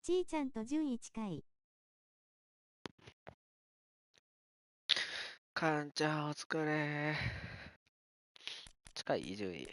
ちーちゃんと順位近い。かんちゃんお疲れ。近い順位。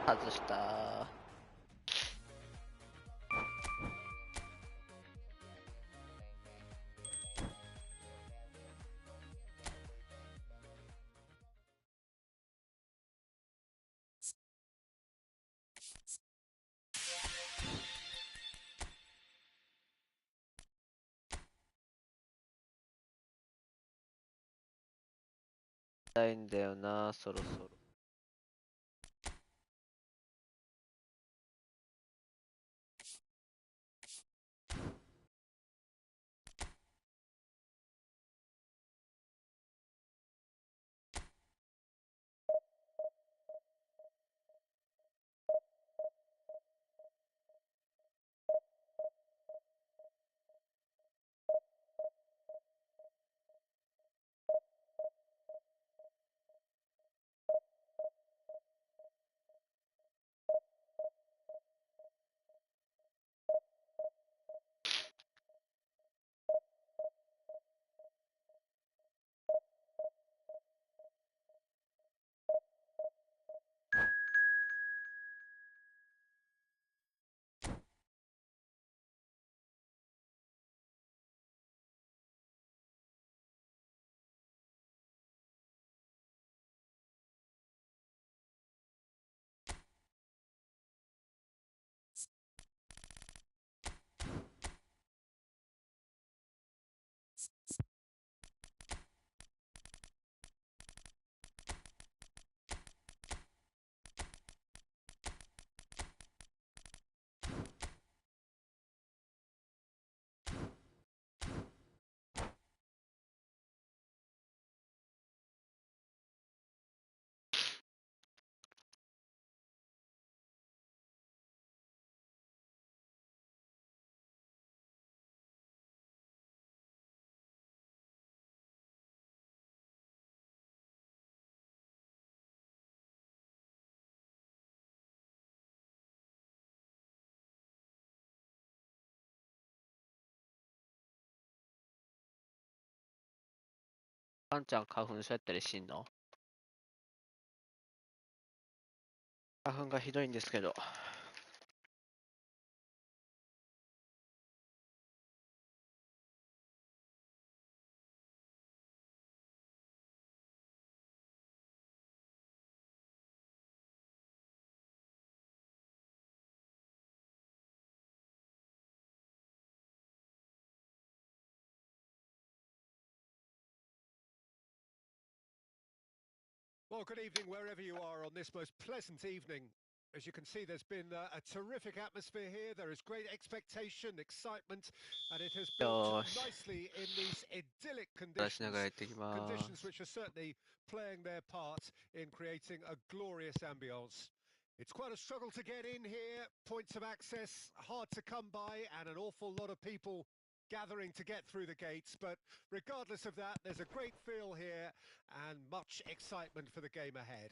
外した。たいんだよな、そろそろ。あんちゃん花粉症やったりしんの？花粉がひどいんですけど。Well, good evening wherever you are on this most pleasant evening. As you can see, there's been a terrific atmosphere here. There is great expectation, excitement, and it has built よーし。 nicely in these idyllic 出しながら conditions. 行ってきま Conditions す。 which are certainly playing their part in creating a glorious ambience. It's quite a struggle to get in here, points of access hard to come by, and an awful lot of people gathering to get through the gates, but regardless of that, there's a great feel here and much excitement for the game ahead.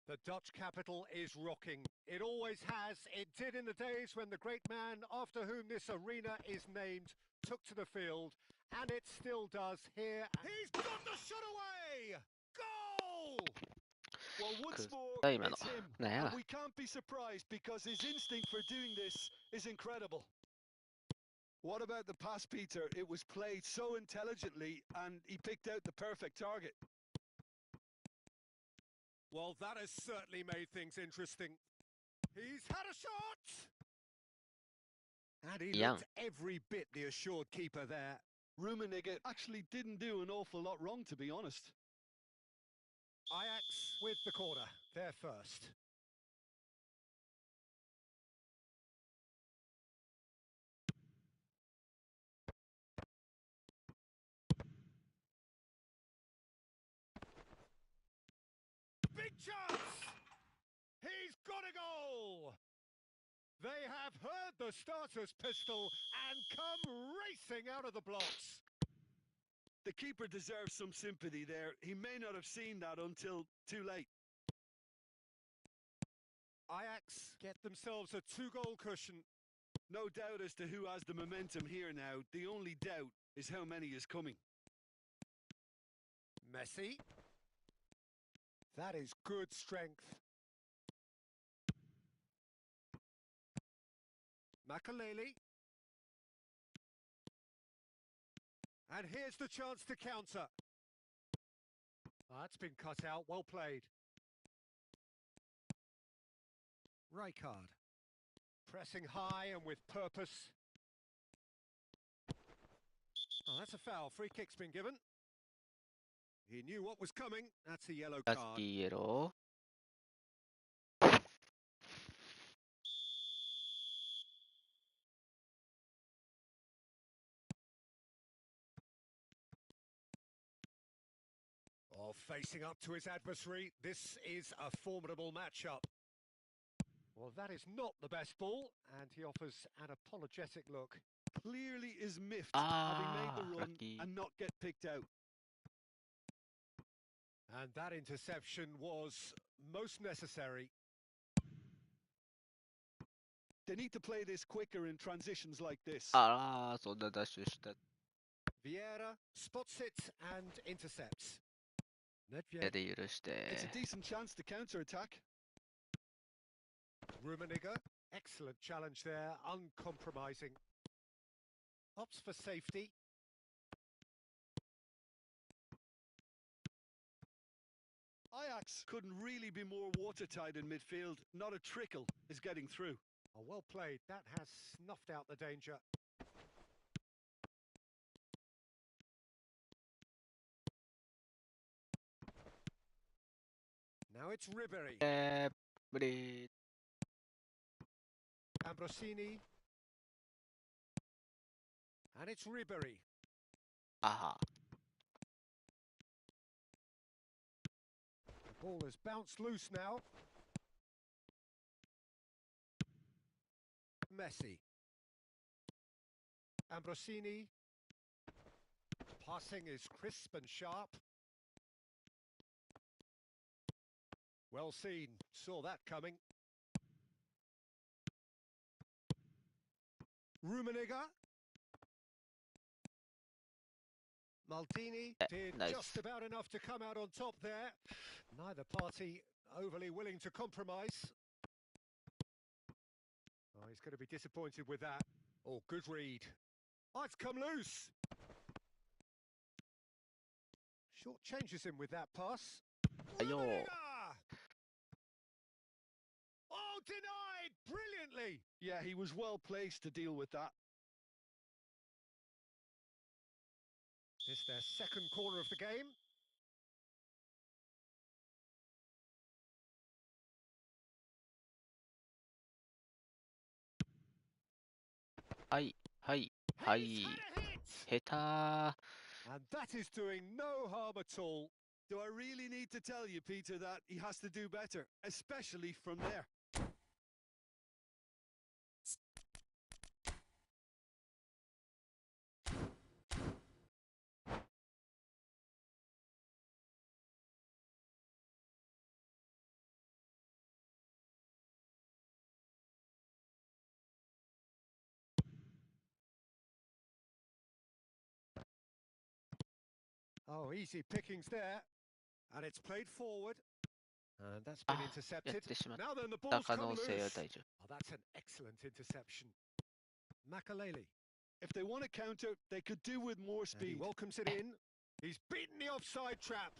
The Dutch capital is rocking. It always has. It did in the days when the great man after whom this arena is named took to the field, and it still does here. He's got the shot away! Goal! Well, once more, だ今の it's him. なんや And we can't be surprised because his instinct for doing this is incredible. What about the pass, Peter? It was played so intelligently and he picked out the perfect target. Well, that has certainly made things interesting. He's had a shot! And he Young. looked every bit the assured keeper there. Rummenigge actually didn't do an awful lot wrong, to be honest. Ajax with the corner, they're first. Big chance! He's got a goal! They have heard the starter's pistol and come racing out of the blocks. The keeper deserves some sympathy there. He may not have seen that until too late. Ajax get themselves a 2-goal cushion. No doubt as to who has the momentum here now. The only doubt is how many is coming. Messi. That is good strength. Makaleli. And here's the chance to counter. That's been cut out, well played. Rijkaard. Pressing high and with purpose. Oh, that's a foul. Free kick's been given. He knew what was coming. That's a yellow ラッ card. キーイエロ Oh, facing up to his adversary. This is a formidable matchup. Well, that is not the best ball, and he offers an apologetic look. Clearly is miffed, Ah, having made the run lucky. and not get picked out. And that interception was most necessary. They need to play this quicker in transitions like this. あらー、そんなダッシュした。 Vieira spots it and intercepts. 手で許して It's a decent chance to counter-attack. Rummenigge, excellent challenge there, uncompromising. Opts for safety. Ajax couldn't really be more watertight in midfield. Not a trickle is getting through. Oh, well played. That has snuffed out the danger. Now it's Ribery. ブリー Ambrosini. And it's Ribery. あは The ball has bounced loose now. Messi. Ambrosini. Passing is crisp and sharp. Well seen. Saw that coming. Rummenigge. Maldini did nice. just about enough to come out on top there. Neither party overly willing to compromise. Oh, he's going to be disappointed with that. Oh, good read. Oh, it's come loose. Short changes him with that pass. Ayo. Oh, denied brilliantly. Yeah, he was well placed to deal with that. This their second corner of the game. Hi. He's had a hit. Heta. And that is doing no harm at all. Do I really need to tell you, Peter, that he has to do better, especially from there? Oh, easy pickings there. And it's played forward. And that's been intercepted. Now then, the ball's come loose. Oh, that's an excellent interception. Makaleli. If they want to counter, they could do with more And he speed. welcomes it in. He's beaten the offside trap.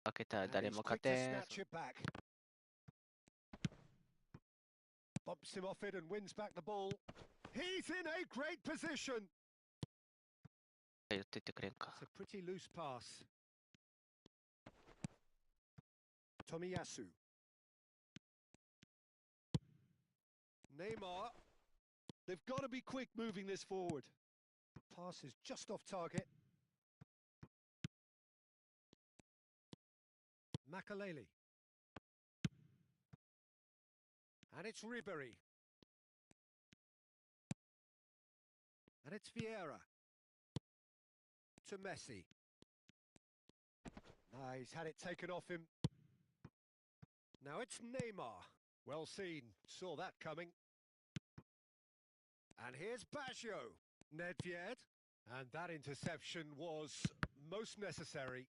負けたら And 誰 he's も quick 勝 to てん。 snatch it back. Bumps him off it and wins back the ball. He's in a great position. 言ってってくれんか。 It's a pretty loose pass. Tomiyasu. Neymar. They've got to be quick moving this forward. Pass is just off target. Makaleli. And it's Ribery. And it's Vieira. To Messi. He's had it taken off him. Now it's Neymar. Well seen. Saw that coming. And here's Baggio. Nedved. And that interception was most necessary.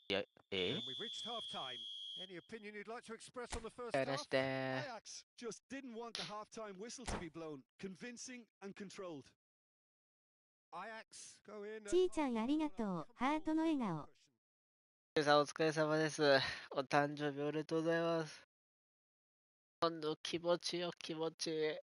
Yeah, And we've reached half-time. Any opinion you'd like to express on the first や half? らして。 Ajax just didn't want the half-time whistle to be blown. Convincing and controlled. Ajax go in. ちーちゃんありがとう。ハートの笑顔。お疲れ様です。お誕生日おめでとうございます。今度気持ちよ、気持ちいい。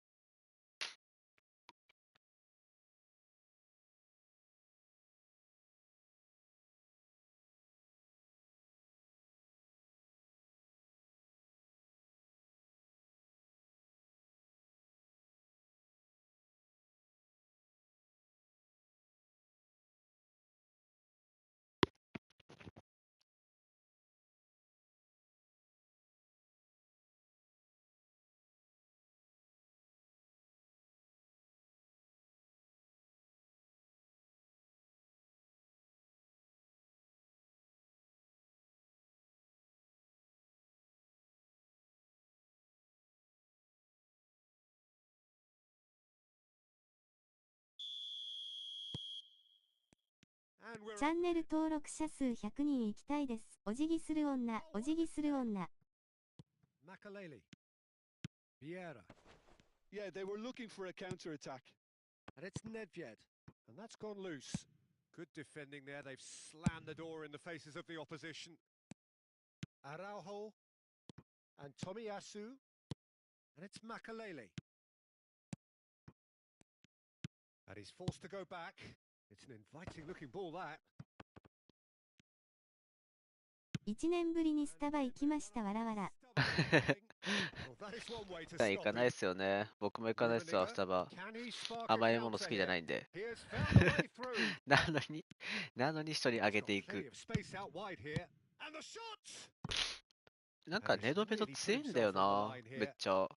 And we're チャンネル登録者数100人行きたいです。お辞儀する女、お辞儀する女。Makaleli. Vieira. Yeah, they were looking for a counter-attack. And it's Nedved. And that's gone loose. Good defending there. They've slammed the door in the faces of the opposition. Araujo. And Tomiyasu. And it's Makaleli. And he's forced to go back. It's an inviting looking ball, that. 1年ぶりにスタバ行きましたわらわら。Well, that is one way to 行か stop ないっ him. すよね。僕も行かないっすわ、スタバ。 Can he spark a 甘いもの好 counter きじゃ here? ないんで。 He has found a way through. なのに一人上げてい Plenty く。 of space out wide here. And the shot! なんかネドベド強いんだよな。めっちゃ。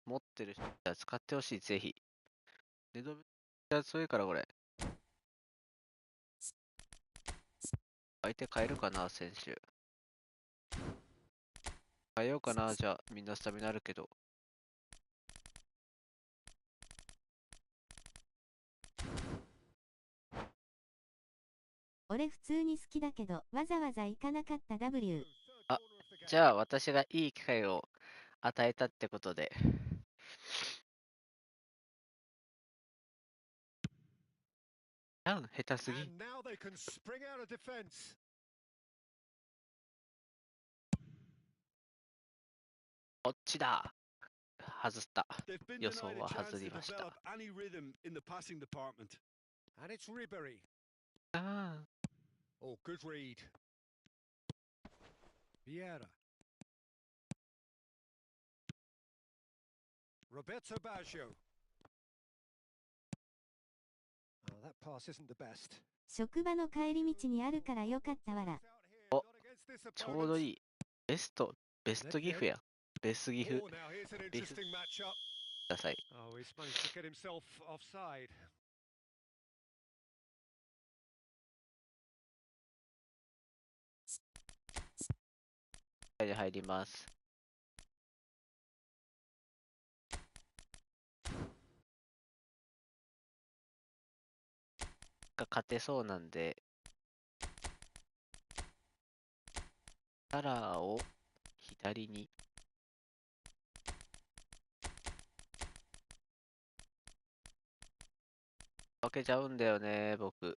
持ってる人は使ってほしい、ぜひ。ネドベドは強いからこれ。相手変えるかな、選手。変えようかな、じゃあ。みんなスタミナあるけど。俺普通に好きだけど、わざわざ行かなかった W。あ、じゃあ私がいい機会を与えたってことで。ダウン下手すぎ。And now they can spring out of defense. こっちだ。外した。 They've been 予想 denied a は chance 外 to りました。 develop any rhythm in the passing department. And it's Ribery. あ Oh, good read. Vieira. Roberto Baggio. Oh, that pass isn't the best. 職場の帰り道にあるからよかったわら。あ、ちょうどいい。ベストギフや。ベスギフ Oh, now here's an ビフ interesting matchup. ください。 Oh, he's managed to get himself offside. 入ります。が勝てそうなんで、カラーを左に。分けちゃうんだよね、僕。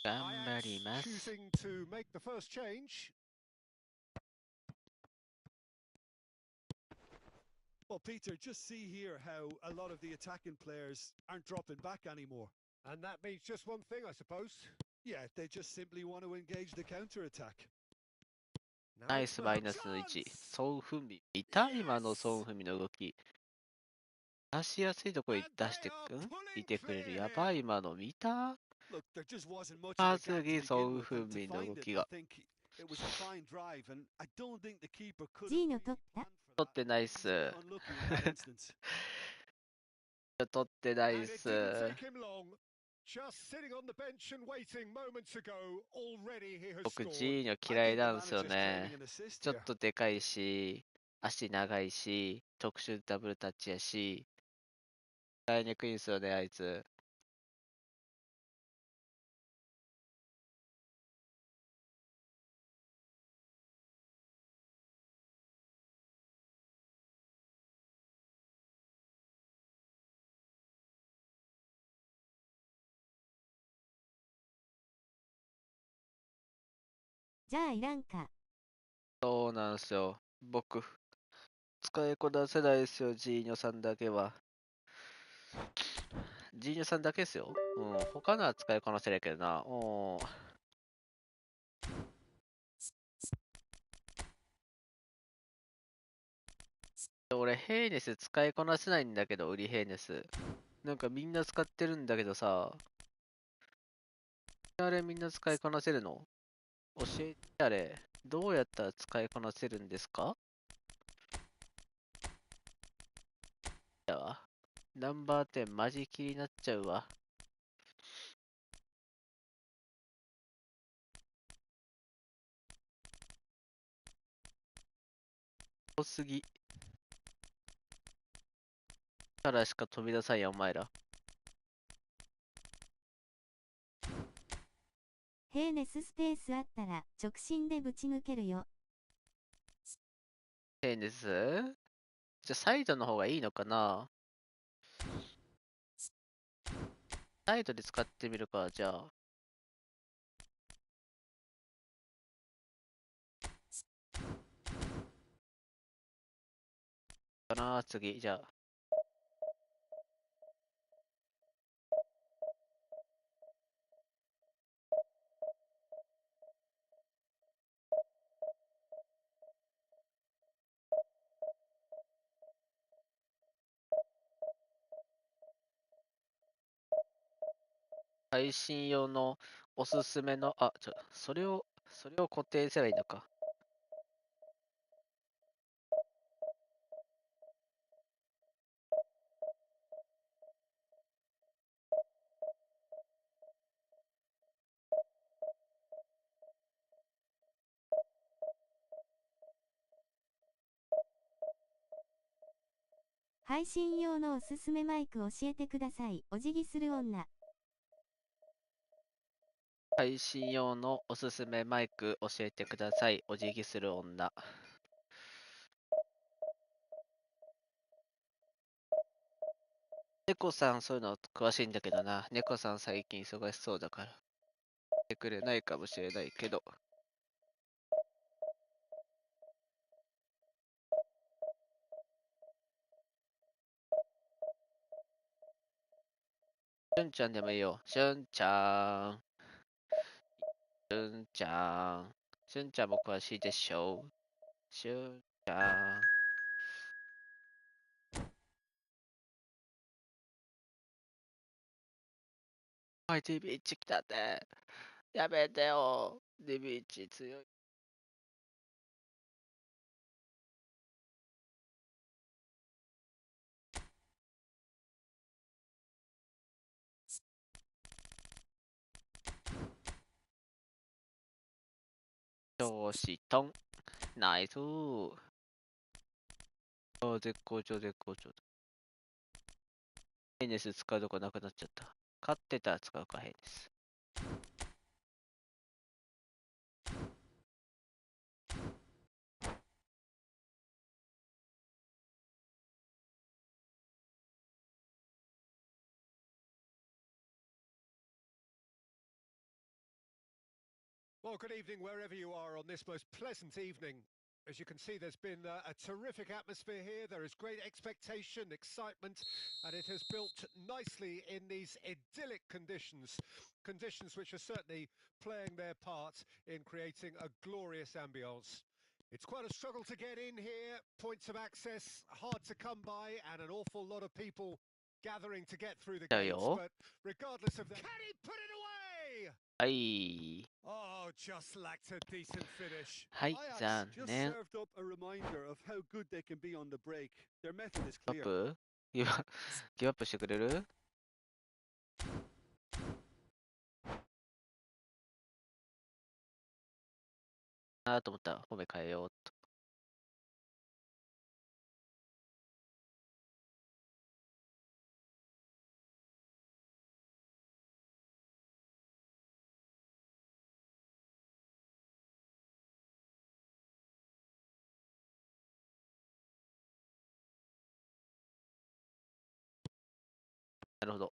頑張ります。 Choosing to make the first change. Well, Peter, just see here how a lot of the attacking players aren't dropping back anymore. And that means just one thing, I suppose. Yeah, they just simply want to engage the counter-attack. Now ナイ it's ス the マイナスの1。 chance. ソン・フンミン。見た今のソン・フンミンの動き。出しやすいところに出していてくれる。やばい今の見た Look, there just wasn't much ま of a ず gap to ぎ begin ソン・ with, フン and to ミンの find 動 it, き I が。 think it was a fine drive, and I don't think the keeper could have ジーノ really 取った planned for 取っ that. てないっ He's す。 a bit unlucky in that instance. 取ってないっ And it す。 didn't take him long. Just sitting on the bench and waiting moments ago, already he has 僕、ジ scored. ーニョ I 嫌い think な the んですよ manager's ね。 claiming an assist ちょっ here. とでかいし、足長いし、特殊ダブルタッチやし、使いにくいんですよね、あいつ。じゃあいらんか。そうなんですよ。僕、使いこなせないですよ、ジーニョさんだけは。ジーニョさんだけですよ。うん、他のは使いこなせるけどな。うん。俺、ヘイネス使いこなせないんだけど、ウリヘイネス。なんかみんな使ってるんだけどさ、あれみんな使いこなせるの？教えてあれ。どうやったら使いこなせるんですか？やわ。ナンバー10マジ気になっちゃうわ。多すぎ。からしか飛び出さんや、お前ら。ヘーネススペースあったら直進でぶち抜けるよ。ヘイネス？じゃあサイドの方がいいのかな？サイドで使ってみるか、じゃあ。かな、次、じゃあ。配信用のおすすめの、それを固定すればいいのか。配信用のおすすめマイク教えてください。お辞儀する女。配信用のおすすめマイク教えてください。お辞儀する女。猫さんそういうの詳しいんだけどな。猫さん最近忙しそうだから。してくれないかもしれないけど。しゅんちゃんでもいいよ。しゅんちゃん。しゅんちゃん。しゅんちゃんも詳しいでしょう。しゅんちゃん。はい、DB1 来たって。やめてよ。DB1 強い。調子とん。ナイスー。絶好調、絶好調。ヘイネス使うとこなくなっちゃった。勝ってたら使うか、ヘイネス。Well, good evening wherever you are on this most pleasant evening. As you can see, there's been a terrific atmosphere here. There is great expectation, excitement, and it has built nicely in these idyllic conditions. Conditions which are certainly playing their part in creating a glorious ambience. It's quite a struggle to get in here. Points of access hard to come by, and an awful lot of people gathering to get through the gates. But regardless of that, can he put it away? はい。Oh, just lacked a decent finish. はい、 Ajax 残 just 念。 served up a reminder of how good they can be on the break. Their method is ギブアッ clear. プギブアップしてくれる？あーと思ったら褒め変えようと。なるほど。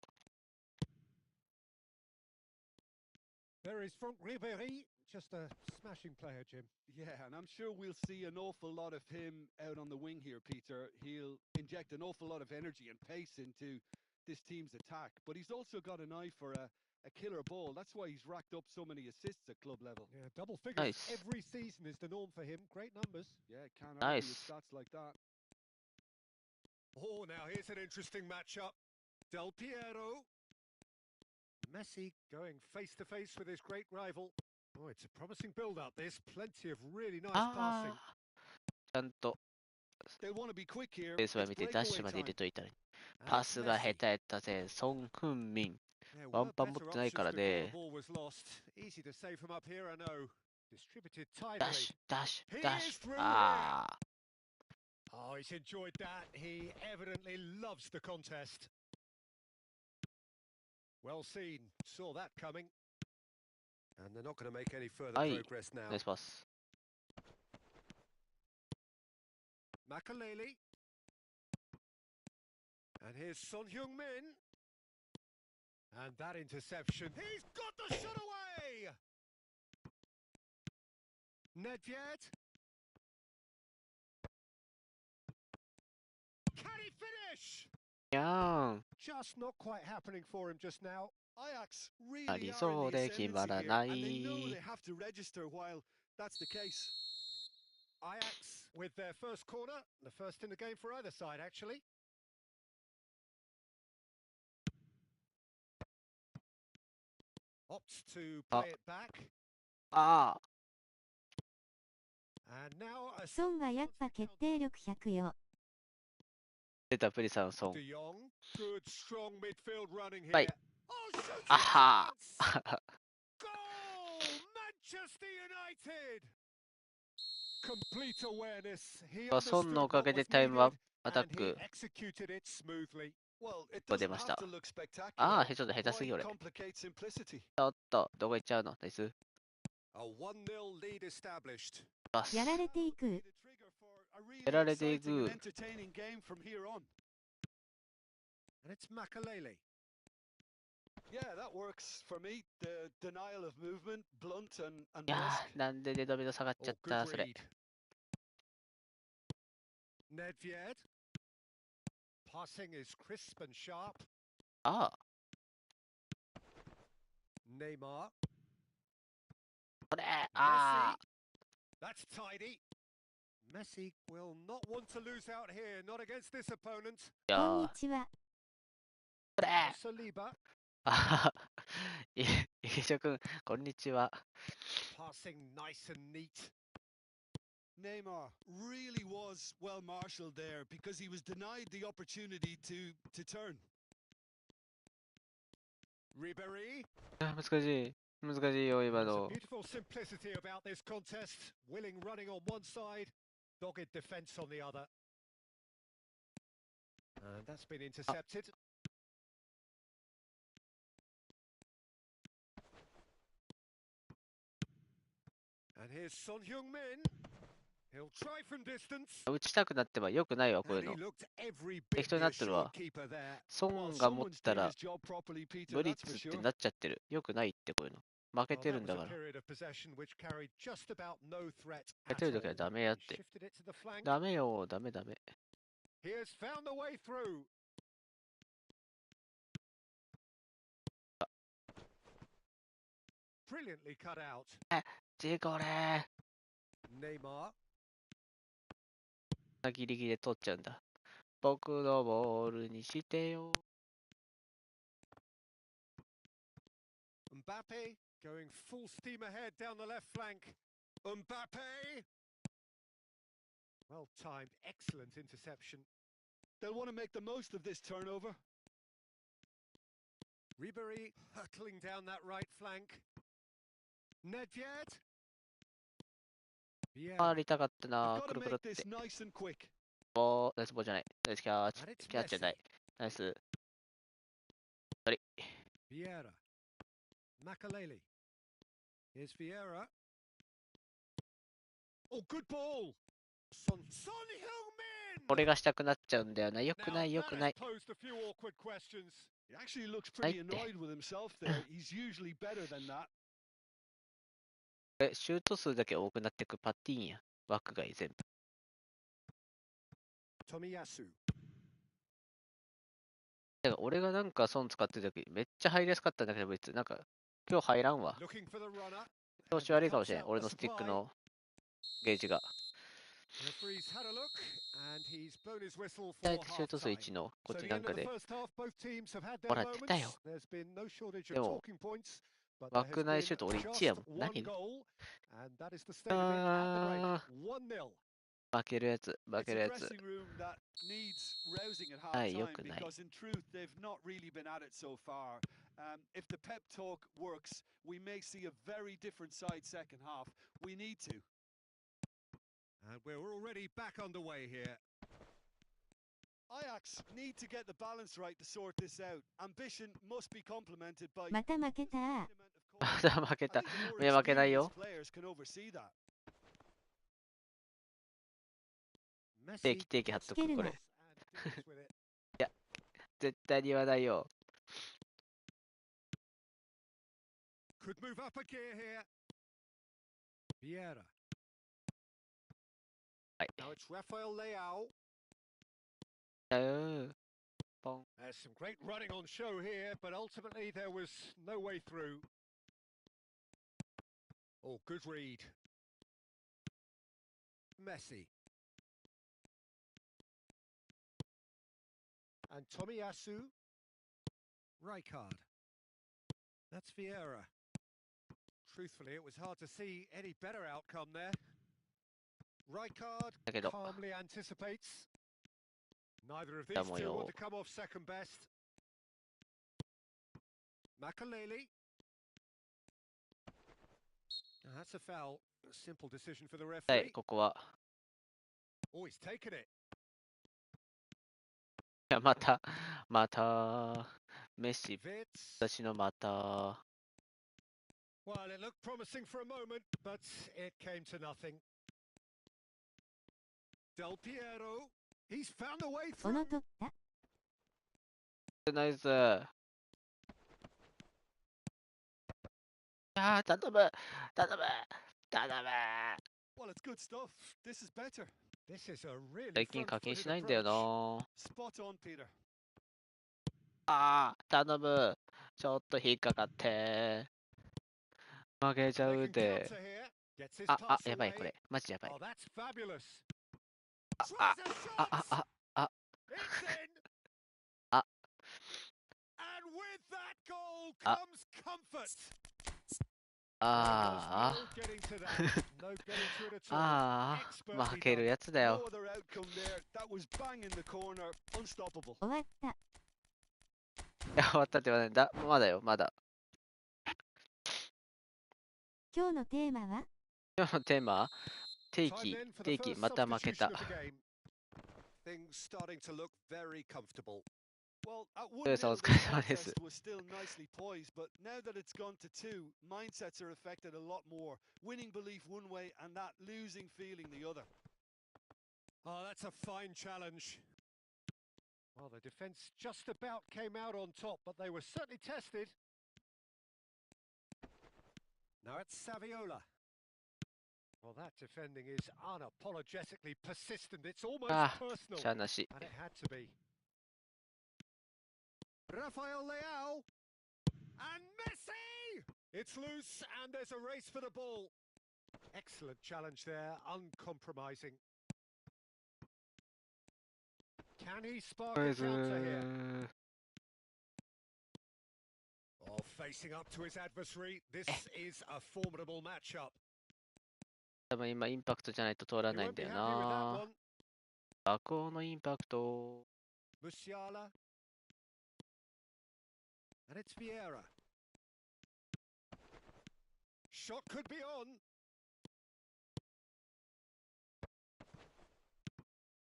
There is Franck Ribéry, just a smashing player, Jim. Yeah, and I'm sure we'll see an awful lot of him out on the wing here, Peter. He'll inject an awful lot of energy and pace into this team's attack. But he's also got an eye for a killer ball. That's why he's racked up so many assists at club level. Yeah, double figures Nice. every season is the norm for him. Great numbers. Yeah, can't argue with Nice. stats like that. Oh, now here's an interesting matchup. Del Piero. Messi going face-to-face with his great rival. Oh, it's a promising build-up. There's plenty of really nice あ passing. あ。ちゃんと They'll want to be quick here. ベースは It's 見てダッシュ breakaway まで入 time. れといたのに。 And パ it's スが下 Messi. 手やったぜ、ソン・フンミン。 There ワ were ンパン持 better ってない options から before the ね。 ball was lost. Easy to save from up here, I know. Distributed ダッ tidily. シュ、ダッシュ、 He ダッ is シ through ュ。 here. ああ。 Oh, he's enjoyed that. He evidently loves the contest. Well seen. Saw that coming. And they're not going to make any further はい。 progress now. ナイスパス。 Makaleli. And here's Son Heung-min. And that interception. He's got the shot away! Nedved. Can he finish? やーん。 Just not quite happening for him just now. Ajax あ really り are そう in the で決ま ascendancy ら here, な and they know い。 they have to register while that's the case. Ajax with their first corner. The first in the game for either side, actually. Opts to play it back. ああ。 And now a ソンはやっぱ決定力100よ。出たプリさん、ソン。 De Jong. Good strong midfield running here. Right. Oh, shooting あは chance! ー。 Goal! Manchester United! Complete awareness. He ソンのお understood か what げで was タイムアッ needed. アタッ and he ク executed it smoothly. Well, it ここ出 doesn't まし have た。 to look spectacular. ああ、ちょっと下手す Why ぎ俺。ち complicate simplicity? ょっと、どこ行っちゃうのナイス。 A 1-0 lead established. パス。やられてい That'll く。 be the trigger for a really やられてい exciting and く。 entertaining game from here on. And it's Makalele. Yeah, that works for me. The denial of movement, blunt and いや brusque. ー、なんでデドベド下がっちゃ Oh, った good それ。 read. Nedved. Passing is crisp and sharp. ああ、 Neymar. これ。あ Messi. あ。 That's tidy. Messi will not want to lose out here, not against this opponent. いやこんにー、ちは。これ。 Saliba あはは。いげしょくん、こんにちは。 passing nice and neat. Neymar really was well marshaled there because he was denied the opportunity to turn. Ribéry. あ難しい。難しいよ、今 There's a の。 beautiful simplicity about this contest. Willing running on one side, dogged defence on the other. And that's been intercepted. And here's Son Heung-min. He'll try from distance. 打ちたくなってばよくないわ、こういう And he の。 looked every 適 bit 当に the なってる assured わ。 keeper there. ソ Well, ンが持っ someone's た doing ら his job properly, Peter. ブリッ That's for ツって sure. なっちゃってる。よくないってこういうの。負け Well, て that るん was だ a から。 period of possession which carried just about no threat 負け at てる時は all. ダメやっ He て。 shifted it to the flank. ダメよ、ダメダメ。 He has found the way through. Brilliantly cut out. ジこれ Neymar. ギリギリで取っちゃうんだ。僕のボールにしてよ。 Mbappe going full steam ahead down the left flank. Mbappe. Well timed, excellent interception. They'll want to make the most of this turnover. Ribéry hurtling down that right flank. Nedved. 回 Vieira. りたかった They've な。 got く to るくるっ make て this。nice and quick. ボー、ナイスボールじゃない。ナイスキャッチ And。it's キャッチじゃな Messi. い。ナイス。 Vieira. Makalele. Here's Vieira. Oh, good ball. Son Heung-min. 俺がしたくなっちゃうんだよな。よく Now ないよ that くな has い。 posed a few awkward questions. He actually looks pretty Right there. annoyed with himself there. He's usually better than that. シュート数だけ多くなってくパッティーンや。枠外全部。 Tomiyasu. だから俺がなんか損使ってる時めっちゃ入りやすかったんだけど別になんか今日入らんわ。 Looking for the runner. 調子悪いかもしれん。俺のスティックのゲージが。 Referee's had a look and he's blown his whistle 大 for 体シュート数 half-time. 1のこっ So ち the なん end か of the で first half, both teams have had their もらってた moments. よ。 There's been no shortage で of も talking points, but there has 枠内シュー been ト俺 just 1やもん。 one 何 goal, and that is the state of it at the break. あ 1-0. 負けるやつ、負 It's ける a やつ。 dressing room that needs rousing at はい、 half よ time くない。 because in truth they've not really been at it so far. If the pep talk works, we may see a very different side second half. We need to. And we're already back underway here. Ajax need to get the balance right to sort this out. Ambition must be complemented by また負けた。 amount of ま caution. だ負け I た。 think the more いや負けない experienced よ。 players can oversee that. 定 Messi 期定期貼っとく、つけるな。これ。 and deals with it. いや、絶対に言わないよ。 Could move up a gear here. Vieira. はい。 Now it's Rafael Leao. ポン。 There's some great running on show here, but ultimately there was no way through. Oh, good read. Messi. And Tomiyasu. Rijkaard. That's Vieira. Truthfully, it was hard to see any better outcome there. Rijkaard だけど、 calmly anticipates. Neither of だ these も two よ want to come off second best. Makalele. That's a foul. A simple decision for the はい、 referee. ここは。 Oh, he's taken it. や、また、メッシ、 Vitz. 私のまた。 Well, it looked promising for a moment, but it came to nothing. Del Piero. He's found a way 小野 through. 取った。ナイス。ああ、頼む。Well, it's good stuff. This is better. This is a really 最近課金 front-footed しないんだよ approach. な。 Spot on, Peter. ああ、頼む。ちょっと引っかかって。負けちゃ They う can で。 counter here. Gets his あ、 pass やばい、 away. これ。マジやばい。 Oh, that's fabulous. あ、 Tries あ、 a あ、 shot. あ、 It's in. あ、 And with that goal あ、 comes comfort. あ There was no getting to that. No getting to it at all. あ、 Expertly 負ける done. やつだよ。 No other outcome there. That was bang in the corner. Unstoppable. 終わった。いや、終わったって言わないんだ。まだよ、まだ。今日のテーマは今日のテーマ、定 Time 期、 then for the 定期、 first また負け substitution た。 of the game. Things starting to look very comfortable. Well, at トヨさんお 1-0, 疲れ the 様です。 contest was still nicely poised, but now that it's gone to 2, mindsets are affected a lot more. Winning belief one way and that losing feeling the other. Oh, that's a fine challenge. Well, the defence just about came out on top, but they were certainly tested. Now it's Saviola. Well, that defending is unapologetically persistent. It's almost ああ、 personal. しゃあなし。 And it had to be. Rafael Leao. And Messi! It's loose and there's a race for the ball. Excellent challenge there, uncompromising. Can he spark とりあ a えず、 counter here? Oh, facing up to his adversary. This is a formidable matchup. 多分今インパクトじゃないと通ら He ないん won't だ be よ happy with that な。 one. 爆音のインパクト。 Musiala. And it's Vieira. Shot could be on.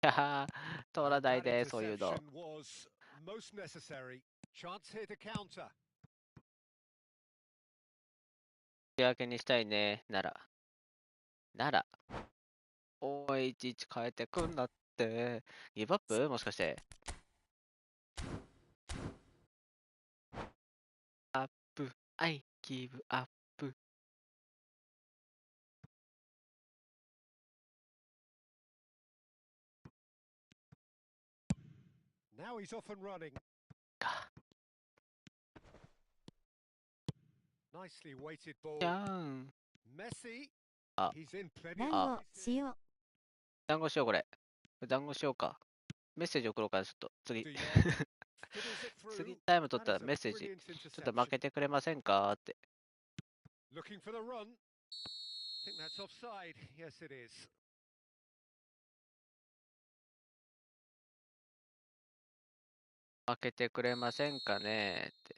いやー、通ら And ない that で、そういうの。 interception was most necessary. Chance here to counter. 仕分けにしたいね。なら。おーい、いちいち変えてくんなって。ギブアップもしかして。アップ。ギブアップ。 Now he's off and running. か。 Nicely weighted ball. じゃん。 Messi. Ah. He's in plenty 団 of 子 space し here. よう。団子しよう、これ。団子しようか。メッセージ送ろうかな、ちょっと。次。 De Jong fiddles it 次 through. タイム取ったら And メッ it's セ a ージ。 brilliant ちょっと負 interception. けてくれませんかって。 Looking for the run. I think that's offside. Yes, it is. 負けてくれませんかねって。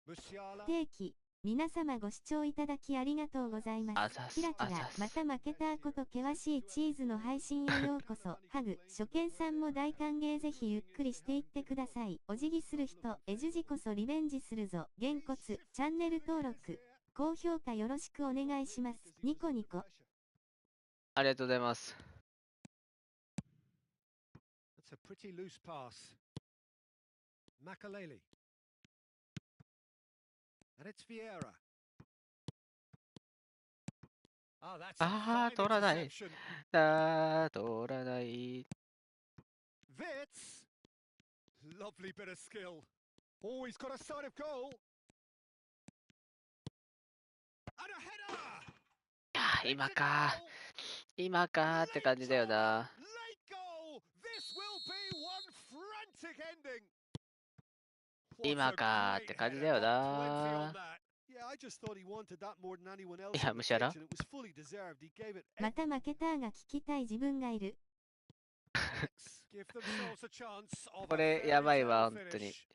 Musiala. 定期、皆様ご視聴いただきありがとうございます。あざっすキラキラ、また負けたこと険しいチーズの配信へようこそ。ハグ、初見さんも大歓迎。ぜひゆっくりしていってください。お辞儀する人、エジュジこそリベンジするぞ。げんこつ、チャンネル登録、高評価よろしくお願いします。ニコニコ。ありがとうございます。 That's a pretty loose pass. Makaleli. And it's Vieira. Oh, that's a ああ、 fine 通らない。 interception. 通らない。 Vitz. Lovely bit of skill. Oh, he's got a side of goal. And a header. いやー、 It's 今 a か。 goal. 今かって感じだよな。 Late goal. This will be one frantic ending. 今かって感じだよな。 Yeah, I just thought he wanted that more than anyone else Yeah, on the Musiala. pitch, and it was fully deserved. He gave it また負けたが聞きたい自分がいる。 Give themselves a chance of こ a れやばい fairy わ、 tale 本当に。 finish.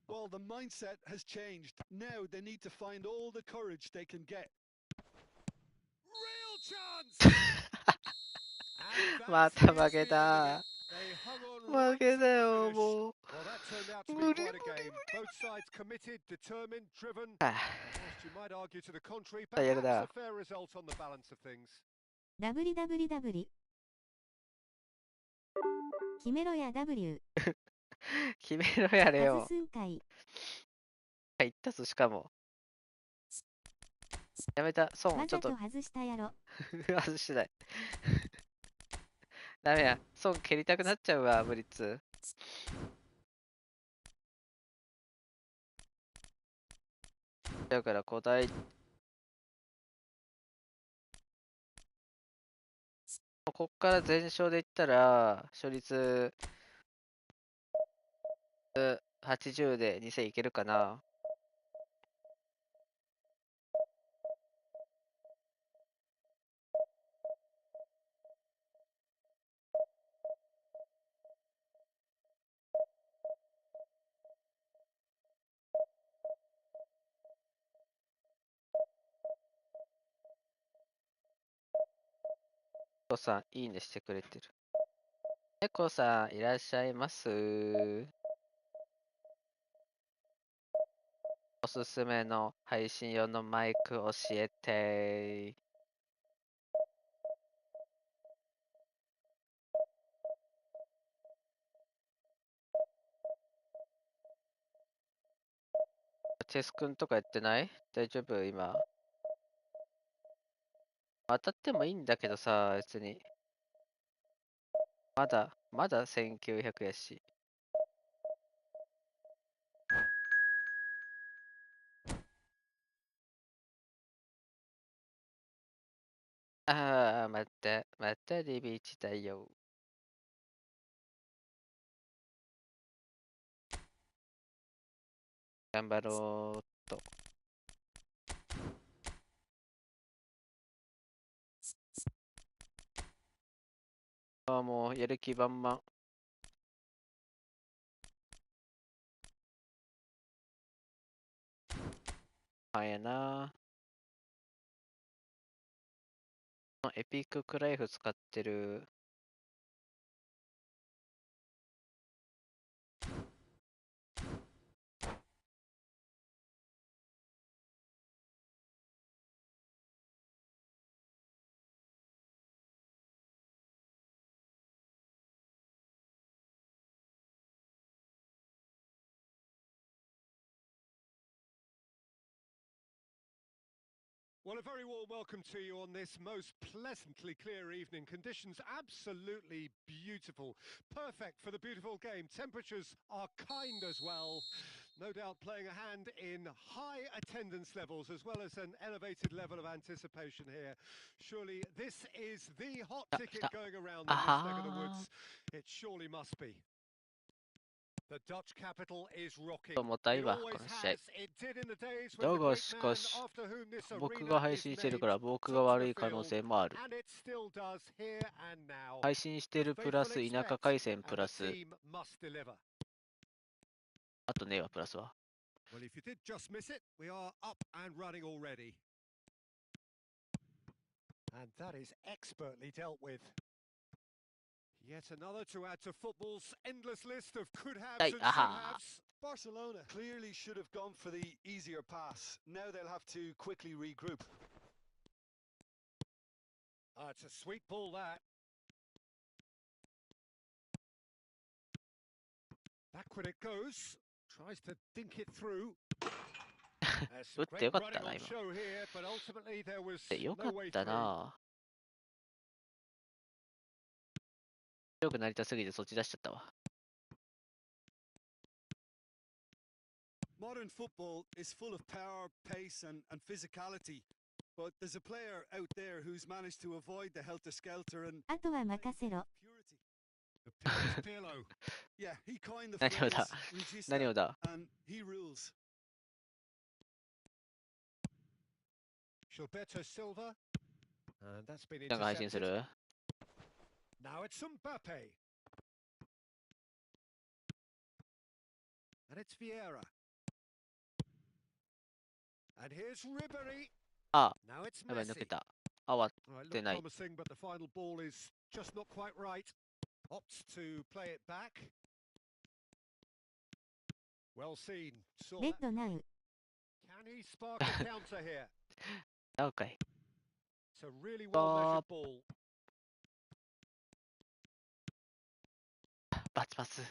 Well, the mindset has changed. Now they need to find all the courage they can get. Real chance. また負けた。負けだよ、もう。無理無理無理。最悪だ。www 決めろや W 決めろやれよ。外すんかい。言ったぞ、しかも。やめた、損、ちょっと。わざと外したやろ。外してない。ダメや、損蹴りたくなっちゃうわ、ブリッツ。だから交代。こっから全勝でいったら、勝率80で2000いけるかな。猫さん、いいねしてくれてる。猫さん、いらっしゃいます。おすすめの配信用のマイク教えて。チェス君とかやってない？大丈夫今。当たってもいいんだけどさ、別に。まだ1900やし。ああ、またリビーチだよ。頑張ろうっと。ああ、もうやる気満々。あやな。エピッククライフ使ってる。Well, a very warm welcome to you on this most pleasantly clear evening. Conditions absolutely beautiful. Perfect for the beautiful game. Temperatures are kind as well. No doubt playing a hand in high attendance levels as well as an elevated level of anticipation here. Surely this is the hot ticket going around in this neck of the woods. It surely must be. The Dutch capital is rocking. 重たい It わ、 always この試合。 has. It did in the days だ when the が great し man かし、 after whom this 僕が arena 配 is 信してる named から僕 took が to 悪 the い可能 field, 性もある。 and it still does here and now. 配信して The るプラ faithful ス田舎 expect, 回線 and プラ the ス、 team must deliver. あとねえわ、プラスは。 Well, if you did just miss it, we are up and running already. And that is expertly dealt with. Yet another to add to football's endless list of could-haves Hey, and aha. should-haves. Barcelona clearly should have gone for the easier pass. Now they'll have to quickly regroup. It's a sweet ball, that. Backward it goes. Tries to dink it through. 打ってよかったな、今。よかったな。強くなりたすぎてそっち出しちゃったわ。Modern football is full of power, pace, and physicality. But there's a player out there who's managed to avoid the helter-skelter and あとは任せろ。 purity. Yeah, he coined the 何を phrase だ regista, 何をだ and he rules. Gilberto Silva. And that's been なんか配信す intercepted. る Now it's Mbappe. And it's Vieira. And here's Ribery. あ、 Now it's やばい、抜 Messi. けた。あ、終わ Well, it って looked ない。 promising, but the final ball is just not quite right. Opts to play it back. Well seen. Saw レッ that. ドナウ。 Can he spark a counter here? なおかい。 It's a really well measured ball. バツバツ。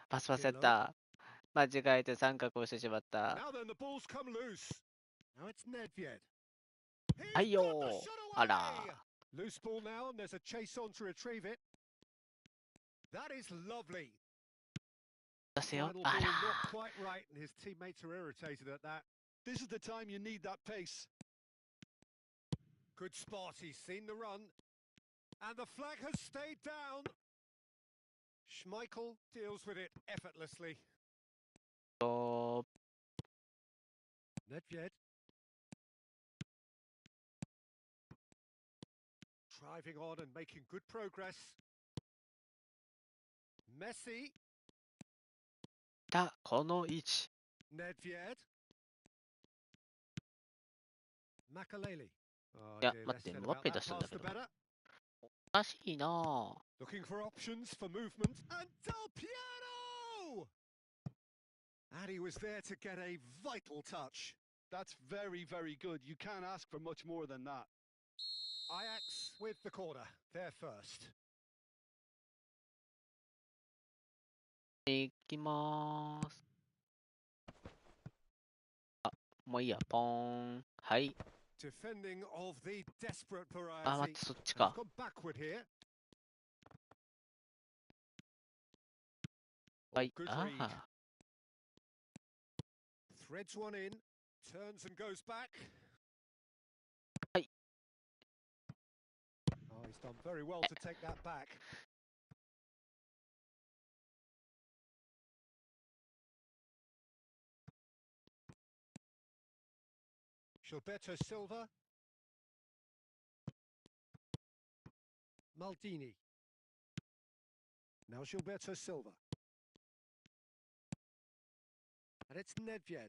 バツバツやった。間違えて三角をしてしまった。 Now then, the ball's come loose. Now it's Nedved. はいよー。あら。 Loose ball now, and there's a chase on to retrieve it. That is lovely. 出せよ。 Final あ ball ら。 not quite right, and his teammates are irritated at that. This is the time you need that pace. Good spot. He's seen the run, and the flag has stayed down. Schmeichel deals with it effortlessly. と Nedved. Driving on and making good progress. Messi. た、この位置。 Nedved. Makaleli. Oh, いや、 dear, 待っ less て、 said ムバ about ペ that 出すん pass だけ the ど。 better. おかしいなぁ。 Looking for options for movement. And Del Piero! And he was there to get a vital touch. That's very, very good. You can't ask for much more than that. Ajax with the corner. They're first. いきまーす。あ、もういいや。ポーン。はい。 Defending of the desperate あ、待 variety. って、そっち And か he's。gone backward here. は Oh, い。 good あ read. あ。 Threads one in. Turns and goes back. はい。 Oh, he's done very well to take that back. Gilberto Silva. Maldini. Now Gilberto Silva. And it's Nedved.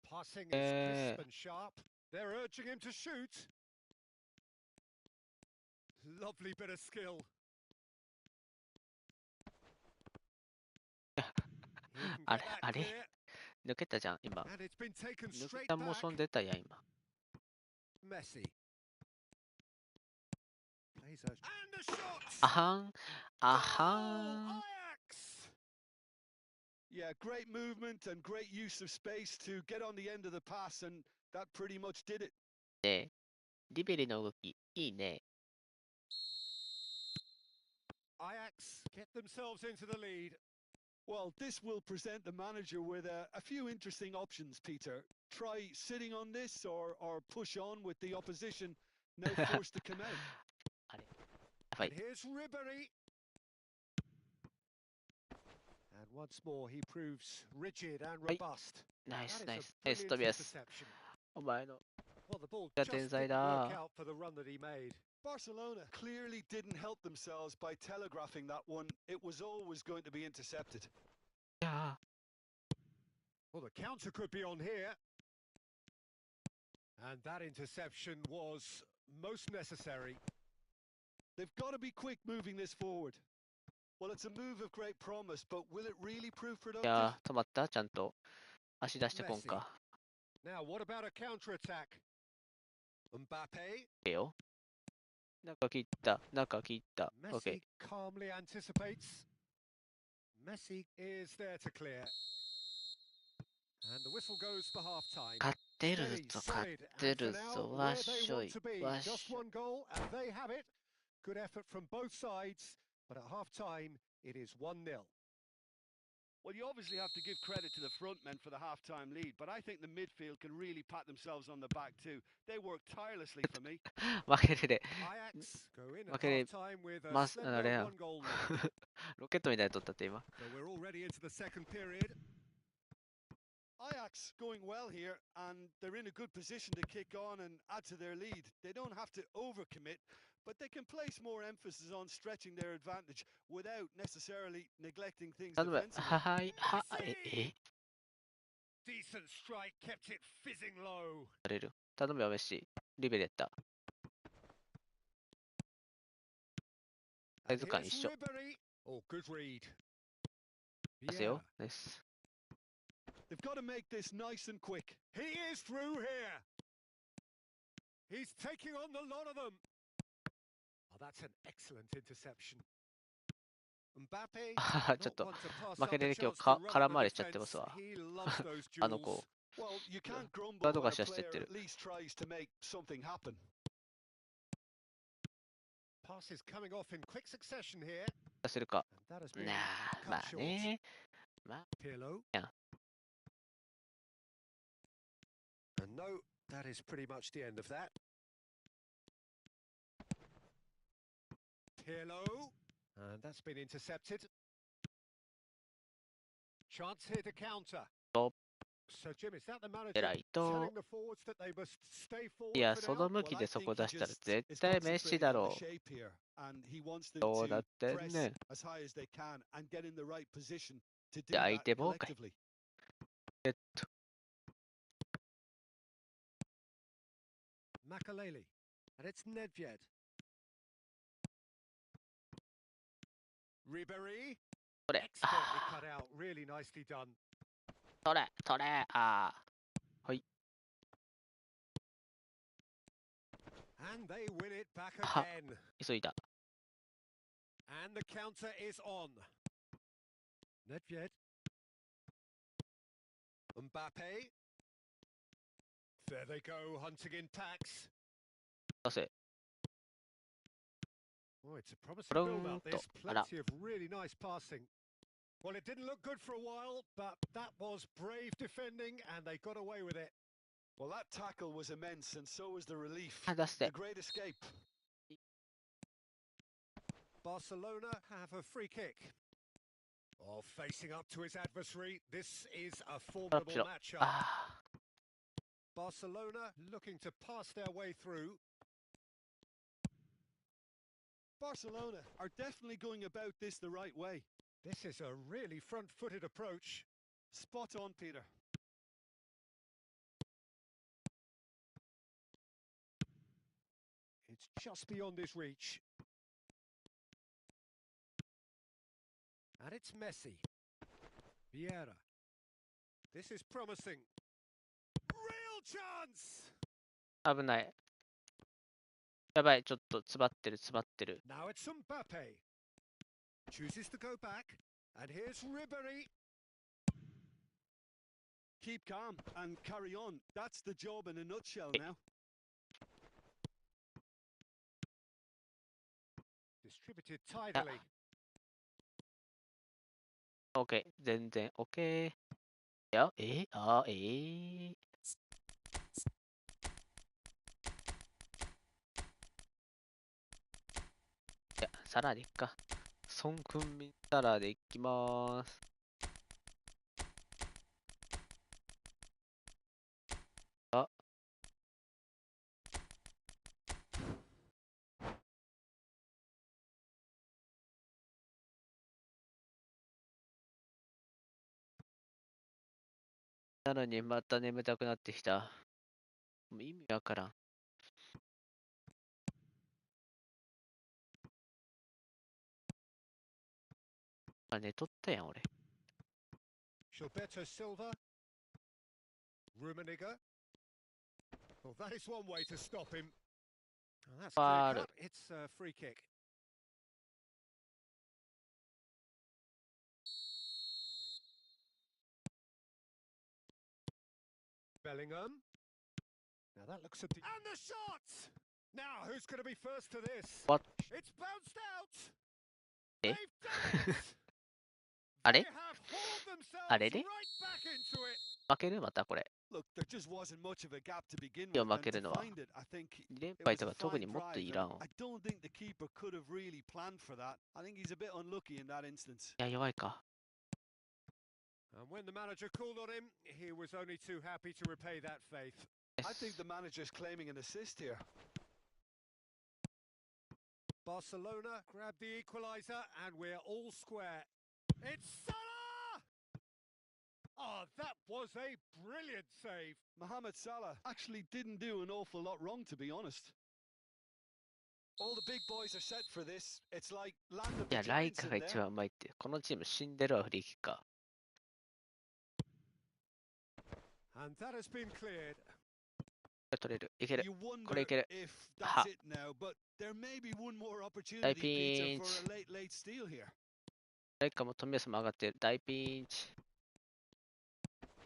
Passing is crisp and sharp. They're urging him to shoot. Lovely bit of skill. He can あ get れ that あれ clear. 抜けたじゃん、今。 And it's been taken 抜け straight たモーショ back. ン出たやん、今。 Messi. Plays a... And a shot! あはん。あは Goal! ん。 Ajax! Yeah, great movement and great use of space to get on the end of the pass, and that pretty much did it. で、リベリの動き、いいね。 Ajax get themselves into the lead. Well, this will present the manager with a few interesting options, Peter. Try sitting on this or push on with the opposition now forced to come out. あれ。やば And い。 here's Ribery. And once more, he proves rigid and Hey. robust. ナイ That ス is ナ a イス。ナイス brilliant 飛びやす。 interception. お前の。 Well, the ball Yeah, just天 didn't 才だ。 work out for the run that he made. Barcelona clearly didn't help themselves by telegraphing that one. It was always going to be intercepted. いや Well, the counter could be on here. And that interception was most necessary. They've got to be quick moving this forward. Well, it's a move of great promise, but will it really prove ー。い productive? やー、止まったちゃんと。足出してこんか。 Now, what about a counter-attack? Mbappe. いいよ。中切った。中切った。オッケ Messi calmly anticipates. Messi is there to clear. And the whistle goes for ー。 half-time. 勝ってる Steady, ぞ、勝 solid, って and る for ぞ。 now, わっ where し they ょ want い to。be. わっし Just ょい。 one goal, and they have it. Good effort from both sides, but at half-time, it is 1-0. Well, you obviously have to give credit to the front men for the half-time lead, but I think the midfield can really pat themselves on the back too. They worked tirelessly for me. 負けるで。 Ajax go in at Okay, half-time with a ます、あ slender れや。 one-goal lead. ロケットみたいに取ったって今。 So we're already into the second period. Ajax going well here, and they're in a good position to kick on and add to their lead. They don't have to overcommit, but they can place more emphasis on stretching their advantage without necessarily neglecting things 頼む。 defensively. ははい。は、え Decent strike, kept it fizzing low. される。頼むよ、メッシ。リベルやった。サイズ感一緒。 Oh, good read. 出せよ。です。They've got to make this nice and quick. He is through here. He's taking on the lot of them. Oh, that's an excellent interception. Mbappe, ちょっと not one to pass 負 up け the で今 chance 日 to run 空 on the 回りしちゃってます defense. わ。He loves those あの duels. 子。Well, you can't grumble ガード when が a しゃしてっ player てる。 at least tries to make something happen. Passes coming off in quick succession here. 出せるか。 And that has been なあ、 cut まあ short. ね。まあ、 Pirlo. Yeah. And no, that is pretty much the end of that. Pirlo. And that's been intercepted. Chance here to counter. Stop. So Jim, is that the manager 偉いと。 telling the forwards that they must stay い forward や、 for その now? 向き Well, で I そ think こ he 出したら just 絶 is 対メッシ concentrating だ on ろ the shape here, and he wants them どうだっ to て press ね。 as high as they can and get in the right position to do で、相 that 手もかい。 collectively. Makaleli. And it's Nedved. Ribery. これ。 Expertly あ cut out. Really nicely done. 取れ、取れ。ああ。はい。 And they win it back は again. 急いだ。 And the counter is on. Nedved. Mbappe. There they go, hunting in packs. 出せ。 Oh, it's a promising Pronto. build up. There's Ala. plenty of really nice passing. Well, it didn't look good for a while, but that was brave defending, and they got away with it. Well, that tackle was immense, and so was the relief. あ、出し The て。 great escape. Barcelona have a free kick. Oh, facing up to his adversary. This is a トラップし formidable ろ。 matchup. あ Barcelona looking to pass their way through. Barcelona are definitely going about this the right way. This is a really front-footed approach. Spot on, Peter. It's just beyond his reach. And it's Messi. Vieira. This is promising. Real chance! あ。危ない。やばい、ちょっと詰まってる、詰まってる。 Now it's Mbappe. Chooses to go back. And here's Ribery. Keep calm and carry on. That's the job in a nutshell now. Distributed tidily. OK。全然 OK。いや、あ、いや、サラでいっか。ソン・クンミンサラでいきまーす。あ。なのにまた眠たくなってきた。もう意味わからん。あ、寝とったやん、俺。 Gilberto Silva. Rummenigge. Well, that is one way to stop him. Oh, that's clear cut. It's a free kick. Bellingham. Now that looks at the... And the shot! Now, who's going to be first to this? What? It's bounced out! Eh? They've done it! あ They れ have hauled themselves あれれ right back into it! 負けるまたこれ。 Look, there just wasn't much of a gap to begin いや、 with, 負 and け to るのは。 find it, I think 2連 it 敗 was と a か特 fine にもっと drive, いら and ん。い I don't think the keeper could have really planned for that. I think he's a bit unlucky in that instance. や、弱いか。 And when the manager called on him, he was only too happy to repay that faith. I think the manager's claiming an assist here. Barcelona grab the equaliser, and we're all square. It's Salah! Oh, that was a brilliant save. Mohamed Salah actually didn't do an awful lot wrong, to be honest. All the big boys are set for this. It's like land of い the や、ライ giants カ in が一 there. 番うまいって。このチーム死んでるわ、フリーキッカ And that has been cleared. ー。取れる。いける。 You こ wonder れいける。 if は that's it now, but there may be one more 大 opportunity, ピ Peter, ン for チ。 a late steal here. ライカも冨安も上がってる。大ピンチ。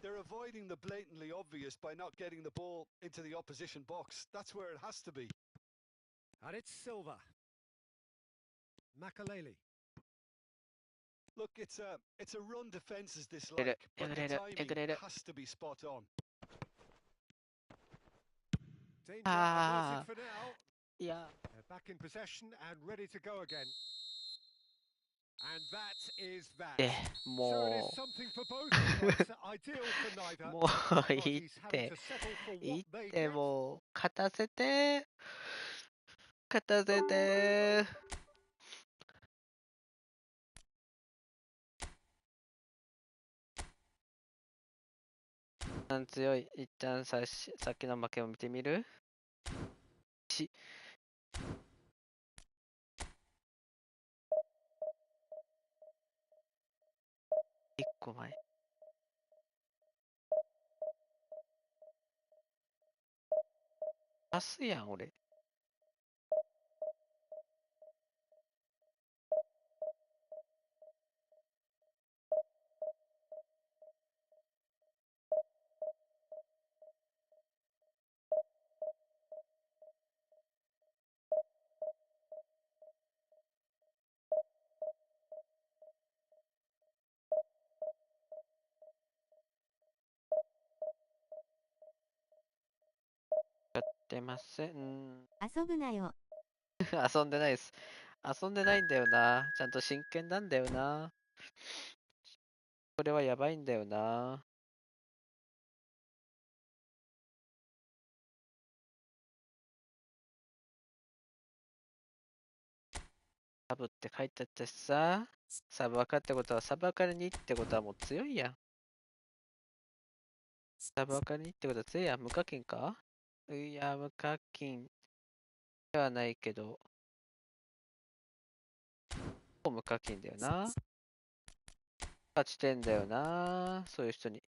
They're avoiding the blatantly obvious by not getting the ball into the opposition box. That's where it has to be. And it's Silva. Makaleli. Look, it's a run defense is えぐれ dislike, る。え but ぐ the れる。えぐ timing れる。 has to be spot on. Danger Ah. averted for now. いや。 They're back in possession and ready to go again. And that is that. で、 So it is も something for both, but ideal for う、 neither. もういいっ Parties having て to。settle for いい what っ they て get. もう、勝たせて。勝たせて。強い。一旦さっきの負けを見てみる。1個前。パスやん、俺。やってません。遊ぶなよ。遊んでないです。遊んでないんだよな。ちゃんと真剣なんだよな。これはやばいんだよな。サブって書いてあったしさ。サブアカってことは、サブアカにってことはもう強いやん。サブアカにってことは強いやん。無課金か？いや、無課金ではないけど、無課金だよな。勝ち点だよな。そういう人に。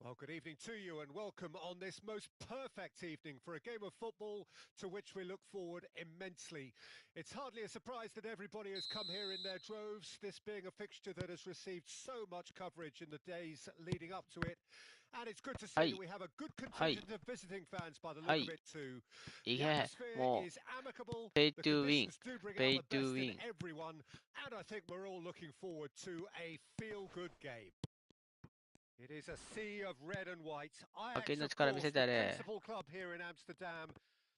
Well, good evening to you and welcome on this most perfect evening for a game of football to which we look forward immensely. It's hardly a surprise that everybody has come here in their droves, this being a fixture that has received so much coverage in the days leading up to it. And it's good to see that we have a good contingent of visiting fans by the look of it too. The atmosphere is amicable, the conditions do bring out the best in everyone, and I think we're all looking forward to a feel-good game. It is a sea of red and white. Ajax, of course, the principal club here in Amsterdam,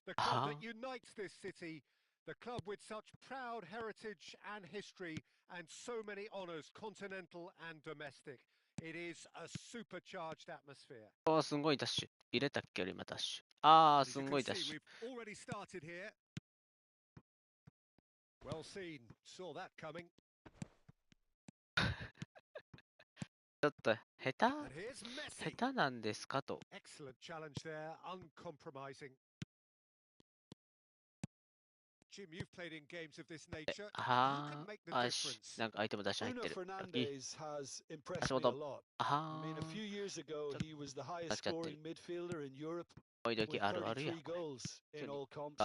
the club that unites this city, the club with such proud heritage and history and so many honours, continental and domestic. It is a supercharged atmosphere. すごいダッシュ。入れたっけよりまダッシュ。すごいダッシュ。 We've already started here. Well seen. Saw that coming. ちょっと下手なんですかと。 Excellent challenge there, uncompromising. Jim, you've played in games of this nature. Who can make the difference? なんか相手もダッシュ入ってる。 Fernandes has impressed me a lot. I mean, a few years ago, he was the highest scoring midfielder in Europe with 33 goals in all comps.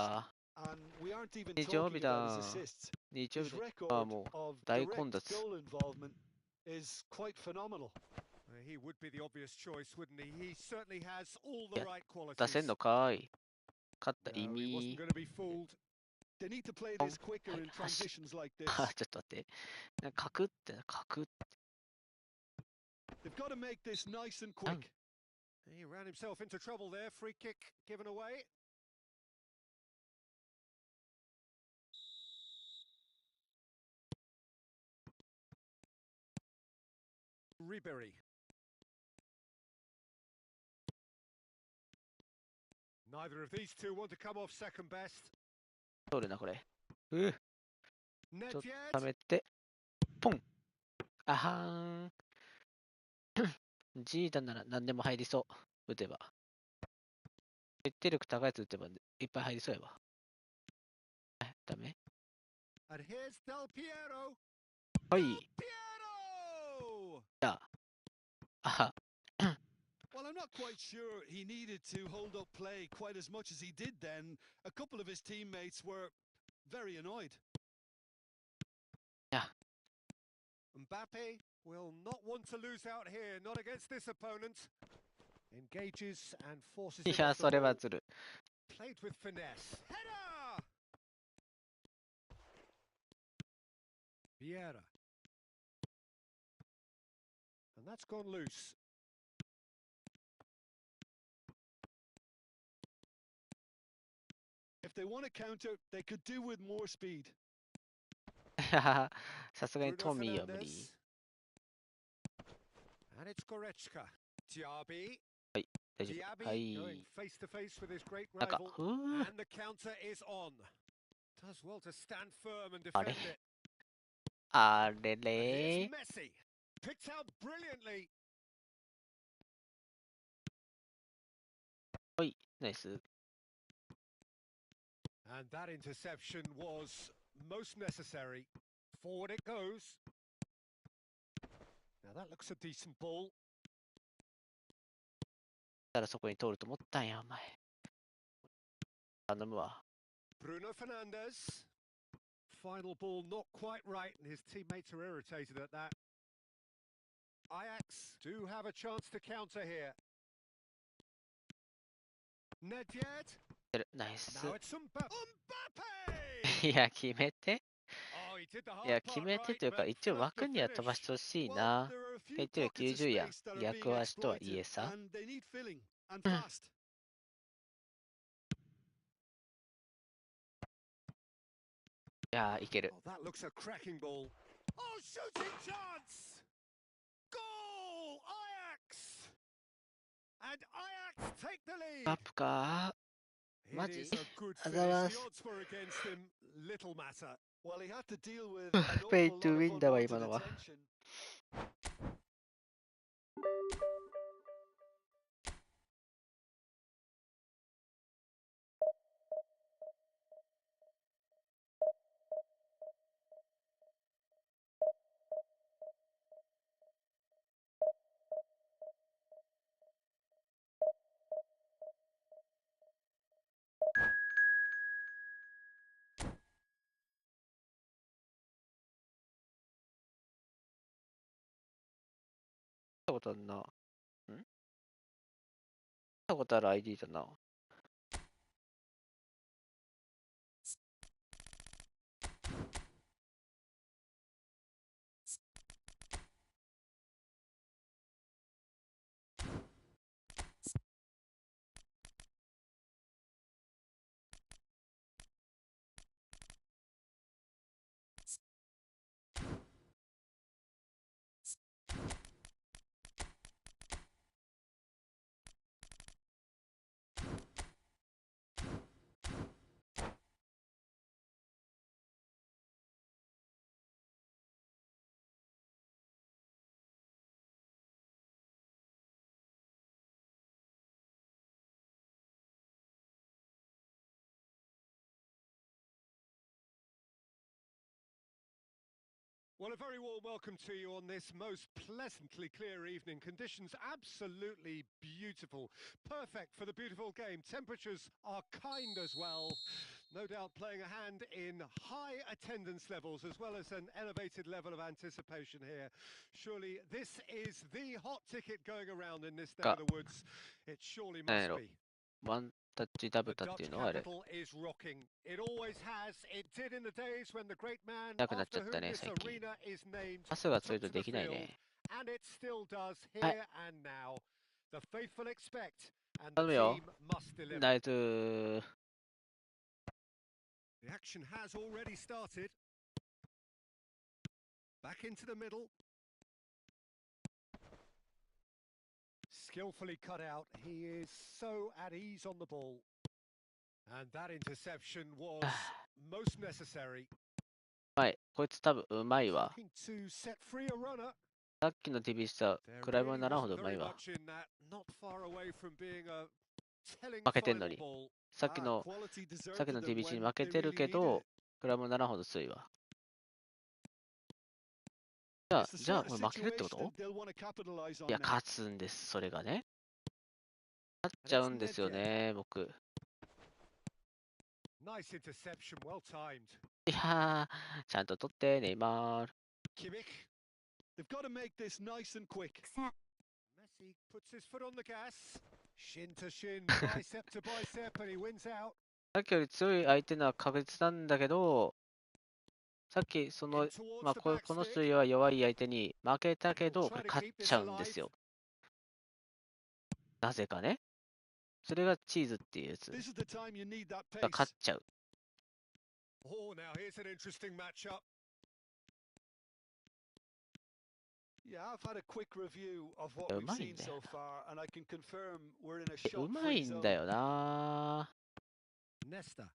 And we aren't even 日曜日 talking だ about his assists. 日曜 His 日 record はもう of 大混 direct 雑 goal involvement is quite phenomenal. He would be the obvious choice, wouldn't he? He certainly has all the Yeah, right 出せん qualities. のかい勝った意 No, he wasn't 味 going to be fooled. They need to play this quicker in Hash. transitions like あ this. ちょっと待ってカクってカクって They've got to make this nice and Dang. quick. He ran himself into trouble there. Free kick given away. Ribery. Neither of these two want to come off second best. 通るなこれちょっと Nedved. 溜めてポンあはーんG だなら何でも入りそう打てば決定力高いやつ打てばいっぱい入りそうやわダメ And here's Del Piero. はい Del Piero! じゃああは Well, I'm not quite sure he needed to hold up play quite as much as he did then. A couple of his teammates were very annoyed. Mbappe will not want to lose out here, not against this opponent. Engages and forces い it や off そ the れは ball. ずる Played with finesse. Header! Vieira. And that's gone loose. If they want to counter, they could do with more speed. さすがに Bruno トミーは無理 Fernandes. And it's Goretzka. Diaby. 大丈夫 Diaby は going い face to face with his great なんか rival. ふー And the counter is on. Does well to stand firm and あ defend れ it. あれ And れ here's Messi. Picked out brilliantly. はいナイス And that interception was most necessary. Forward it goes. Now that looks a decent ball. たらそこに通ると思ったんやお前頼むわ Bruno Fernandes. Final ball not quite right, and his teammates are irritated at that. Ajax do have a chance to counter here. Nedved. ナイス Now it's Mbappe. いや決めて Oh, he did the いや hard 決 part めて right, というか but 一応 tough 枠 to には飛ばし finish. てほしい Well, な there are a few 決定力 pockets of 90や space that are 逆 being 足とはいえ exploited, さ and they need filling and fast.いやいける Oh, that looks a cracking ball. Oh, shooting chance! Goal! Ajax! And Ajax take the アッ lead. プか It Maji. is a good As finish. I was- The odds were against him. Little matter. Well, he had to deal with an awful Pay lot to of win だわ unwanted 今のは attention. たことあるな。見たことある ID だな。Well, a very warm welcome to you on this most pleasantly clear evening. Conditions absolutely beautiful. Perfect for the beautiful game. Temperatures are kind as well. No doubt playing a hand in high attendance levels as well as an elevated level of anticipation here. Surely this is the hot ticket going around in this neck of the woods. It surely must be. ワンタッチダブ The タってい Dutch うのはあれ capital is rocking. It always has. It did in the days when the great man なくなっちゃ after った whom ね this 最近 arena is named パスが強い took と to で the きない field, ね and it still does はい here and now. The faithful expect, and 頼 the むよ team must deliver. ナイス The action has already started. Back into the middle. Skillfully cut out. He is so at ease on the ball. And that interception was most necessary. うまいこいつ多分うまいわ Looking to set free a runner. さっきのディビスタ There 比べ物 really にならんほ wasn't どうまい very わ much in that. Not far away from being a telling 負けてんの final に ball. さっきの Quality さっきの deserted ディ them ビシに when 負け they てる really け needed ど it. 比べ物にならんほど強いわじゃあ It's the じゃあ sort こ of れ負けるってこ situation と they'll want to capitalize いや on now. 勝つんですそれがね勝っ And ちゃ it's うんですよ Nedved. ね僕 Nice interception, well timed. いやーちゃんと取ってネイマール Kimmich. They've got to make this nice and quick. 草 Messi puts his foot on the gas. Shin to shin, bicep to bicep, and he wins out. さっきより強い相手のは確実なんだけどさっきそ In の towards まあ the こ back の stick. 種類は弱い相手に負けたけ We'll ど try to 勝っ keep ち this ゃうんです alive. よなぜかねそれがチーズっていうやつ This is the time you need that が勝 pace. っちゃう Oh, now here's an interesting matchup. Yeah, I've had a quick review of what う we've まい seen んだよ so far, and I can confirm we're in a うまい shot-free んだ zone. よな Nesta.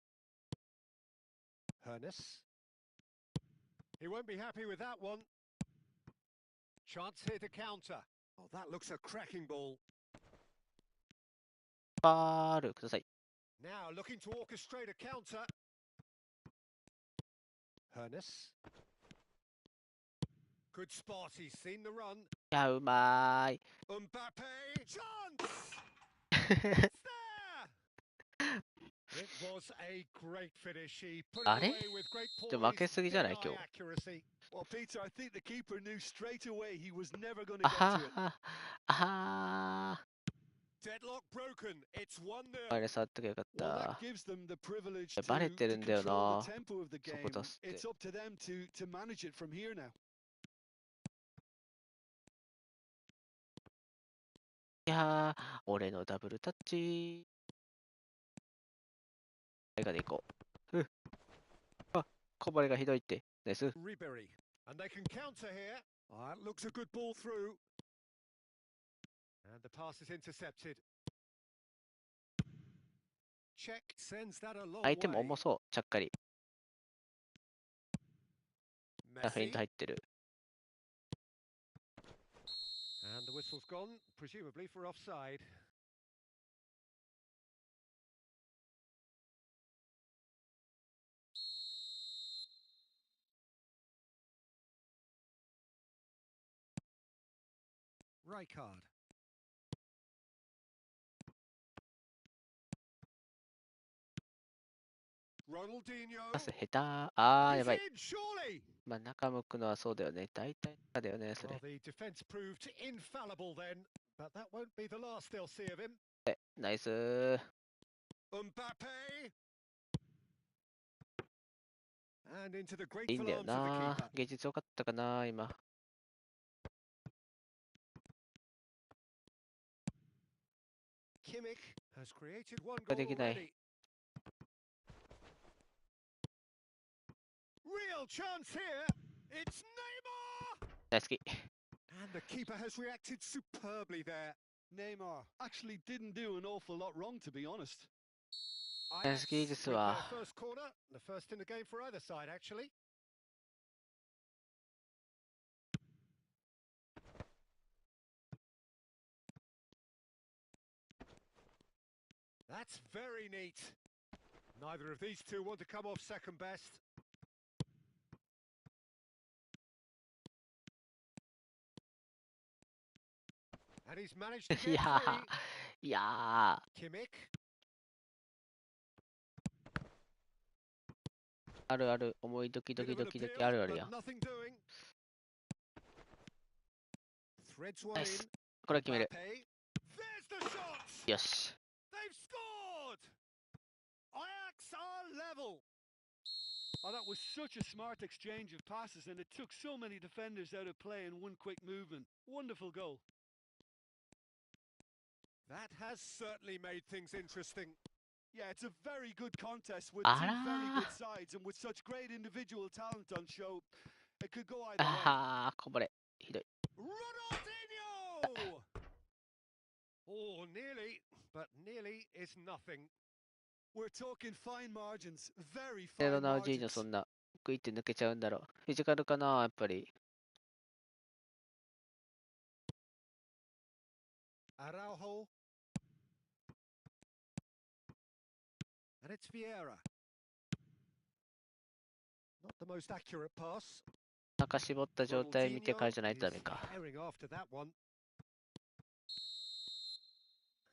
Hernes. He won't be happy with that one. Chance here to counter. Oh, that looks a cracking ball. ファールください Now looking to orchestrate a counter. Hernes. Good spot. He's seen the run. いやうまーい Mbappe. Chance! It's there! It was a great finish. He put it あれ away with great でも負け poise, すぎじゃない dead 今 eye 日 accuracy. Well, Peter, I think the keeper knew straight away he was never going あ to get は to it. はあは Deadlock broken. It's 1-0. あれ触っときゃよかっ Well, た that gives them the privilege バレてる to んだよ control な the tempo of the そ game. こ出すって It's up to them to manage it from here now. いやー俺のダブルタッチ映画でいこうあこぼれがひどいってナイス Ribery. And they can counter here. Ah, it looks a good ball through. And the pass is intercepted. Check sends that a long 相手も way. 重そうちゃっかりフェイン Messi. ト入ってる And the whistle's gone, presumably for offside. Rijkaard. Ronaldinho. パス下手あーや He's ばい in, surely. まあ中向くのはそうだよね大体中だよねそ Well, れ the defence proved infallible then, but that won't be the last they'll see of him. ナイスー Mbappe. And into the いいん grateful だよ arms of the な keeper. 芸術良かったかな今 Kimmich has created one が goal できない already. Real chance here. It's Neymar. 大好き And the keeper has reacted superbly there. Neymar actually didn't do an awful lot wrong, to be honest. Ajax 好きです with わ their first corner, the first in the game for either side actually. That's very neat. Neither of these two want to come off second best. And he's managed to い get や free. ーいや Kimmich. あるある。思いドキドキドキドキあるあるやん。ナイス。これは決める。よし。Oh, that was such a smart exchange of passes, and it took so many defenders out of play in one quick movement. Wonderful goal. That has certainly made things interesting. Yeah, it's a very good contest with あ two ら very ー。 good sides, and with such great individual talent on show, it could go either way. ああ、こぼれ。ひどい。 Ronaldinho! Oh, nearly, but nearly is nothing. We're talking fine margins, very で、ロ fine ナウジーニョ margins. そんな、グイって抜けちゃうんだろう。フィジカルかな、やっぱり。Araujo. And it's Vieira. Not the most accurate pass. 中絞った状態見てからじゃないとダメ is か。 herring after that one.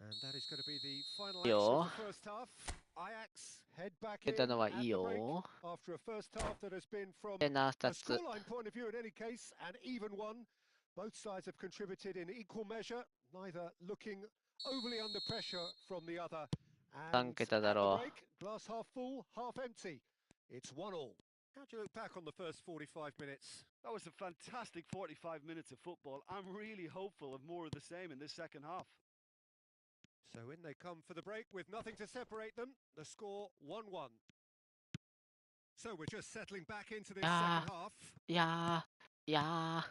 And that is going to be the final action Yo. of the first half. Ajax head back 出 in たのは at いい the break よ。 after a first half that has been from でな、a 2つ。 scoreline point of view in any case, an even one. Both sides have contributed in equal measure, neither looking overly under pressure from the other. 3 And 桁 at だ the ろ break, glass half full, half empty. It's 1-1. How do you look back on the first 45 minutes? That was a fantastic 45 minutes of football. I'm really hopeful of more of the same in this second half. So in they come for the break with nothing to separate them. The score 1-1. So we're just settling back into this Ah. second half. う。いやー、いや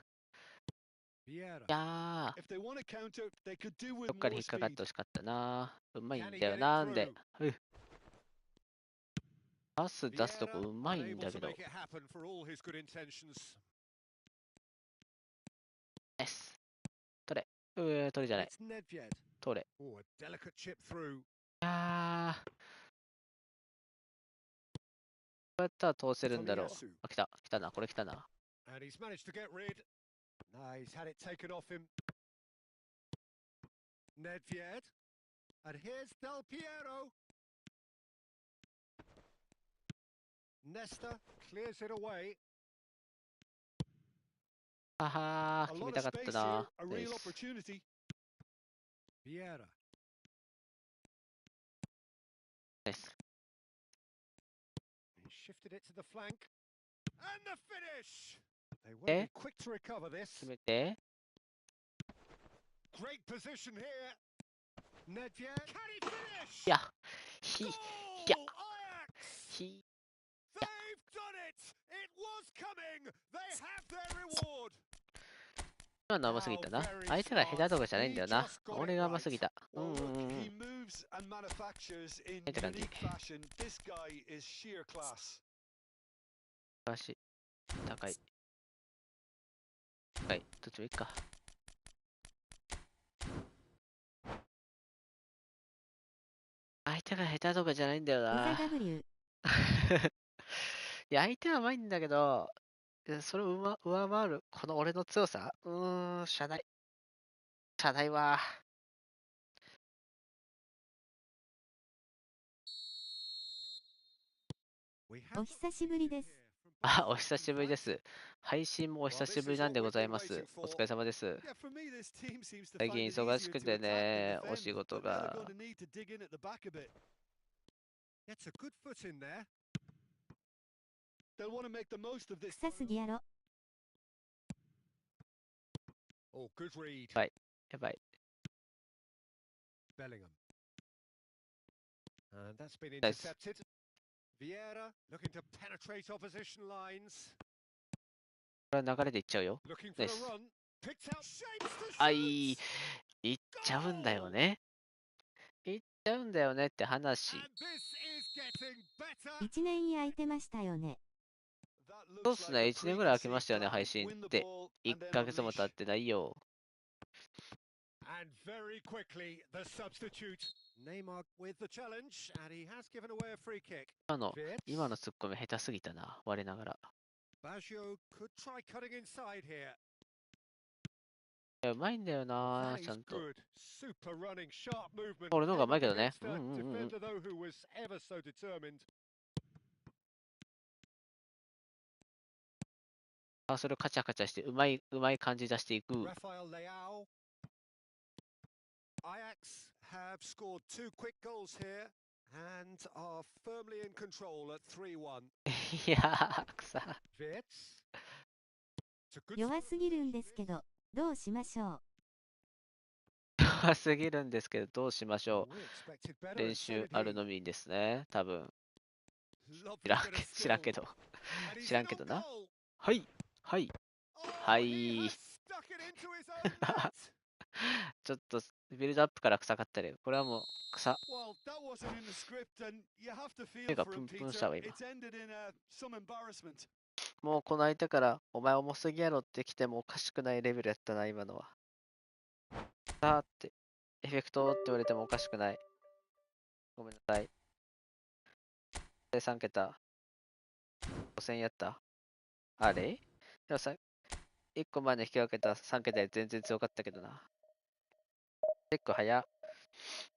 Vieira. ー、いや If they want to counter, they could do ー。 with どっかで more 引っかかって speed. ほしかったな。うまいん Can he だよ get な it んで。 through? パス出すとこ Vieira うまいん unable だ to けど。 make it happen for all his good intentions. ナイス。取れ。取れじゃない。 It's Nedved. 取れ。 Oh, a delicate chip through. いやー。どうやったら通せるんだろう。 Tomiyasu. あ、来た。来たな。これ来たな。 And he's managed to get rid. Nah, he's had it taken off him. Nedved. And here's Del Piero. Nesta clears it away. あはー、 A 決め lot た of かっ space た here, な。 a ナイ real ス。 opportunity. Vieira. ナイス。 He shifted it to the flank. And the finish! They won't be quick to recover this. 決めて。 Great position here. Nedved. Can he finish? いや、ひ、い Goal! や、 Ajax! ひ、 They've done it! It was coming! They have their reward! 今の甘すぎたな。相手が下手とかじゃないんだよな。俺が甘すぎた。Well, look, he moves and manufactures in Ete kanji. unique fashion. This guy is sheer class. 足、高い。高い。どっちもいいか。相手が下手とかじゃないんだようざな。 W。いや、相手は甘いんだけど、それを上回る、この俺の強さ。謝罪。謝罪は。お久しぶりです。あ、お久しぶりです。配信もお久しぶりなんでございます。お疲れ様です。 Yeah, for me, this team seems to 最 find 近 it 忙し easier く to て attack ね、 than お仕 defend, 事 but now they're が。 going to need to dig in at the back a bit. Gets a good foot in there. They'll want to make the most of this. 臭すぎやろ。 Oh, good read. やばい。 Bellingham. And that's been Nice. intercepted. Vieira looking to penetrate opposition lines. これは流れでいっちゃうよ。 Looking for a Nice. run. Picked out shapes to あ shoot. いっちゃうんだよね。いっちゃうんだよねって話。 And this is getting better. 1年空いてましたよね。 That そうっ looks す like ね、 a 1年ぐらい空きま preconceived したよね、 plan. 配信 Win っ the て。 ball 1 and then ヶ月も unleash. 経ってないよ。 And very quickly, the substitute. Neymar with the challenge, and he has given away a free kick. 今のツッコミ下手すぎたな、我ながら。 Baggio could try cutting inside here. いや、うまいんだよな、 That ちゃ is んと。 good. Super running, sharp movement. 俺の方がうまいけどね。 Against a defender though who was ever so determined. あ、それをカチャカチャして、うまい感じ出していく。Rafael Leao. Ajax have scored 2 quick goals here and are firmly in control at 3-1. いやー、くさ。Wirtz. It's a good 弱すぎるんですけど、どうしましょう。弱すぎるんですけど、どうしましょ We expected う。 better 練 and 習 so あ did る he. のみですね、多分。Lovely bit of 知らん skill. けど。And 知 he's ら in んけ on どな。 goal. はい、はい、 Oh, は he い。 has stuck it into his own net. ちょっと、ビルドアップから臭かったり、これはもう、草。 Well, that wasn't in the script, and you have to 目 feel が for プ him, ンプンし Peter. たわ、今。 It's ended in some embarrassment. もうこの相手から、お前重すぎやろって来てもおかしくないレベルやったな、今のは。さーって、エフェクトって言われてもおかしくない。ごめんなさい。で、3桁。5000やった。あれでもさ、1個前の引き分けた3桁で全然強かったけどな。結構早っ。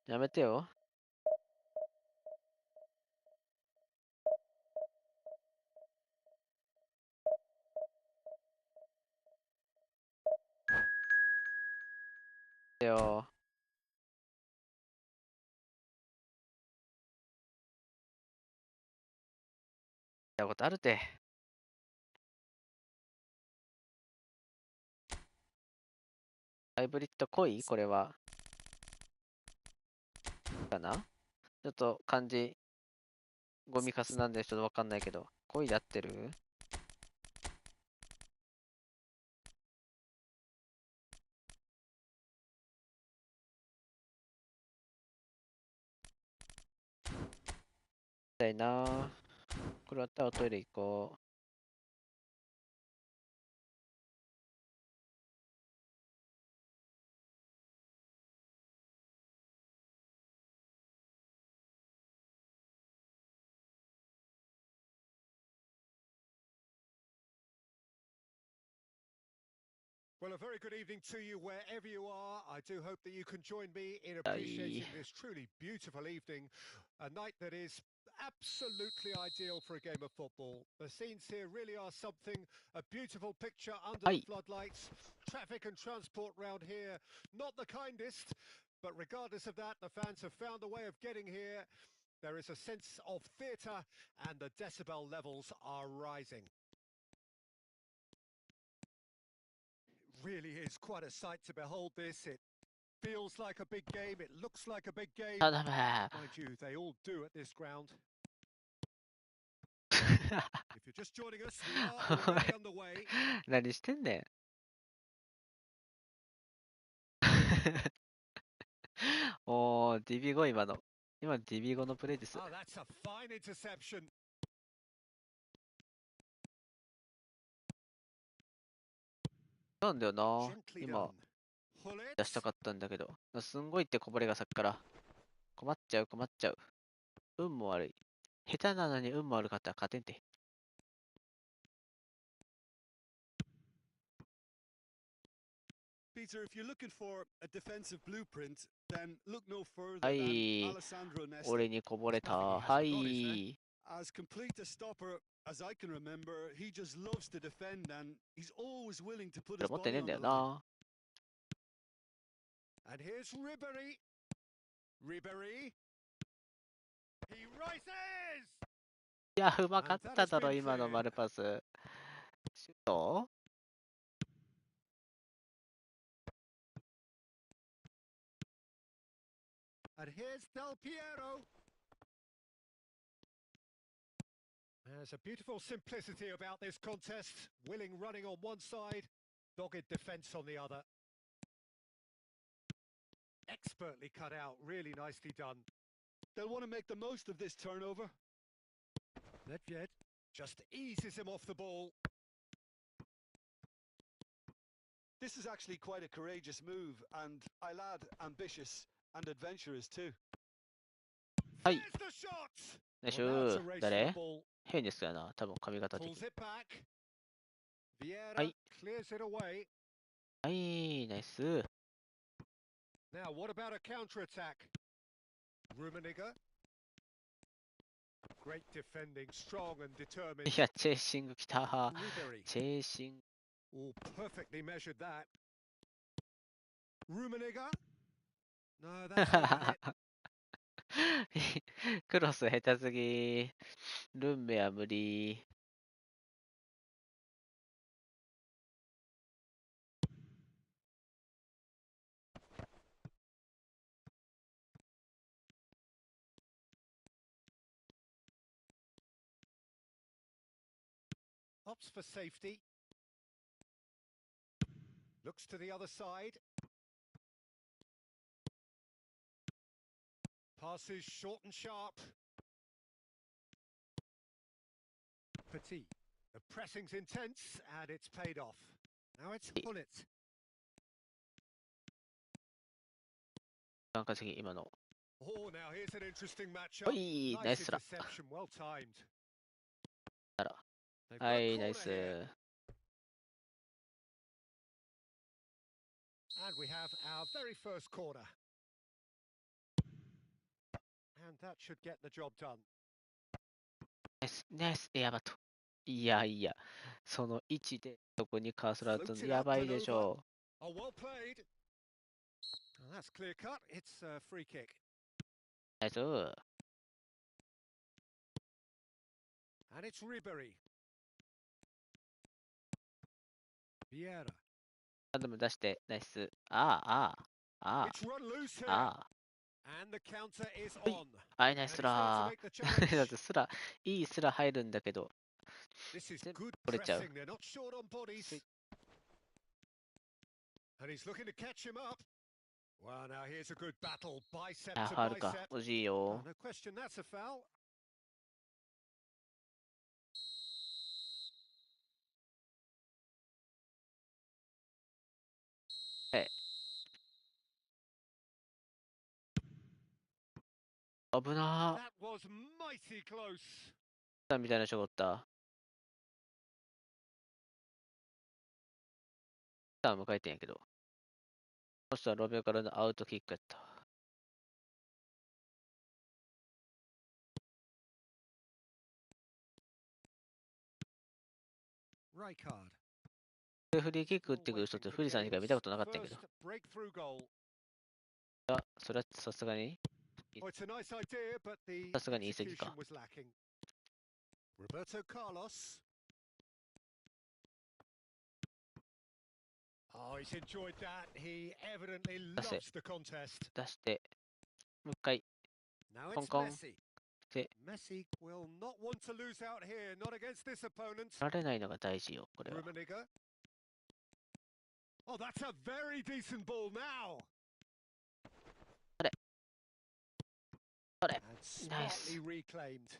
やめてよ。よ。やったことあるて。ハイブリッド濃いこれは。かなちょっと漢字、ゴミカスなんでちょっとわかんないけど。濃いで合ってるたいな。これ終わったらおトイレ行こう。Well, a very good evening to you wherever you are. I do hope that you can join me in Aye. appreciating this truly beautiful evening, a night that is absolutely ideal for a game of football. The scenes here really are something, a beautiful picture under the Aye. floodlights. Traffic and transport round here, not the kindest, but regardless of that, the fans have found a way of getting here. There is a sense of theatre and the decibel levels are rising. Really is quite a sight to behold this. It feels like a big game. It looks like a big game. 頼む。 Mind you, they all do at this ground. If you're just joining us, we are already underway. 何してんねん。おー、DB5 今の。今 DB5 のプレイです。 Oh, that's a fine interception. なんだよな。 Gently 今 done. 出した Hullets. かったんだけど。すんごいってこぼれがさっきから。困っちゃう困っちゃう。運も悪い。下手なのに運も悪かったら勝てんて。 Peter, if you're looking for a defensive blueprint, then look no further は than い。 Alessandro Nesta. 俺にこぼれた。 Nothing he は hasn't got, is there? い。 As complete a stopper as I can remember, he just loves to defend and he's always willing to put これ his 持ってね body えん on だ the よ line. な。 And here's Ribery. Ribery. He rises. いや、うまかっただろ、今の丸パス。シュート And here's Del Piero. There's a beautiful simplicity about this contest. Willing running on one side, dogged defence on the other. Expertly cut out, really nicely done. They'll want to make the most of this turnover. Nedved just eases him off the ball. This is actually quite a courageous move, and I'll add ambitious and adventurous too. はい。 There's the shot. ナイス Well, now it's a race for 誰 the ball. 変ですよな、多分髪型的 Pulls に。 it back. Vieira Aye. clears it away. はい、ナイス。 Now, what about a counter-attack? Rummenigge. Great defending, strong and い determined. や、チェイシング来た。 Ribery. チェイシング。 All perfectly measured that. Rummenigge? No, that's not it. クロス下手すぎ。ルンメは無理。Opts for safety. Looks to the other side. Passes short and sharp. Petit. The pressing's intense and it's paid off. Now it's Hullet. なんか次、今の。 Oh, now here's an interesting お matchup. い、ナイ Nice スラ。 interception, well timed. あら。 They've got は a い、ナイ corner ス。 here. And we have our very first corner. And that should get the job done. ナイス、ナイス、エアバット。いやいや、その位置でそこにカーソル当てるのやばいでしょ Oh, well played. And that's clear cut. It's a free kick. う。ナイス。 And it's Ribery. Vieira. ハンドム出して、ナイス。ああ、ああ、あ It's run loose here. あ、ああ。 And the counter is はい on. はい、ナイス And he's there to ラ make the ー。だっ challenge. てスラ、いいスラ入るんだけど、 This is 全部 good 取れちゃう。 pressing. They're not short on bodies. Sweet. And he's looking to catch him up. Well, now here's a good battle. Bicep あ、 to ファウルか。 bicep. 惜しい Oh, よ。 no question, that's a foul. 危な That was mighty close. ー。みたいなショットおった。さあ、迎えてんやけど。そしたらロベオからのアウトキックやった。 Rijkaard. フリーキック打ってくる人ってフリさんしか見たことなかったんやけど。 First breakthrough goal. あ、それはさすがに Oh, it's a nice idea, but the さすがに言い過ぎか。 execution was lacking. Roberto Carlos. Oh, he's enjoyed that. He evidently That's it. loves the contest. 出して、もう一回。 Now Kong it's Kong. Messi. Sit. Messi will not want to lose out here, not against this opponent. 取られないのが大事よ、これは。 Rummenigge. Oh, that's a very decent ball now. それ。 And Nice. smartly reclaimed.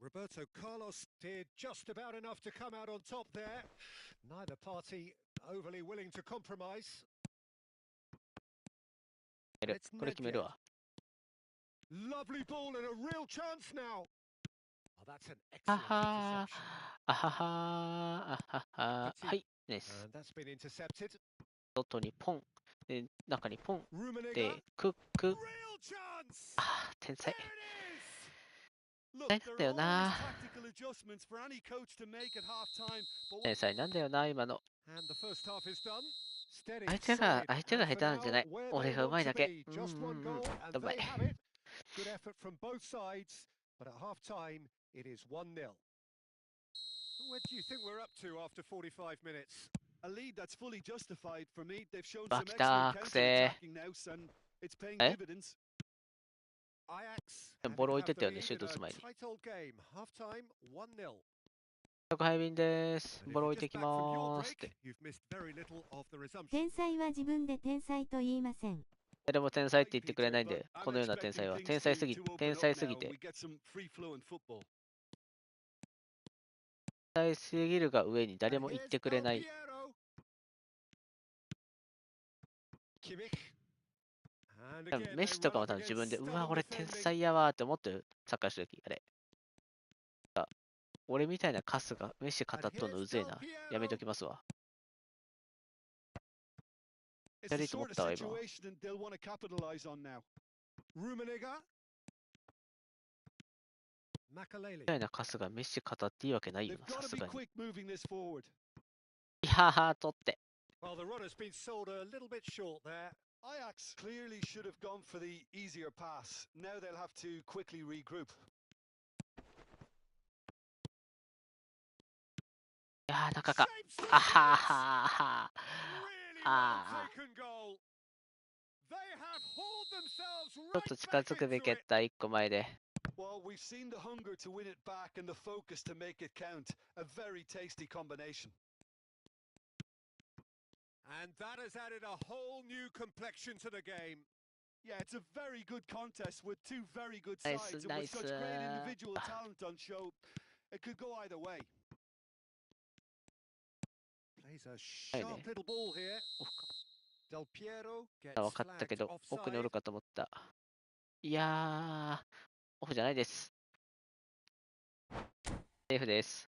Roberto Carlos did just about enough to come out on top there. Neither party overly willing to compromise. これ決めるわ。 Lovely ball and a real chance now. Oh, that's an あ excellent は interception. ー、あははー、あははー。はい、ナイス。 And that's been intercepted. 外にポン。で、中にポン。 Rummenigge. で、クック。 Real chance. あー、天才。 There it is. Look, 天才 there だ are よ always な tactical adjustments for any coach to make at half time, but 天才なんだよな、今の。 And the first half is done. Steady, 相手が solid, 相手が and 下 for 手なんじゃない。 now, where 俺 they が want 上手い to だけ。 be. うん Just うん one うん。 goal, う and ま they い。 have it. Good effort from both sides, but at half time, it is 1-0. Where do you think we're up to after 45 minutes? a lead that's fully justified for me. They've shown Back some back, excellent say. counter-attacking now, and it's paying Eh? dividends. Ajax で having もボール to 置いて have った the よね、 lead シュー in ト a 打つ前に。 tight old game. Half time, 1-0. 宅配便です。 And ボー if ル you're 置いて just き back from your まーすっ break, て。 you've missed very little of the resumption. 天才は自分で天才と言いません。誰も天才って言 Right, ってくれ Peter, ないん but で、 I'm このような天才 expecting は。 things 天才すぎ、 to open 天 up 才すぎ now て and。we get some free-flowing football. 天才すぎるが上に誰も言ってくれない。 Kimmich. And 多分 again, メッ they シと run かも up 多分自 against 分で、う stubborn わ、俺天 defending. 才やわーって思ってる。サッカーしてるとき、あれ。あ、俺みたいなカスがメッシ語っとんのうぜえな。やめときますわ。 It's the Ready to sort of walk that way, bro. situation they'll want to capitalize on now. Rummenigge. み Makaleli. たいなカスがメッシ語っていいわけないよ They've な、 got さ to す be がに。 quick moving this forward. いやー、取って。 Well, the runner's been sold a little bit short there. Ajax clearly should have gone for the easier pass. Now they'll have to quickly regroup. いやー、中か。 Shapes the あは chance. はは。 Really well あ taken goal. They have hauled themselves ちょっ right と近 back づくべ into きやっ it. た、1個前で。 Well, we've seen the hunger to win it back and the focus to make it count. A very tasty combination. And that has added a whole new complexion to the game. Yeah, it's a very good contest with two very good Nice, sides and nice, with such great individual talent on show. It could go either way. Plays a sharp little ball here. Del Piero 分 gets かったけ flagged ど、奥にお offside. るかと思った。いやー、オフじゃないです。セーフです。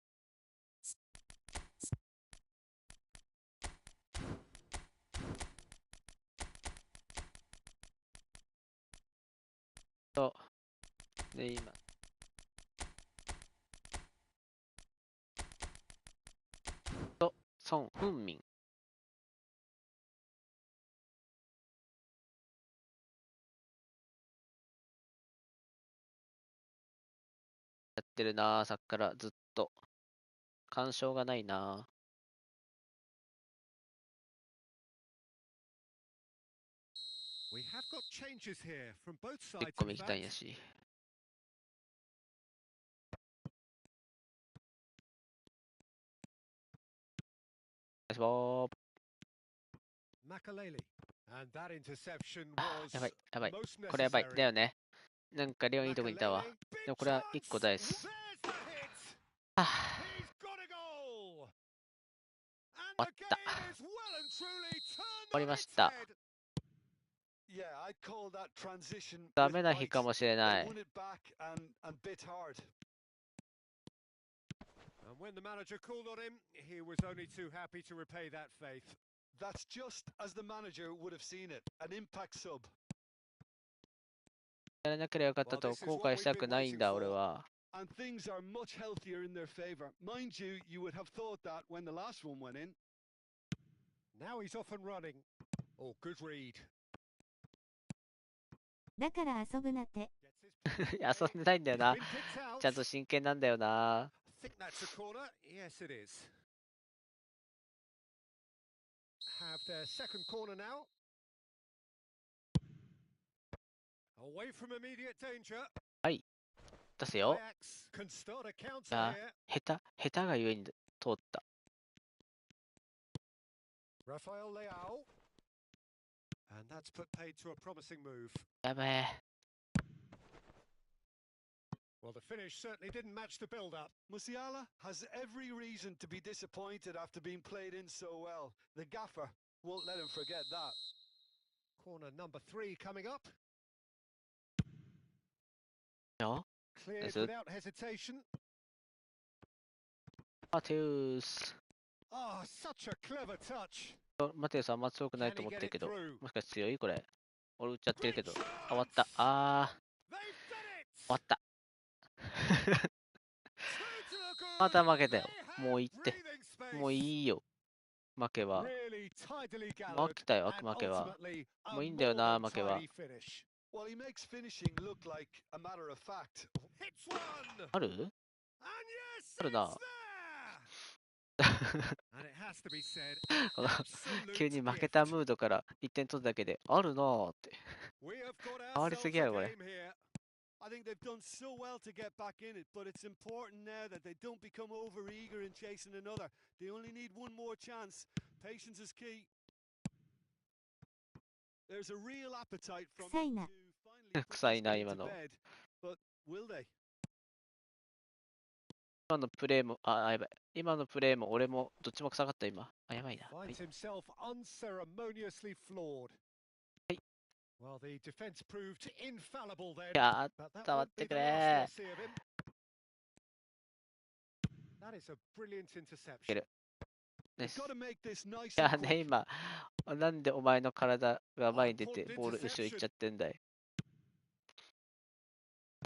で、今。ソン・フンミン。やってるなぁ、さっきからずっと。干渉がないなぁ。We have got changes here from both 結 sides. 構 In 右単 fact. やし。ナイスボー。 Makaleli. And that interception あ was やばい、やばい。 most これやばい。だ necessary. よね。なんかレオンいいとこにいたわ。 Makaleli, でも big これは1個 chance. 大です。 There's the hit. はぁ。 He's got a goal. And the game is well and truly 終 turned わり on まし its た。 head. Yeah, I'd call that transition ダ with メな日 bite. かもしれな They い。 won it back and bit hard. And when the manager called on him, he was only too happy to repay that faith. That's just as the manager would have seen it. An impact sub. やらなければよかったと後悔したくないんだ、俺は。 And things are much healthier in their favor. Mind you, you would have thought that when the last one went in. Now he's off and running. Oh, good read. だから遊ぶなて。 Gets his 遊んでないんだよ He's な。 been picked out. ちゃんと真剣なんだよな。 I think that's a corner. Yes, it is. Have their second corner now. Away from immediate danger. 出せよ。 Ajax can start a counter あ here. 下手がゆえに通った。 Rafael Leao. And that's put paid to a promising move. やべえ。 Well, the finish certainly didn't match the build-up. Musiala has every reason to be disappointed after being played in so well. The gaffer won't let him forget that. Corner number 3 coming up. よ。 Cleared Is it? without hesitation. マテウス。 Ah, such a clever touch. マテウスあんま強くないと Can 思 he って get るけ it ど。 through? もしかして強いこれ。俺打っちゃってるけ Great ど。 chance. あ、終わった。あ They've done ー、終わった。 it. また負けたよ。 They もう have いいって。 breathing space. もういいよ。負けは。 Really tidily 負 gathered けたよ、 and 負けは。 ultimately a もういいんだよな、 more 負けは。 than tidy finish. Well, he makes finishing look like a matter of fact. Hits one. ある And yes, ある it's な。 there. And it has to be said, この absolute 急に負け gift. たムードから1点取っただけで、あるなーって。 We have got 変わりす ourselves ぎ a やろ、これ。 game here. I think they've done so well to get back in it, but it's important now that they don't become over-eager in chasing another. They only need one more chance. Patience is key. There's a real appetite from 臭い them な。 to finally put 臭 this いな、 game 今 to の。 bed. But will they? 今のプレーも、あ、やばい。今のプレーも俺もどっちも臭かった今。あ、やばいな。はい、 Finds himself unceremoniously flawed. はい。 Well, the defense proved infallible い then. や But that ー、伝わっ won't て be く the れ last ー。 we'll see of him. That is a brilliant いけ interception. る。で They've す。 got to make this い nice や and ね、 quick. 今、なんでお前の体が Oh, 前に出て、 important ボール後ろ行っちゃ interception. ってんだい。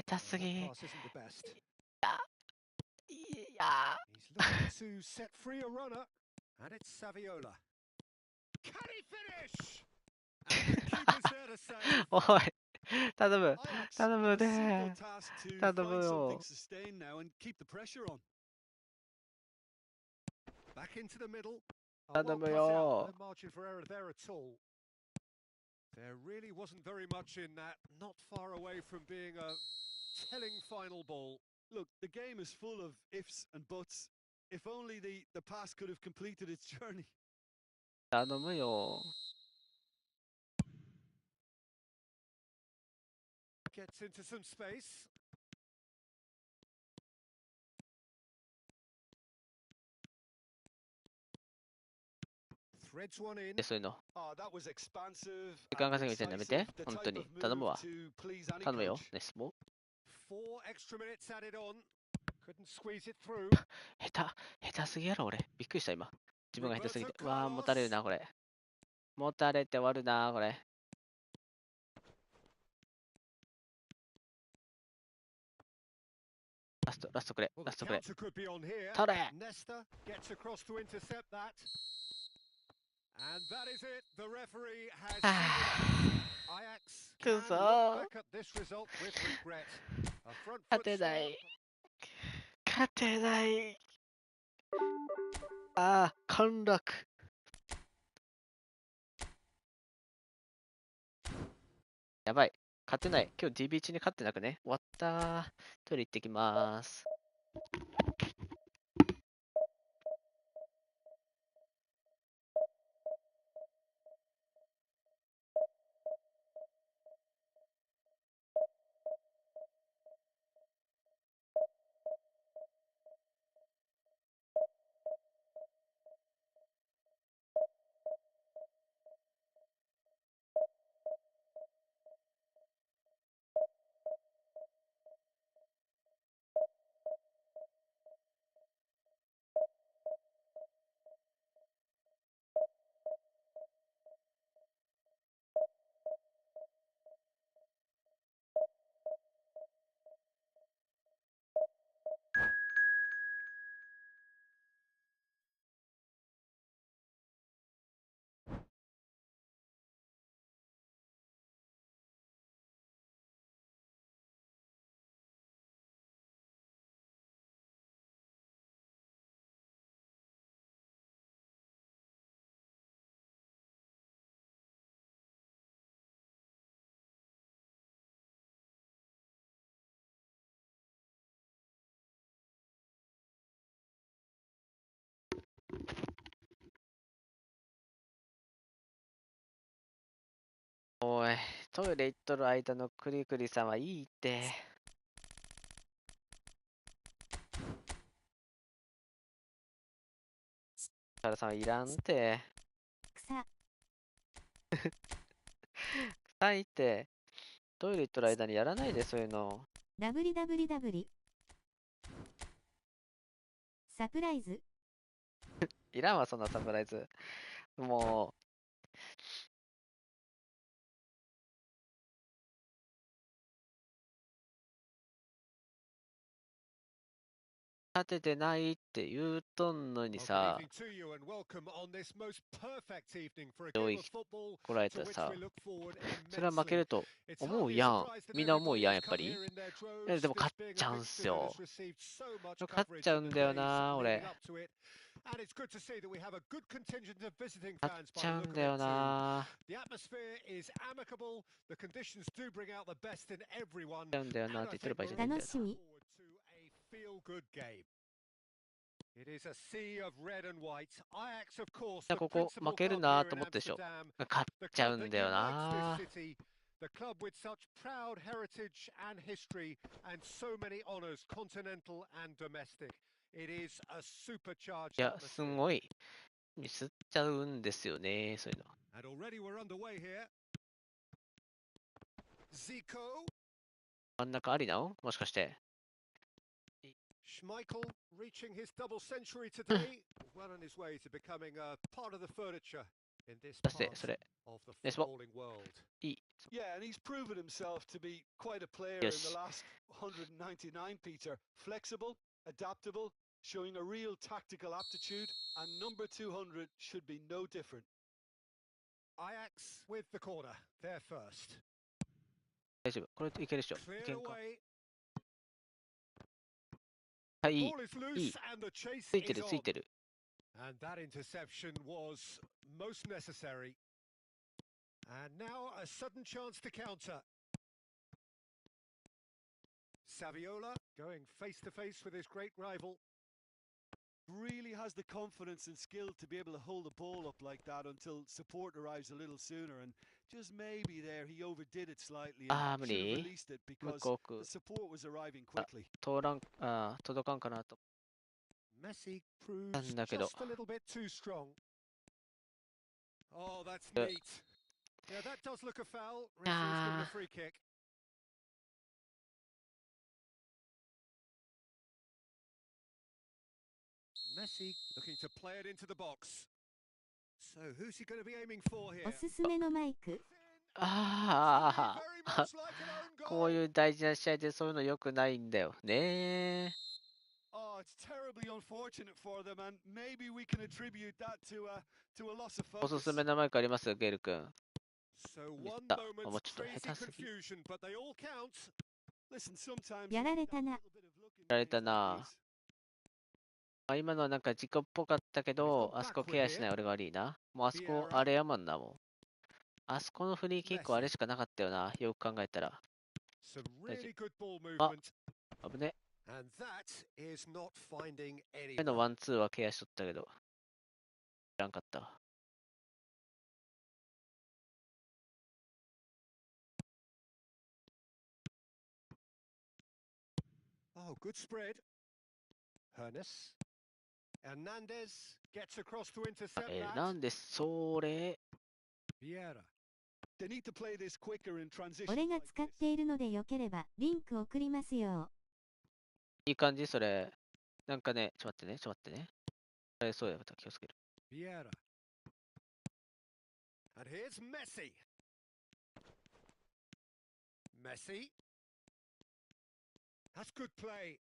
下手すぎ。い Pass isn't the best. や、いや、 He's looking to set free a runner, and it's Saviola. Can he finish? And the keeper's there to save. おい、頼む、 Ajax 頼む have a simple ね。 task to 頼 find む something よ。 sustained now and keep the pressure on. Back into the middle. Oh, 頼 well む cut out. よ。 No margin for error there at all. There really wasn't very much in that. Not far away from being a telling final ball. Look, the game is full of ifs and buts. If only the pass could have completed its journey. 頼むよ。 Gets into some space. Threads one in. で、そういうの。 Oh, that was expansive 時間 and 稼ぎみたいにやめて。 decisive. The 本 type 当に。 of 頼む move わ。 to please any 頼むよ。 coach. ね、スモ 4 extra minutes added on. Couldn't squeeze it through. 下手すぎやろ、俺。びっくりした、今。自分が下手すぎて。 Roberto うわー、持たれる Carlos. な、これ。持たれて終わるな、これ。ラストくれ。 Well, ラ the ストくれ。 counter could be on here. 取れ。 Nesta gets across to intercept that. And that is it. The referee has seen enough. Ajax can look back at this result with regret. A front 勝 foot てな start. い。勝てない。ああ、陥落。やばい。勝てない。今日 DB1 に勝ってなくね。終わったー。トイレ行ってきまーす。おい、トイレ行っとる間のクリクリさんはいいって。カラさんはいらんて。草。臭いって。トイレ行っとる間にやらないで、そういうの。www。サプライズ。いらんわ、そんなサプライズ。もう。立ててないって言うとんのに Well, good さ、 evening to you and welcome on this most perfect evening for a 上 game 位 of football 来られ to たら which さ、 we look forward それは負け immensely. ると It's 思う hardly a やん。 surprise that みんな思う everybody やん、や has っぱ come り。 here in their で droves, も勝 this っ being ちゃ a うんす fixture that よ。 has received so much 勝っ coverage ちゃ in うん the だよ days な、 leading 俺。 up to it. And it's good to see that we have a good contingent of visiting 勝っ fans ち by ゃ the うん look だ of よ it too. な。 The atmosphere is amicable, the conditions do bring out the best in everyone, 勝っちゃうんだよ and なって I 言ってる think 場合じ we're ゃないんだ all よ楽しみ。 forward to a feel-good game. It is a sea of red and white. Ajax, of course, な。 the ここ負 principal ける club な here と in 思ったでしょ。 Amsterdam, 勝っ the ちゃ club うん that だよ unites this な。 city, the club with such proud heritage and history and so many honours, continental and domestic. It is a い supercharged や、す atmosphere. ごいミスっちゃうんですよね、そういうの。 And already we're underway here. Zico, 真ん中ありなのもしかして。 Schmeichel reaching his double century today, well on his way to becoming a part of the furniture in this 出せ、 part それ。of the Nice ball. footballing world. いい。 Yeah, and he's proven himself to be quite a player in the Yes. last 199, Peter. Flexible, adaptable, showing a real tactical aptitude, and number 200 should be no different. Ajax with the corner. They're first. 大丈夫。これいけるでしょ。い Cleared けんか。 away. はい、いい。 Ball is いい loose and the chase ついて is る、つい on. てる。 And that interception was most necessary. And now a sudden chance to counter. Saviola going face to face with his great rival. Really has the confidence and skill to be able to hold the ball up like that until support arrives a little sooner. And just maybe there he overdid it slightly and should have released it because the support was arriving quickly. 届かんかなと。 Messi proves なんだけど。 just a little bit too strong. Oh, that's neat. Yeah, that does look a foul. Referee's given a free kick. Messi looking to play it into the box. So who's he going to be aiming for here? おすすめのマイク。ああ、こういう大事な試合でそういうの良くないんだよね。 Oh, it's terribly unfortunate for them, and maybe we can attribute that to a loss of おす focus. すめのマイクありますゲル君。 So Missed one that. moment's もうちょっと crazy 下手すぎ。 confusion, but they all count. Listen, sometimes やられたな。やられたな。まあ、今のはなんか事故っぽかったけど、あそこケアしない俺が悪いな。もうあそこあれやもんなもん。あそこのフリーキックはあれしかなかったよな。よく考えたら。 Some really good ball あ、 movement. 危ね。 And that is not finding 前の anyone. ワンツーはケアしとったけど。知らんかったわ。 Oh, good spread. Hernes. Hernandez gets across to intercept な that. んでそれ Vieira. They need to play this quicker in transition. 俺が like 使っ this. ているのでよければリンク送りますよ。いい感じそれ。なんかね、ちょっと待ってね。そうや、また気をつける。 Vieira. And here's Messi. Messi. That's good play.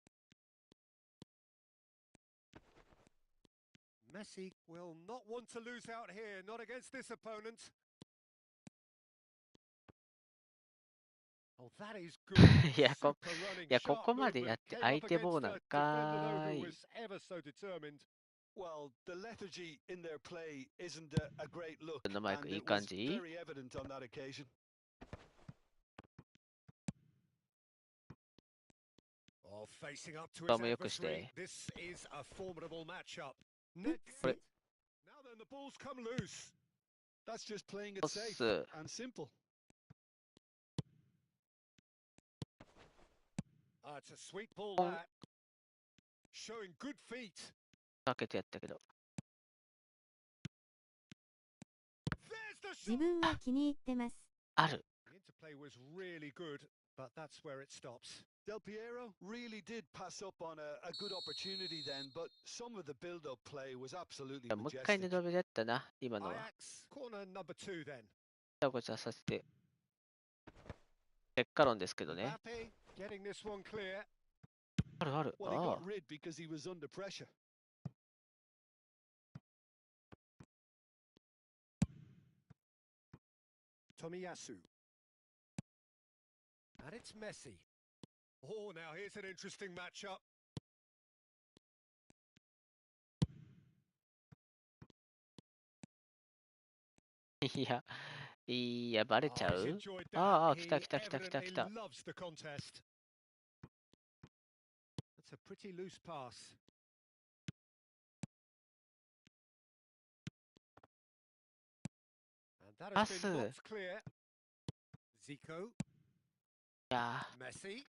Messi will not want to lose out here, not against this opponent. Oh, that is good. いや、こ Super running, いや、こ sharp こまでや movement. って Came 相 up 手ボー against なん a か defender though ー who い。 was ever so determined. Well, the lethargy in their play isn't a great look, このマイク and いい it 感 was じ very evident on that occasion. Oh, facing up to バ his ーもよくし adversary. て。 This is a formidable matchup. フッ Next. これ、 Now then, the balls come loose. That's just playing it ト safe ス。 and simple. It's a sweet ball Oh. that. Showing good feet. かけてやったけど。 There's the 自 shot. 分は気に入ってます。ある。 The interplay was really good, but that's where it stops. Del Piero really did pass up on a good opportunity then, but some of the build-up play was absolutely もう一回 majestic. 二度目だったな、今のは。 Ajax, corner number 2 then. じゃあこちらさせて。結果論ですけどね。 Mbappe getting this one clear. あるある。 Well, he あ got rid because he was under pressure. Tomiyasu. And it's Messi. Oh, now here's an interesting matchup. いや、バレ Oh, ちゃ he's う enjoyed あ that. あ、来た He 来た来た来た来 evidently た。 loves the contest. That's a pretty loose pass. And that has been Pass. knocked clear. Zico, いやー、 Messi.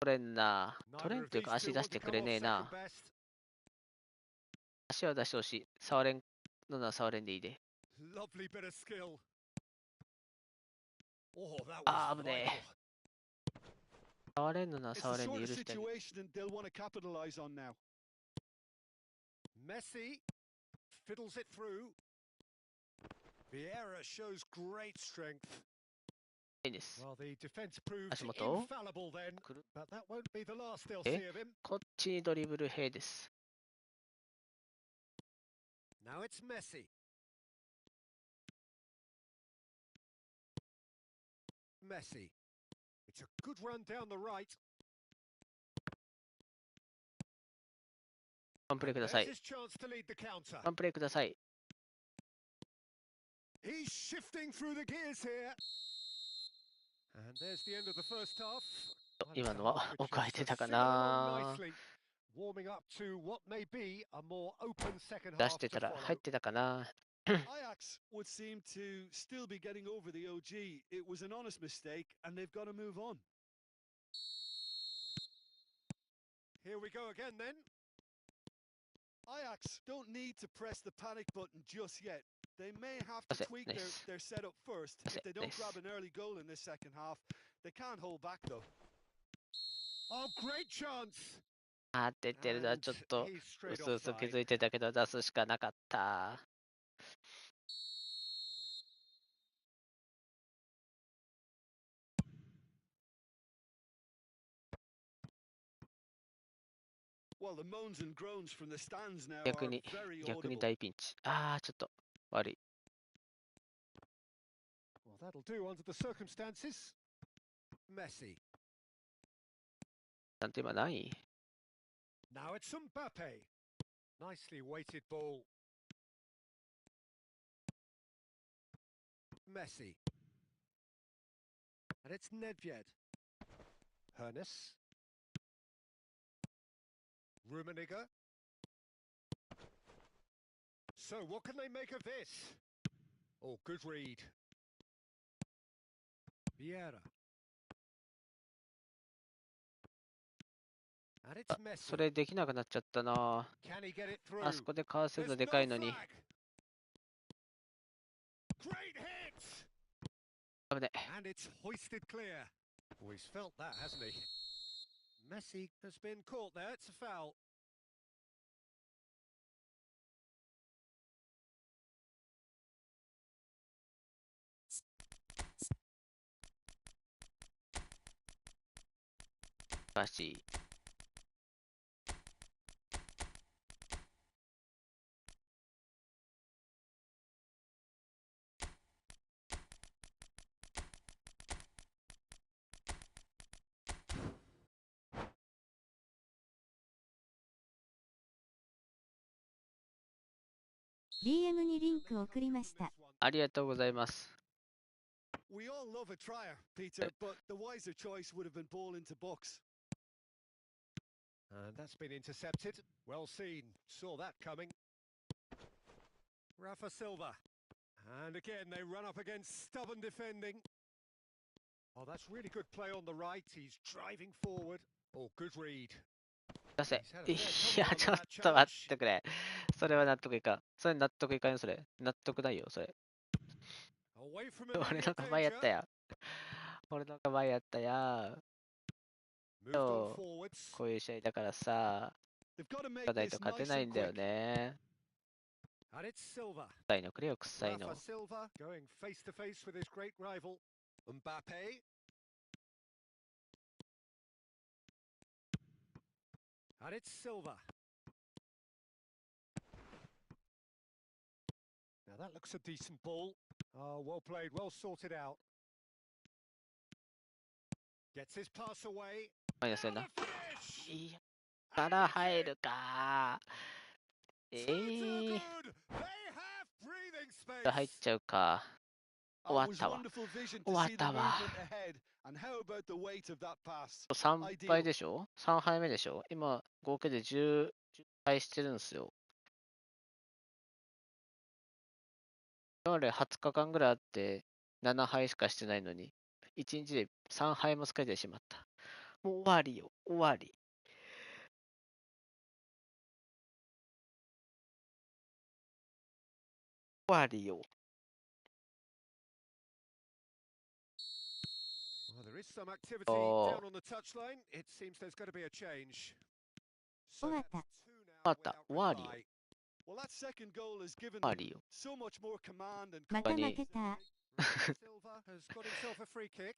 取れんな。取れ Neither ん of っていう these か足 two 出 want し to てく come れ off ねえ second な。 best. 足は出してほしい。触れんのなら触れんでいいで。 Lovely bit of skill. Oh, that あ was ー、危ね vital. え。触れんのなら It's the 触れんで sort 許 of してあげる。 situation that they'll want to capitalize on now. Messi fiddles it through. Vieira shows great strength. いいです。 Well, the defense proves 足元 infallible then, 来る。 but that won't be the last they'll see of him. こっちにドリブル兵です。 Now it's Messi. Messi. It's a good run down the right. ワンプレーくだ There's さい。 his chance to lead the counter. ワンプレーください。 He's shifting through the gears here. And there's the end of the first half. 今のは奥空いてたかな。 Warming up to what may be a more open second 出 half してた to ら follow. 入ってたかな。 Ajax would seem to still be getting over the OG. It was an honest mistake, and they've got to move on. Here we go again then. Ajax don't need to press the panic button just yet. They may have That's to it. tweak Nice. their setup first. That's If they it. don't Nice. grab an early goal in this second half, they can't hold back though. Oh, great chance. あー、出てるな。ちょっと He's straight うすうす気 offside. づいてたけど出すしかなかった。 Well, the moans and groans from the stands now 逆 are に very 逆に audible. 大ピンチ。ああ、ちょっと悪い。 Well, that'll do under the circumstances. Messi. なんて今ない？ Now it's Mbappe. Nicely weighted ball. Messi. And it's Nedved. Hernes. Rummenigge. So what can they make of this? Oh, good read. Vieira. And it's そ Messi. れできなくなっちゃったな。 Can he get it through? あそこでかわせる There's ので no かいのに。 flag. Great hit. 危ね。 And it's hoisted clear. Oh, he's felt that, hasn't he? Messi has been caught there. It's a foul.しかし。DM にリンク送りました。ありがとうございます。 We all love a trier, Peter, but the wiser choice would have been ball into box. And that's been intercepted. Well seen. Saw that coming. Rafa Silva. And again, they run up against stubborn defending. Oh, that's really good play on the right. He's driving forward. Oh, good read. 出せ。いや、ちょっと待ってくれ。それは納得いかん。それ納得いかんよ、それ。納得ないよ、それ。 Away from 俺 immediate の構えやった danger. や。俺の構えやったや。 Moved on forwards. こういう試合だからさ、 They've got to 勝 make たない this と勝て nice ない and んだよ quick. ね。 And it's Silva. 臭いのくれよ、臭いの。 Rafa Silva going face to face with his great rival, Mbappe. And it's Silva. Now that looks a decent ball. Oh, well played, well sorted out. Gets his pass away. マイナスやな。 And a finish! いや、から入るか。Two to ー。 good. They have breathing 入っ space. ちゃうか。 Oh, it was 終わったわ。 wonderful vision to 終わ see っ the たわ。 movement ahead. And how about the weight of that pass? 3敗でしょ ?3 敗目でしょ今、合計で10敗してるんですよ。今まで20日間ぐらいあって、7敗しかしてないのに、1日で3敗もつけてしまった。もう終わりよ、終わり。終わりよ。 Well, there is some activity Oh. down on the touchline. It seems there's going to be a change. 終わった。 2 now 終わった。 without 終わりよ。 reply. Well, that second goal has given あ them りよ。 so much more command and また負 Funny. けた。 Silva has got himself a free kick.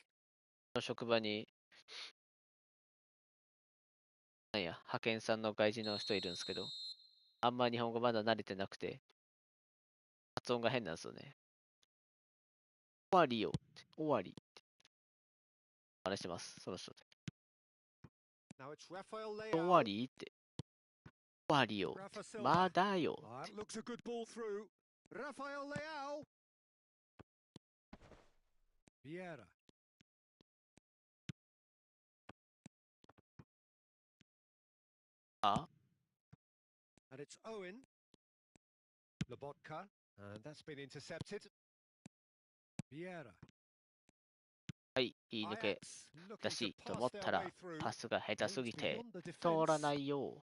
職場に、なんや、派遣さんの外人の人いるんですけど、あんま日本語まだ慣れてなくて、発音が変なんですよね。終わりよって。終わりって話してます、その人と。 Now it's Rafael 終わ Leao. りって。終わりよ。 Rafa Silva. まだよ。 It looks a good ball through. Rafael Leao. Vieira. Ah. And it's Owen. Lobotka. And that's been intercepted. Vieira. はい、いい抜け Ajax looking だ to し、と pass 思った their ら way through. パスが下手すぎ Moves て beyond the 通ら defence. ないよ。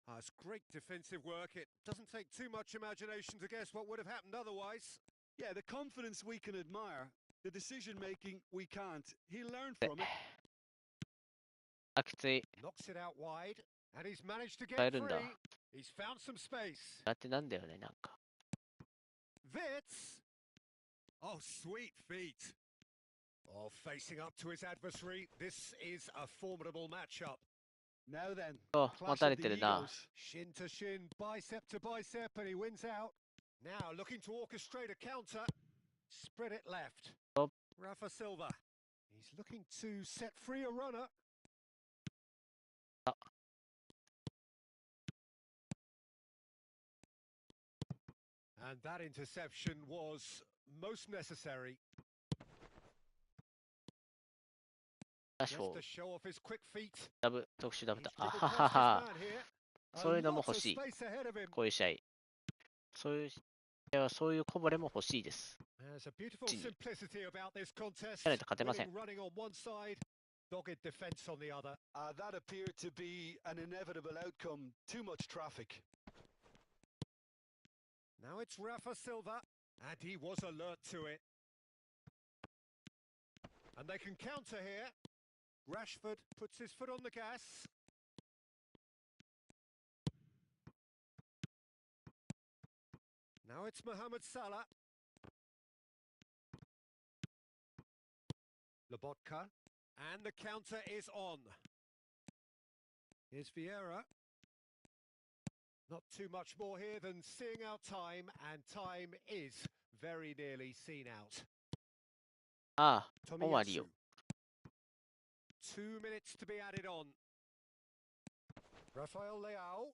It's great defensive work. It doesn't take too much imagination to guess what would have happened otherwise. yeah, the confidence we can admire, the decision making we can't. He'll learn from it. あ、きつい。 Knocks it out wide. And he's managed to 使え get るんだ。 free. He's found some space. だってなんだよね、なんか。 Wits. Oh, sweet feet. Oh, facing up to his adversary. This is a formidable matchup. Now then, お、持 clash た of れ the てるな。 egos. Shin to shin, bicep to bicep, and he wins out. Now looking to orchestrate a counter. Spread it left. Oh. Rafa Silva. He's looking to set free a runner. Ah. And that interception was most necessary. ダッシュ Just を to show off his quick feet. ダブ、特殊ダブ He's だ。あ dribbled は past は his は。 man here. A そういうのも lot 欲 of しい。 space ahead of him. こういう試合。そういう試合はそういうこぼれも欲しいです。 There's a beautiful simplicity about this contest. じゃないと勝てません。 Winning running on one side, dogged defense on the other. That appeared to be an inevitable outcome. Too much traffic. Now it's Rafa Silva, and he was alert to it. And they can counter here. Rashford puts his foot on the gas. Now it's Mohamed Salah. Lobotka. And the counter is on. Here's Vieira. Not too much more here than seeing out time, and time is very nearly seen out. ああ、終わり Tomiyasu. よ。 2 minutes to be added on. Rafael Leao.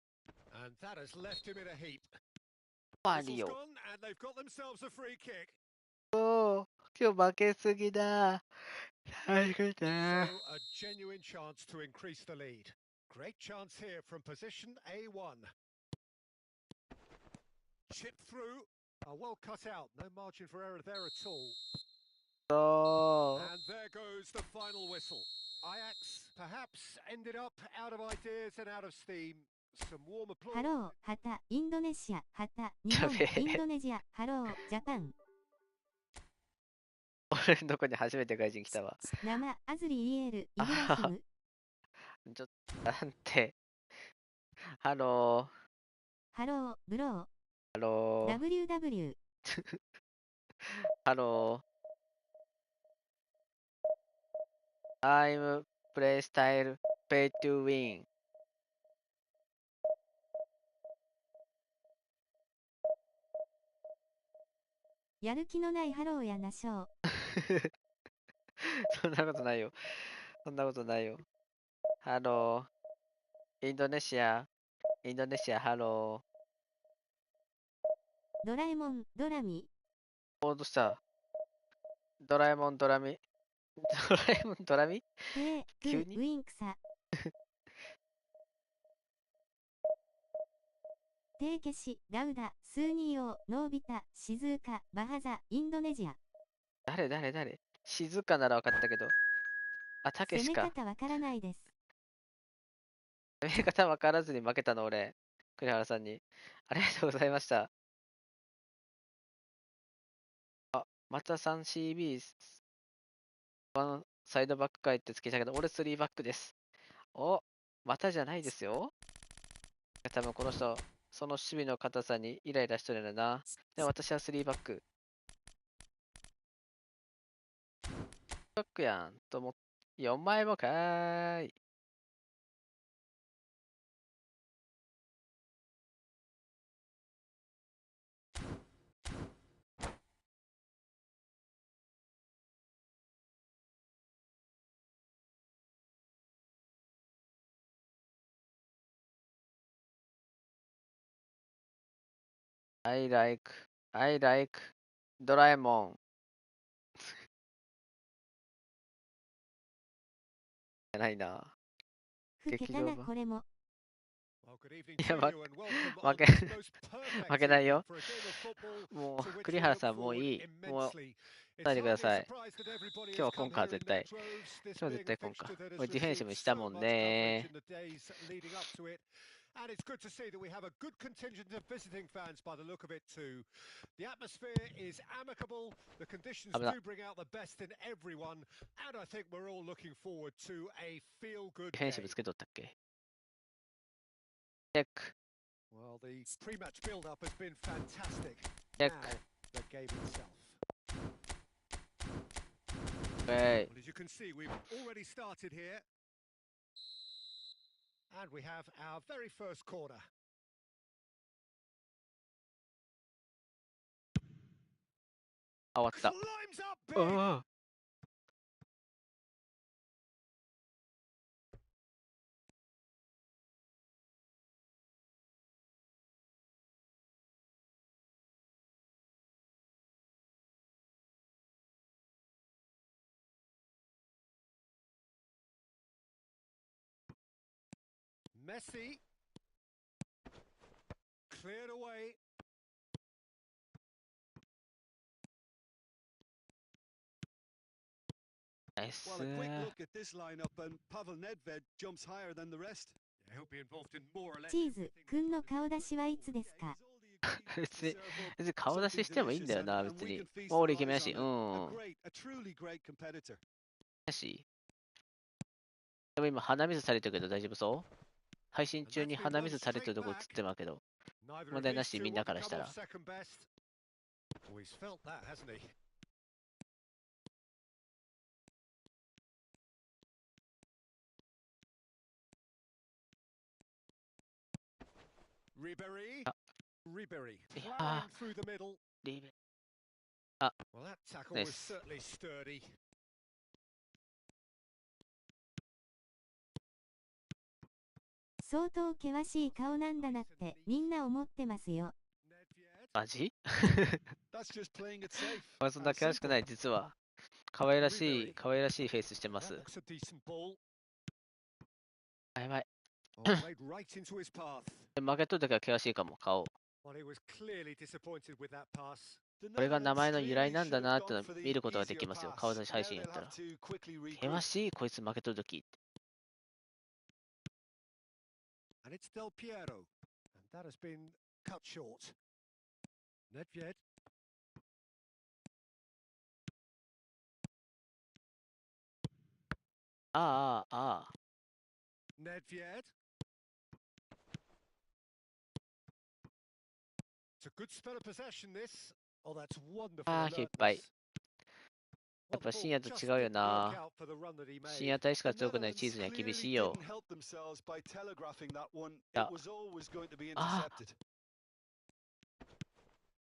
And that has left him in a heap. 終わり Whistle's よ。 gone, and they've got themselves a free kick. おー、今日負けすぎだ。最悪だ。 So a genuine chance to increase the lead. Great chance here from position A1. Chip through. Well cut out. No margin for error there at all. そう。 And there goes the final whistle. Ajax perhaps ended up out of ideas and out of steam. Some warm ハ applause. ロー、ハタ、インドネシア、ハタ、日本、やべえインドネシア、ハロー、ジャパン、俺のとこに初めて外人来たわ。生、アズリイエール、イブラヒム、ちょっと、なんて。ハロー、ハロー、ブロハロー、ー、 WW、ハロー。I'm play style pay to win. やる気のないハローやなしょう、そんなことないよ。そんなことないよ。ハロー。インドネシア、ハロドラえもん、ドラミ、ー。どうしたドラえもん、ドラミ。ドラえもん、ドラミテー、グ、急にウィンクサ、テーケシ、ダウダ、スーニーオー、ノービタ、シズーカ、バハザ、インドネジア、誰静かなら分かったけど。あ、たけ攻めしか。方わからないです。攻め方分からずに負けたの、俺。栗原さんに。ありがとうございました。あ、また 3CB、ワンサイドバックかいってつけたけど、俺3バックです。お、またじゃないですよ。多分この人、その守備の硬さにイライラしとるよな。でも私は3バック。バックやんと思って、4枚もかーい。I like ドラえもん。じゃないな。ふけたなこれも。いや、負けないよ。もう、栗原さん、もういい。もう、伝えてください。今日は今回は絶対。今日は絶対今回。これディフェンシブしたもんね。And it's good to see that we have a good contingent of visiting fans by the look of it too. The atmosphere is amicable, the conditions do bring out the best in everyone, and I think we're all looking forward to a feel-good ディフェンシブつけとったっけ？チェック。 Well, the pre-match build-up has been fantastic. Check. Now, the game itself. Okay. Well, as you can see, we've already started here. And we have our very first corner. Climbs up big. Oh. Messi. Cleared away. Nice. Well, a quick look at this lineup, and Pavel Nedved jumps higher than the rest. He'll be involved in more or less. チーズくんの顔出しはいつですか？別に顔出ししてもいいんだよな、別に。もう俺イケメンやし、うん。やし。でも今鼻水されてるけど大丈夫そう？配信中に鼻水されてるとこ映ってますけど。問題なし、みんなからしたら。Ribery. Ribery. Ah. Through the middle. Ah. Well, that tackle was certainly sturdy. 相当険しい顔なんだなってみんな思ってますよ。マジ？俺そんな険しくない、実は。可愛らしいフェイスしてます。やばい。負けとるときは険しいかも、顔。これが名前の由来なんだなって見ることができますよ、顔出し配信やったら。険しい、こいつ負けとるとき。And it's Del Piero, and that has been cut short. Nedved. Nedved. It's a good spell of possession, this. Oh, that's wonderful. いっぱい。やっぱ深夜と違うよな。深夜帯しか強くないチーズには厳しいよ。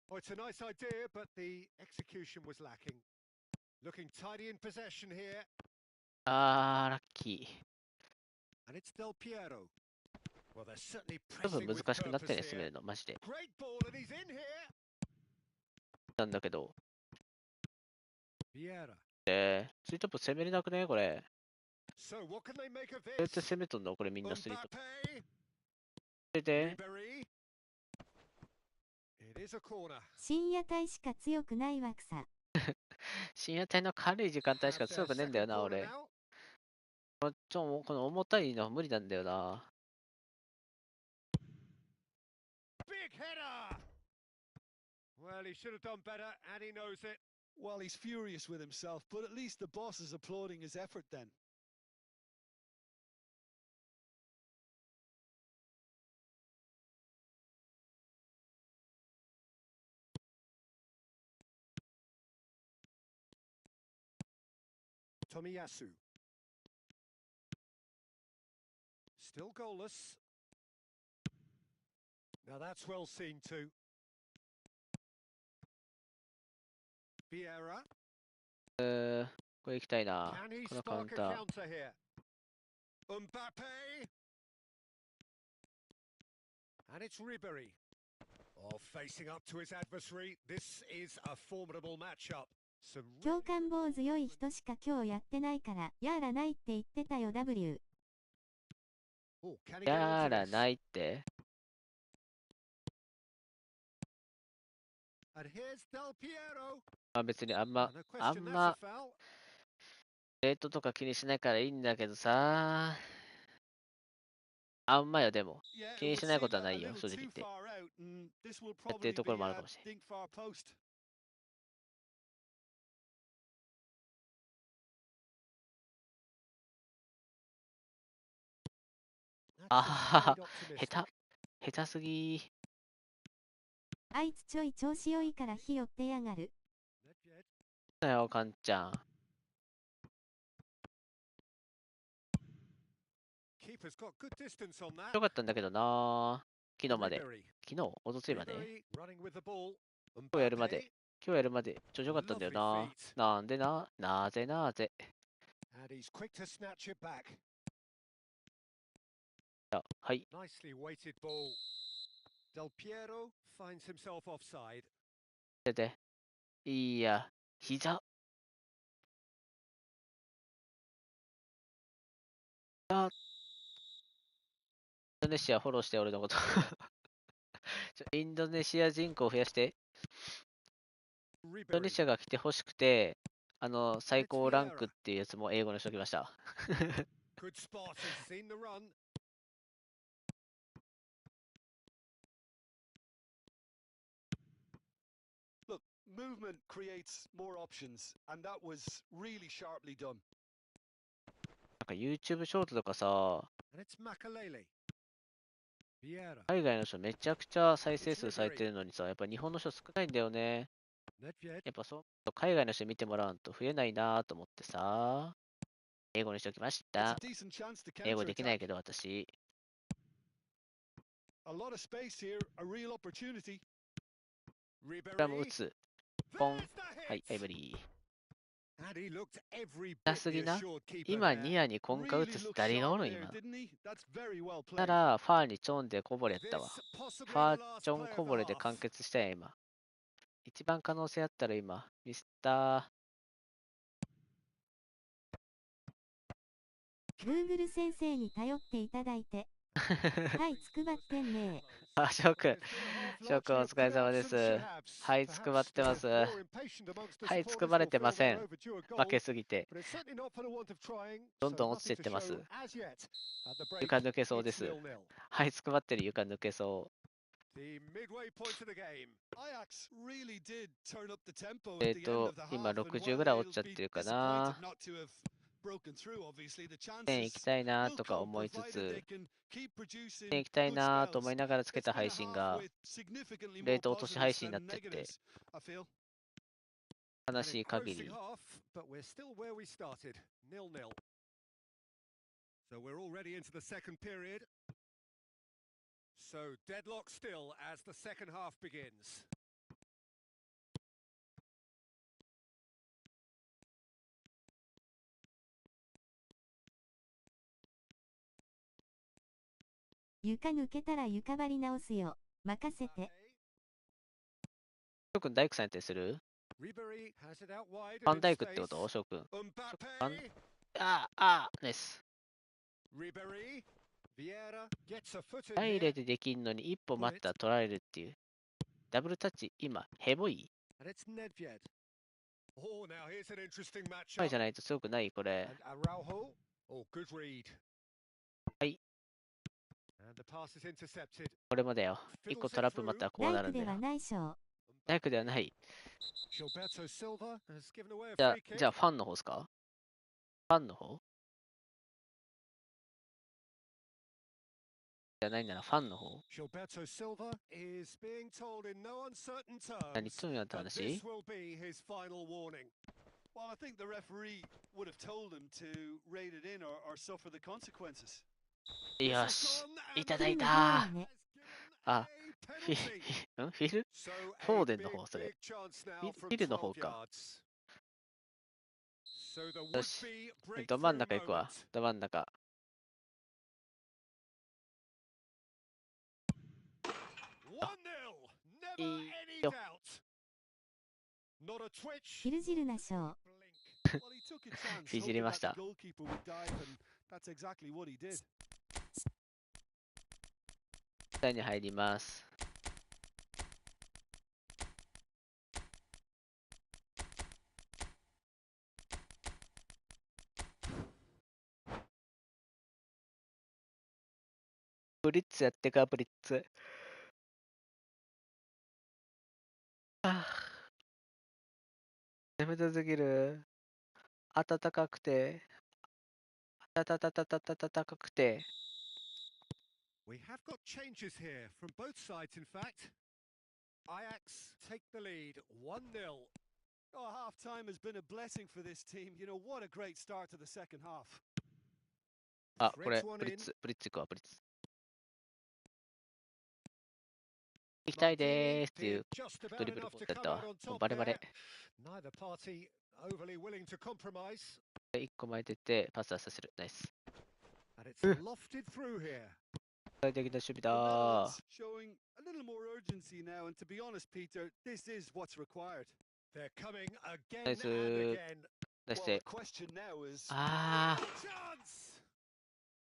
Oh, it's a nice idea, but the execution was lacking. Looking tidy in possession here. ラッキー。And it's Del Piero. Well, they're certainly ちょっと pressing with 難しくなってね、 purpose 攻め here. るの、マジで。 Great ball, and he's in here. なんだけど。Vieira. スリートップ攻めれなくね、これ。So what can they make of どうやって this? 攻めとんのこれみんなスリートップ。 Mbappe. で、 Ribery. It is a corner. 深夜帯しか強くないわくさ。深夜帯の軽い時間帯しか強くねえんだよな、俺。この重たいの無理なんだよな。Big header. Well, he should have done better, and he knows it. Well, he's furious with himself, but at least the boss is applauding his effort then. Tomiyasu. Still goalless. Now that's well seen too. Vieira. これ行きたいな。 Can he このカウン spark a ター。 counter here? Mbappe. And it's Ribery. Oh, facing up to his adversary. This is a formidable matchup. Some 共感棒強い人しか今日やってないから、やーらないって言ってたよ W。Oh, can he get や onto ら this? ないって。 And here's Del Piero. まあ別にあんま No question, that's a foul. レートとか気にしないからいいんだけどさ。あんまよ、でも。 Yeah, 気 it に would しない seem ことは a ないよ、 little 正直 too 言って。 far out, and this will やってる probably ところ be もあるか a もしれない。 dink far post. That あ seems はは quite は。 optimistic. 下手。下手すぎ。あいつちょい調子良いから火寄ってやがる。だよ、カンちゃん。 Keeper's got good distance on that. よかったんだけどな。昨日まで。 Ribery. 昨日、おとついまで。 Ribery running with the ball. 今日やるまで。 Mbappe. 今日やるまで。ちょうどよかったんだよ Lovely な。 feet. なんでな。なぜなぜ。 And he's quick to snatch it back. はい。 Nicely weighted ball. Del Piero finds himself offside. で。いや、膝。インドネシアフォローして俺のことインドネシア人口を増やして。インドネ Ribery. シアが来てほしくて、最高ランクっていうやつも英語にしときました。 Good spot. He's seen the run. Look, movement creates more options, and that was really sharply done. なんか YouTube ショートとかさ、 And it's Makalele. Vieira. 海外の人めちゃくちゃ再生数されてるのにさ、やっぱ日本の人少ないんだよね。 Nedved. やっぱそう、海外の人見てもらうと増えないなと思ってさ、英語にしときまし It's a た。 decent chance to 英語 counter できない attack. けど私。 A lot of space here, a real opportunity. クラム打 Ribery. つ。ポン。 There's the はい、エ hit. ブリー。 And he looked every 下 bit す the ぎな。 assured keeper 今 there. ニアにコンカ打 Really つ looked 誰がお sharp るん there, 今。 didn't he? That's very well な played. ら、ファーにチョンでこぼれやったわ。 This フ possibly ァ the ー last チョン play こ of ぼ the れで half. 完結したよ今。一番可能性あったら今、ミスったー。Google 先生に頼っていただいて。はい、つくばってんねあ、翔くん。翔くんお疲れ様です。はい、つくばってます。はい、つくばれてません。負けすぎて。どんどん落ちてってます。床抜けそうです。はい、つくばってる床抜けそう。 The midway point of the game. Ajax really did turn up the tempo at the end of the half. 今 and 60 while ぐらい they'll 落ちちゃっ be てるか disappointed な。 not to have broken through, obviously the 点行き chances たいな will とか come 思いつ provided つ they、can keep producing 点行きたい good なと思 spells. いながらつけ It's た been a 配信 half が、 with significantly レー more ト落とし配 positives 信になっ than ちゃって negatives, I feel. 悲 An しい限 engrossing り。 half, but we're still where we started. 0-0. So we're already into the second period. So deadlock still as the second half begins. 床抜けたら床張り直すよ。任せて。翔くん大工さんやったりする？ Ribery has it out wide ファ and ン in ダイクってこ space. と？翔くん。 Mbappe. です。 Ribery. Vieira gets a foot in ダイ here. レでできんのに一歩待ったら取られるっていう。ダブルタッチ、今、ヘボい？ And it's Nedved. Oh, now here's an interesting 前 matchup. じゃないと強くないこれ。 And Araujo. Oh, good read. はい。 And the pass is intercepted. これもだよ。一個トラップまたこう大なるんだよ工では。ないしょ。大工ではない。 Gilberto Silva has given away a じゃ free あ、 kick. じゃあファンの方ですか？ファンの方？じゃないならファンの方？ Gilberto Silva is being told in no uncertain 何言っ terms とんやった that 話？ this will be his final warning. Well, I think the referee would have told him to rate it in or suffer the consequences. よし、いただいフルのゴーたルね。あ、フィルフォーデンの方、それ。フィルの方か。よし、ど真ん中行くわ。ど真ん中。いいよ。ヒルジルナ賞。Well, he took a chance, いじり hoping ま that し the た。 goalkeeper would dive, and that's exactly what he did. 下に入ります。ブリッツやってか、ブリッツ。眠たすぎる。暖かくて。暖かくて。We have got changes here from both sides, in fact. Ajax take the lead 1-0. Oh, half time has been a blessing for this team. You know, what a great start to the second half. あ、これ、 Threads one ブリッ in. ツ、ブリッツ行くわ、ブリッツ。行きたいでーすっていう Did just ド about リブル enough ボー to ルだっ come たわ。 out on もう top バレバ there. レ。 Neither party overly willing to compromise. 1個巻いてて、パス出させる。ナイス。 And it's lofted through here. 最的な守備 The だー。 Netherlands showing a little more urgency now, and to be honest, Peter, this is what's required. They're coming again ナイ and ス。 again. 出し Well, て the。question now is, あ Chance!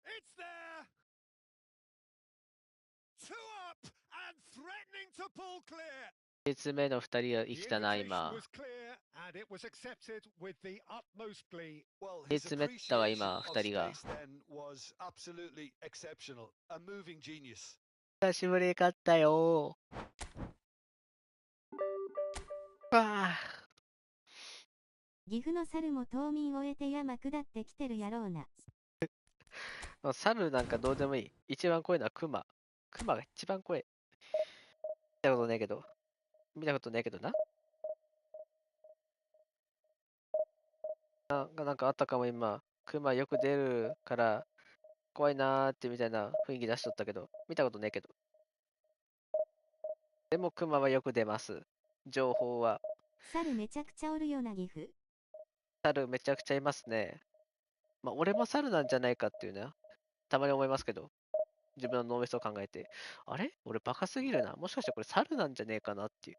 It's there! Two up and threatening to pull clear. ー、列目の2人が生 The きたな、 invitation 今。 was clear and it was accepted with the utmost glee. well, his 列目ったわ、 appreciation 今、 of 2人が。 space then was absolutely exceptional. A moving genius. 久しぶりに勝ったよー。わあ。岐阜の猿も冬眠終えて山下ってきてるやろうな。もう猿なんかどうでもいい。一番怖いのはクマ。クマが一番怖い。見たことないけど。見たことないけどな。なんかあったかも今。クマよく出るから怖いなーってみたいな雰囲気出しとったけど。見たことないけど。でもクマはよく出ます。情報は。猿めちゃくちゃおるよな岐阜。猿めちゃくちゃいますね。まあ俺も猿なんじゃないかっていうね。たまに思いますけど。自分の脳みそを考えて。あれ俺バカすぎるな。もしかしてこれ猿なんじゃねえかなっていう。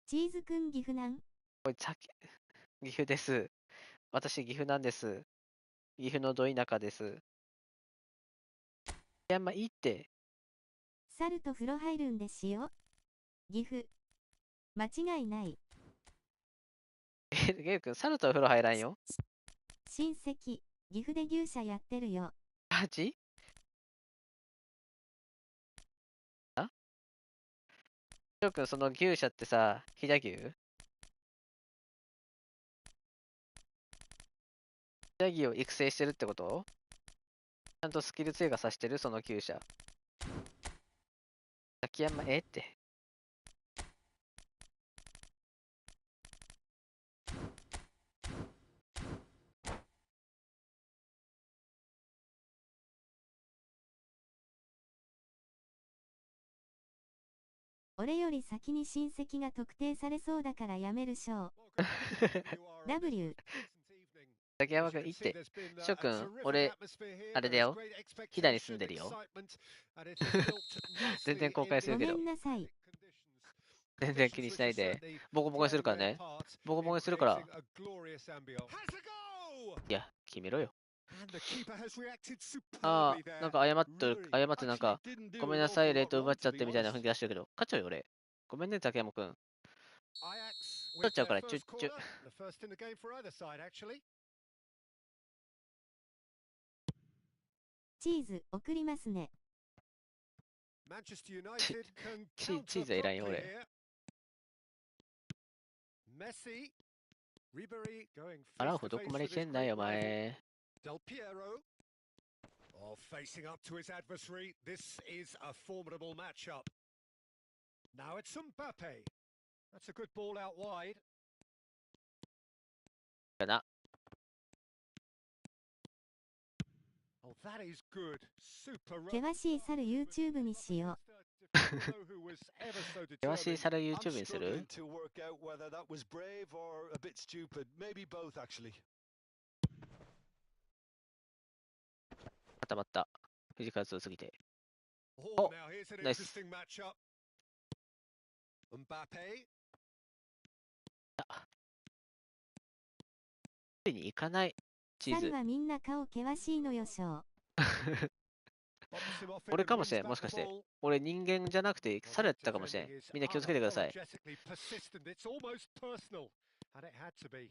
チーズくん岐阜なん？これさっき、岐阜です。私岐阜なんです。岐阜のど田舎です。いや、まあいいって。猿と風呂入るんですよ。岐阜。間違いない。ゲイ君、猿とお風呂入らんよ。親戚、岐阜で牛舎やってるよ。マジ？あ？ジョー君、その牛舎ってさ、飛騨牛？飛騨牛を育成してるってこと？ちゃんとスキル強がさしてるその牛舎。秋山、って。俺より先に親戚が特定されそうだからやめるしょう。W。竹山君、いいって。翔くん、俺、あれだよ。飛騨に住んでるよ。全然公開するけど。ごめんなさい。全然気にしないで。ボコボコにするからね。ボコボコにするから。いや、決めろよ。ああ、なんか謝ってなんか、ごめんなさい、レート奪っちゃってみたいな雰囲気出してるけど、勝っちゃうよ、俺。ごめんね、竹山くん。取っちゃうから、チュッチュ。チーズ送りますね。チーズはいらんよ、俺。あら、どこまで来てんだよ、お前。Del Piero. Oh, facing up to his adversary. This is a formidable matchup. Now it's Mbappe. That's a good ball out wide. かな。Oh, that is good. Super run. 険しい猿 YouTube にしよ険しい猿 I'm YouTube にす struggling る？ to work out whether that was brave or a bit stupid. Maybe both, actually. 固まった。藤川強すぎて。 Oh, now here's an nice. interesting matchup. Mbappe. ついに行かないチう。ーズ猿。はみんな顔険しいのよしょ Bumps him off it 俺 and かも wins しれん。 back もし the かして。 ball. 俺人間じゃなくて Well, 猿やっ that たかもしれん。 defending is みんな気をつけてください。 unapologetically persistent. It's almost personal, and it had to be.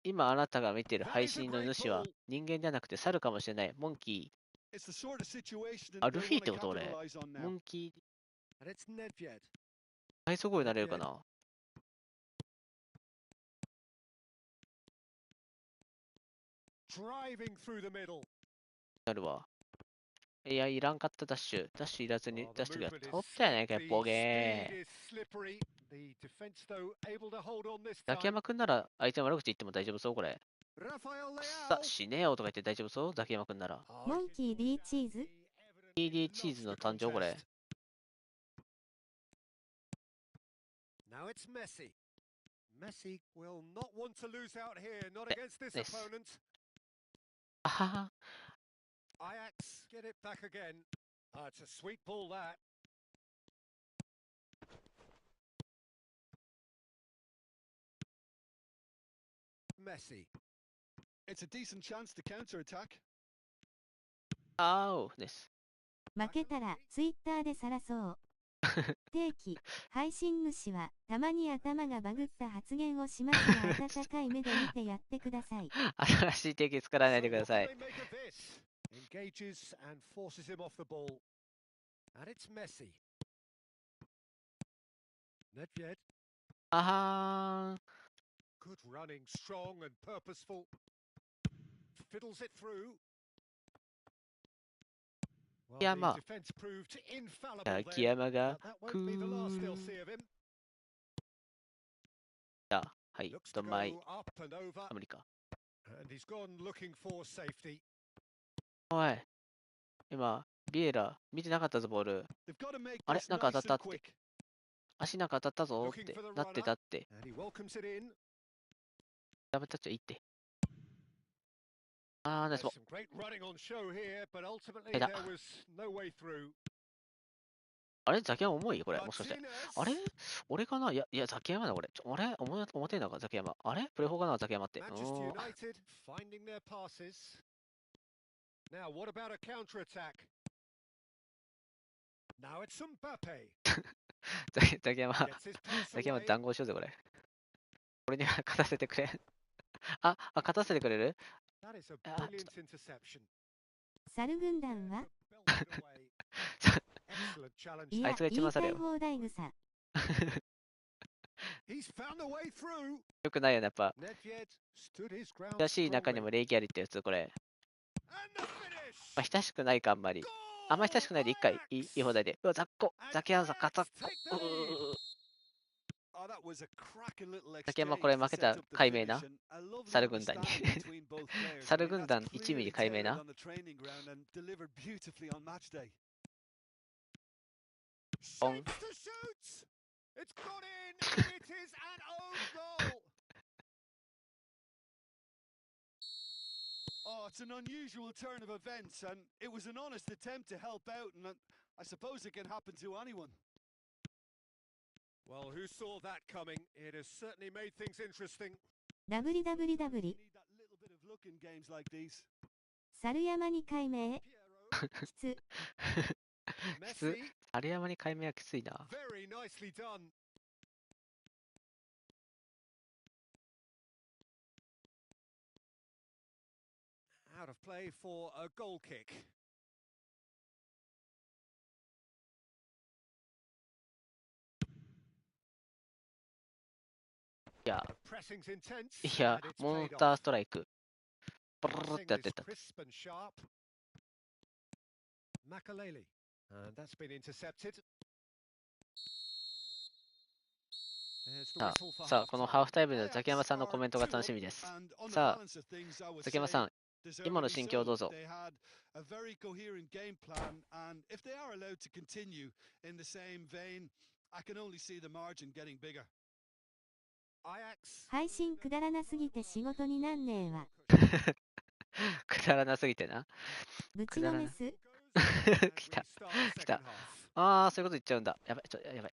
今あなたが見ている配信の主は人間じゃなくて猿かもしれない。モンキ It's the sort of situation ー。あ、 that ル they フィっ want て to こと俺。 capitalize on モ now. ンキー、 And it's Nedved. 体操声になれるかな？ Driving through the middle. なるわ。いや、いらんかったダッシュ。ダッシュいらずに Oh, 出 the してくれ。 movement 取 is ったやないか slick. い、ボ The ケ speed ー。 is slippery. The defense, though, able to hold on this ザ time. キヤマくんなら相手の悪口言っても大丈夫そうこれ。 Rafael さ、 Leao. 死ねよとか言って大丈夫そうザキヤマくんなら。 Oh, モンキー D チーズ TD チーズの誕生これ。 Now it's Messi. Messi will not want to lose out here, not Yeah, against this nice. opponent. あはは。 Ajax get it back again. It's a sweet ball that. Messi. It's a decent chance to counter-attack. あーおです。負けたらツイッターで晒そう。定期配信主はたまに頭がバグった発言をしますが温かい目で見てやってください。新しい敵作らない So でくだ what さ do い。 they make of this? Engages and forces him off the ball. And it's Messi. Nedved. あはーん。 Good running, strong and purposeful. Fiddles it through. Well, the Yama. defense proved infallible ザ then, キヤマが but that ク won't be the ー last ル they'll see of him. だ。はい、 Looks ド to ンマイ。 go up and over, アメリカ。 and he's gone looking for safety. おい。今、ビエラ、見てなかったぞ、ボール。 They've got to make あれ this なんか nice 当た and ったって quick. 足なんか当たったぞっ Looking て for the なってた runner, って。 and he welcomes it in. ダブルタッチはいいって。あー、ナイ There's スボ。 some great running on show here, but ultimately Hey, that- there was no way through. あれザキヤマ重いこれ、もしかして。 Martinez. あれ俺かないや、ザキヤマだこれ。あれ表なのか、ザキヤマ。あれプレフォーかな、ザキヤマって。 Manchester United finding their passes. Now, what about a counter attack? Now it's Mbappe. ザキヤマ、 Gets his pass ザキヤマ away. 談合しようぜ、これ。俺には勝たせてくれ。あ、勝たせてくれる That is a Ah, brilliant interception. 猿軍団は Belted away. Excellent challenge. いや、あいつが一言いたい番猿よ。放題草。 He's found the way through. よくないよね、やっぱ。 Nedved stood his ground 親しい中に strongly. も礼儀ありってやつ、これ。 And the finish. まあ、親しくないか、あんまり。あんまり親しくないで、一回、いい放題で。うわ、ザッコ、ザキヤマさん、勝った。 Oh, that was a cracking little ザキヤマ exchange これ to 負け set た up the 解明な。 finish and a lovely 猿軍団に。 understanding between both players. 猿 I mean, 軍 that's 団1ミリ clearly 解明 tailored な。 on the training ground and delivered beautifully on match day. Shapes to shoot. It's gone in, and it is an own goal. Oh, it's an unusual turn of events, and it was an honest attempt to help out, and I suppose it can happen to anyone. Well, who saw that coming? It has certainly made things interesting. www You need that little bit of luck in games like these. 猿山に改名 Piero, きつ きつ。 Messi, 猿山に解明はきついな。 very nicely done. Out of play for a goal kick. いや、 The pressing's intense, いや、 and it's モン paid ター off. ストライク。ブルルルっ Passing てやって is た。 crisp and sharp. Makaleli. And that's been intercepted. さあ、このハーフタイムでのザキヤマさんのコメントが楽しみです。さあ、ザキヤマさん、今の心境をどうぞ。配信くだらなすぎて仕事になんねえわ。くだらなすぎてな。ぶちのめす。来た。来た。ああ、そういうこと言っちゃうんだ。やばい、やばい。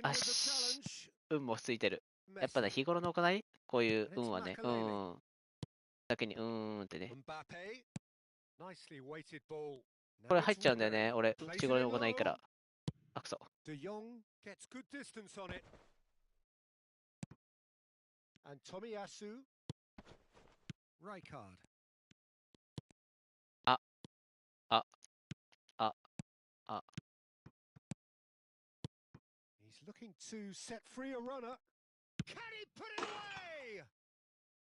あし、運もついてる。やっぱね、日頃の行いこういう運はね、だけにってね。これ入っちゃうんだよね、俺。日頃の行いから。あ、くそ。あ、あ、あ、あ。He's looking to set free a runner. Can he put it away?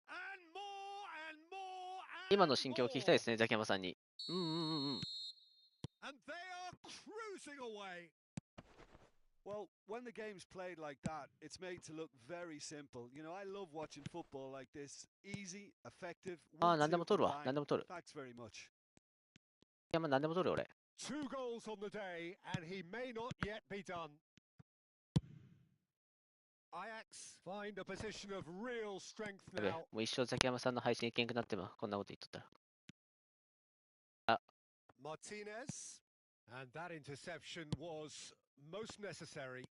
And more and more and 今の心境を聞きたいで more. すね、ザキヤマさんに。And they are cruising away. Well, when the game's played like that, it's made to look very simple. You know, I love watching football like this. Easy, effective. ああ、何でも取るわ。何でも取る。 Thanks very much. 何でも取る俺。 2 goals on the day, and he may not yet be done. Ajax find a position of real strength やべ、 now. もう一生ザキヤマさんの配信いけんくなっても、こんなこと言っとったら。あ、 Martinez, and that interception was most necessary.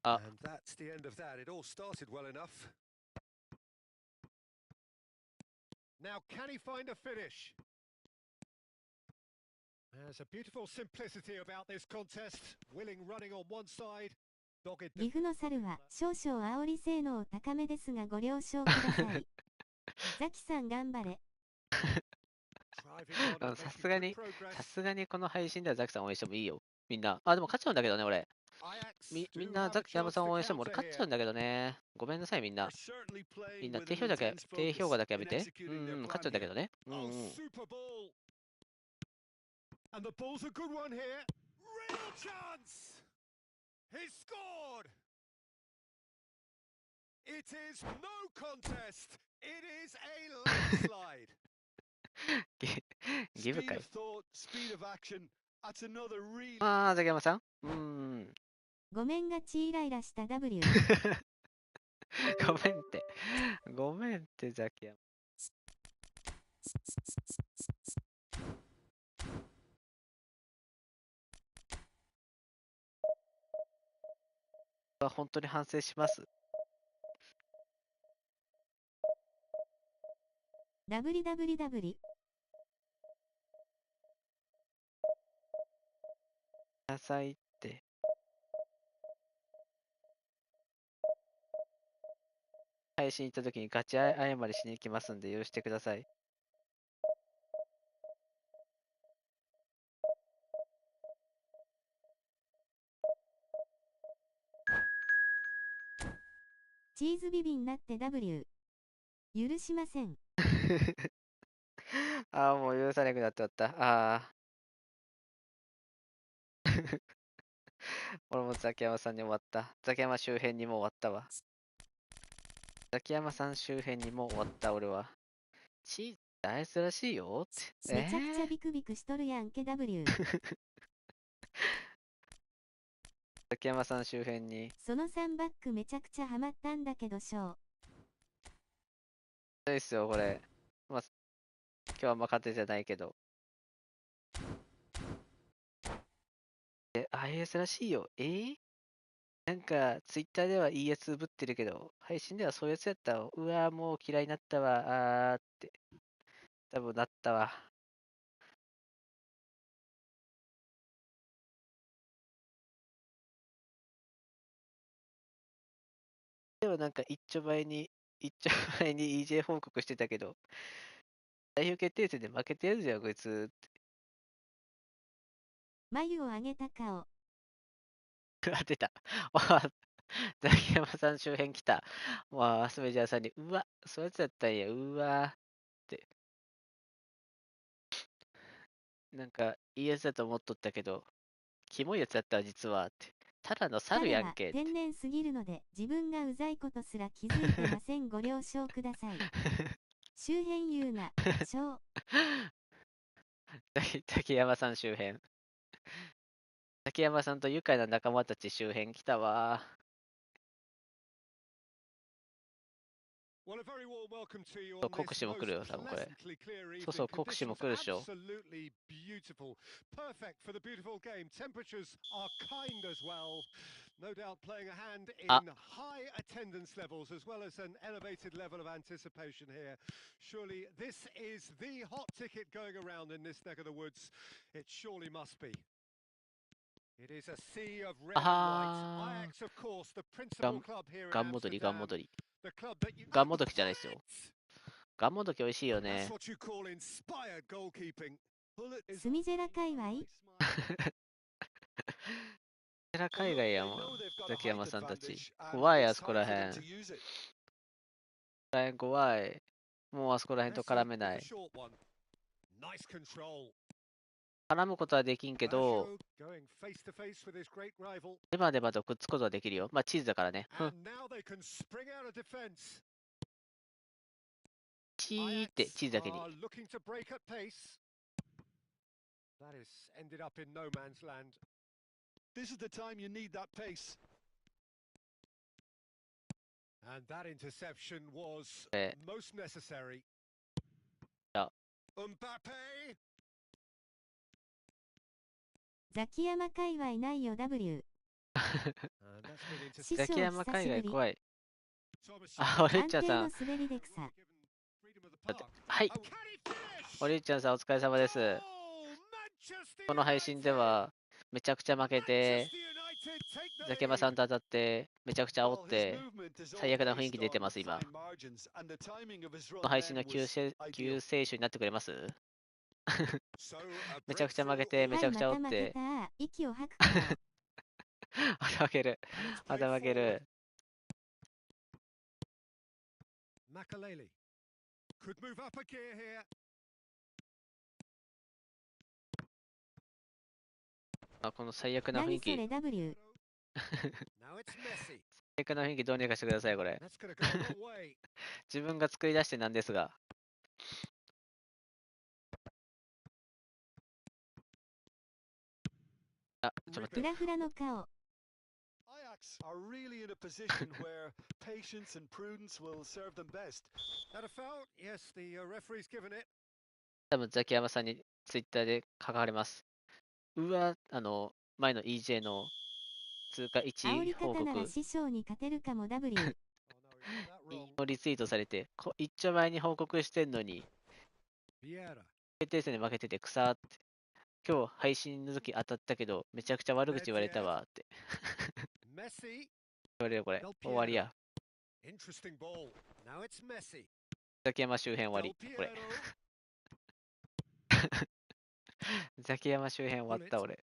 あ、 And that's the end of that. It all started well enough. Now, can he find a finish? There's a beautiful simplicity about this contest. Willing running on one side, dogged. 岐阜の猿は少々煽り性能高めですがご了承ください。ザキさん頑張れ。さすがにこの配信ではザキさん応援してもいいよ。みんな。あ、でも勝っちゃうんだけどね、俺。みんなザキヤマさんを応援しても俺勝っちゃうんだけどね。ごめんなさい、みんな。みんな低評価だけやめて。勝っちゃうんだけどね。And the ball's a good one here. Real chance. He scored. It is no contest. It is a landslide. ギブかい。 Speed of thought, speed of action. That's another real. ああ、ザキヤマさんごめんがちイライラした W。ごめんって、ザキヤマ。本当に反省します。www。なさいって。配信行った時にガチ謝りしに行きますんで許してください。チーズビビになって W。許しません。ああ、もう許さなくなっておった。ああ。俺もザキヤマさんに終わった。ザキヤマ周辺にも終わったわ。ザキヤマさん周辺にも終わった、俺は。チーズ大好きらしいよって。めちゃくちゃビクビクしとるやんけ W。ザキヤマさん周辺に。その3バックめちゃくちゃハマったんだけどしょう。そうですよ、これ。まあ、今日はまあ勝てじゃないけど。IS らしいよ。なんか、ツイッターでは ES ぶってるけど、配信ではそういうやつやったわ。うわー、もう嫌いになったわ。って。多分なったわ。でもなんか一丁前に EJ 報告してたけど、代表決定戦で負けてやるじゃん、こいつ。眉を上げた顔。当てた。ザキヤマさん周辺来た。アスメジャーさんに、うわ、そういうやつやったんや、うわって。なんか、いいやつだと思っとったけど、キモいやつだったわ、実はって。ただの猿彼はやんけ。天然すぎるので自分がうざいことすら気づいてません。ご了承ください。周辺言うな。竹山さん周辺。竹山さんと愉快な仲間たち周辺来たわ。国士も来るよ、多分これ。そうそう、国士も来るでしょ。No doubt playing a hand in high attendance levels as well as an elevated level of anticipation here. Surely this is the hot ticket going around in this neck of the woods. It surely must be. It is a sea of red and white. Ajax, of course, the principal club here in Amsterdam. ガンモドリ。 The club that you... ガンモドキじゃないですよ。ガンモドキ美味しいよね。That's what you call inspired goalkeeping. スミジェラ界隈海外やもん、ザキヤマさんたち。怖い、あそこらへん。怖い。もうあそこらへんと絡めない。絡むことはできんけど、デマデマとくっつくことはできるよ。まあ、チーズだからね。チーって、チーズだけに。This is the time you need that pace. And that interception was most necessary. Mbappe! ザキヤマ界隈ないよ W。ザキヤマ界隈怖い。あ、オリッチャさん。はい。オリッチャさんお疲れ様です。この配信では、めちゃくちゃ負けて、ザキヤマさんと当たって、めちゃくちゃ煽って、最悪な雰囲気出てます、今。この配信の救世主になってくれますめちゃくちゃ負けて、めちゃくちゃ煽って。また負ける。また負ける。あ、この最悪な雰囲気。最悪な雰囲気どうにかしてください、これ。自分が作り出してなんですが。あ、ちょっと待って。フラフラの顔。Ajax are really in a position where patience and prudence will serve them best. That a foul? Yes, the referee's given it. 多分ザキヤマさんにツイッターで書かれます。うわ、前の EJ の通過1報告。師匠に勝てるかも W。リツイートされて、一丁前に報告してんのに、決定戦で負けてて草って。今日配信の時当たったけど、めちゃくちゃ悪口言われたわって。言われるこれ。終わりや。ザキヤマ周辺終わり。これ。ザキヤマ周辺終わった俺。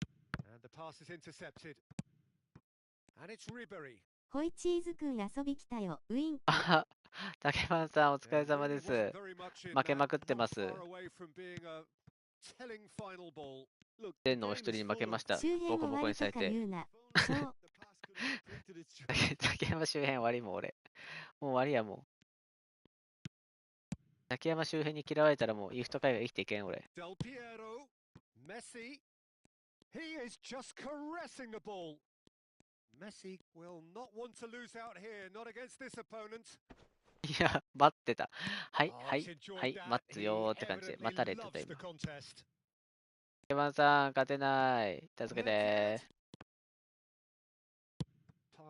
ホイチーズくん遊び来たよ。ウインク。あ、竹マンさんお疲れ様です。負けまくってます。天のお一人に負けました。ボコボコにされて。竹山周辺終わりも俺。もう終わりやもう。竹山周辺に嫌われたらもうイーフト界が生きていけん俺。いや、待ってた。はい、はい、はい、待つよーって感じで、待たれてた今。ケバンさん、勝てない。助けてー。キ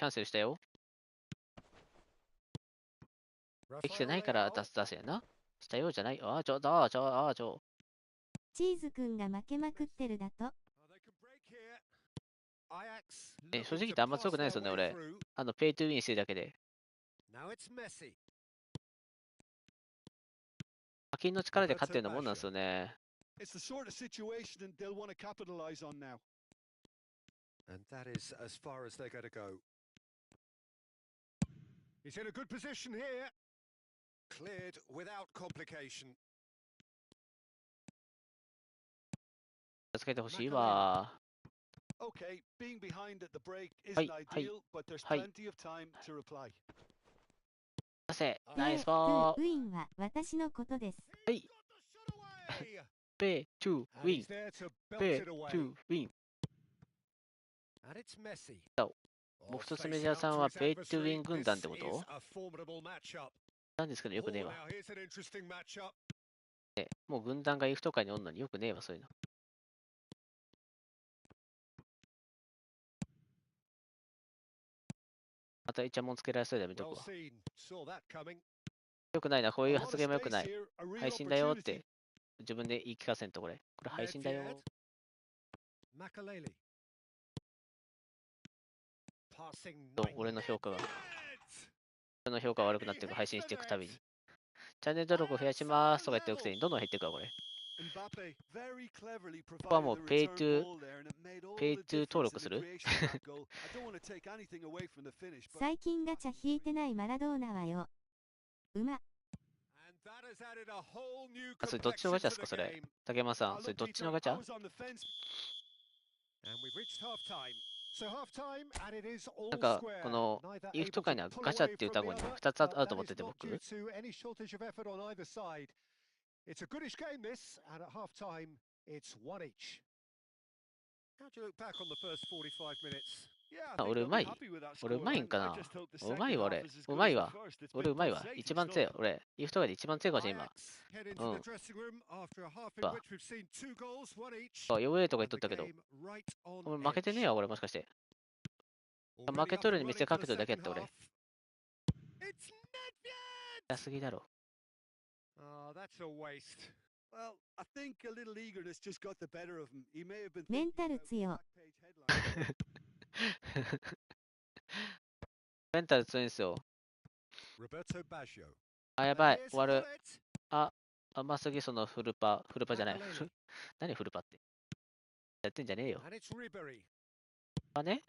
ャンセルしたよ。できてないから出せやな。したようじゃない。チーズくんが負けまくってるだと。正直言ってあんま強くないですよね、俺。ペイトゥーウィンしてるだけで。課金の力で勝ってるのもんなんですよね。And that is as far as they're going to go. He's in a good position here. Cleared without complication. 助けてほしいわ。Okay, being behind at the break は isn't い、はい、 ideal, but there's はい。 plenty of time to reply. 出せ、で、ナイストボール。ゥウィンは私のことです。はい。 Away! ペイ、トゥ、ウ And ィ he's ン。 there to ペ belt イ、 it ト away. ゥ、ウィン。 And it's Messi. もう Oh, 一つ目 facing じゃ up さん to は his ペイトゥウィ adversary. ン軍団 This ってこ is と a formidable matchup. なんですけどよくねえ Oh, わ。 now here's an interesting matchup. ね、もう軍団がイーフト界におんのによくねえわ、そういうの。またイチャモンつけられそうでやめとく Well わ。 seen. Saw that coming. よくないな、こう A いう lot 発 of 言もよくな space い。 here, a real 配信だよっ opportunity. て自分で言い聞かせんとこれ。これ配信だよ。 Makaleli. Passing と night. 俺の評価が、 Nedved! 俺の評価が悪くなっていく配信していくたびに。チャンネル登録増やしますとか言ってるくせにどんどん減っていくわ、これ。 Mbappe very cleverly ここは provided もう the ペイ return トゥ、 ball there, and it made all ペイ the トゥ登 difference 録 in す the る creation of that goal. I don't want to take anything away from the finish, but 最近ガチャ引いてないマラドーナはよ。うま。And that has added a whole new あ、それどっちの complexion ガチャ to ですか、 the それ。 game. 竹山さん、 ah, それ look, どっち Peter, のガチ I ャ was on the fence. And we've reached half time. So half time, and it is all なんか、 square. この Neither イーフト able 界 to には pull ガチャっ away ていう from 単 the 語に other, 2つあ but ると that 思って is て not 僕。 due to any shortage of effort on either side. It's a goodish game, this, and at half time, it's one each. How do you look back on the first 45 minutes? Yeah, I あ、 think 俺う they'll ま be い happy with that 俺うまいん scoreline. か I な just hope the うまい second わ half 俺。 is as う good ま as い the わ。 first. It's 俺 been うまいわ。一番 pulsating 強い。 stuff. 俺、イーフト界で一番強いかもしれん、今。 Ajax head into the うん。 dressing room after a half in わ。 which we've seen 2 goals, one each, あ、弱いとか言っ and とっ the たけど、 game right on 俺負けてねえ edge. わ、俺もしかして。負 Already け up とる and に見せ running か for け the とるだけやっ second て俺。 half. It's Nedved! 痛すぎだろ。 Oh, that's a waste. Well, I think a little eagerness just got the better of him. He may have been メン thinking タル about the 強。 back page headline. メンタル強いんですよ。 Roberto Baggio. あ、や And ばい。 here's 終わる。 Hullet. あ、甘すぎそのフルパ。フルパじゃない。 Makaleli. 何フルパって。やってんじゃねえよ。 And it's Ribery. あね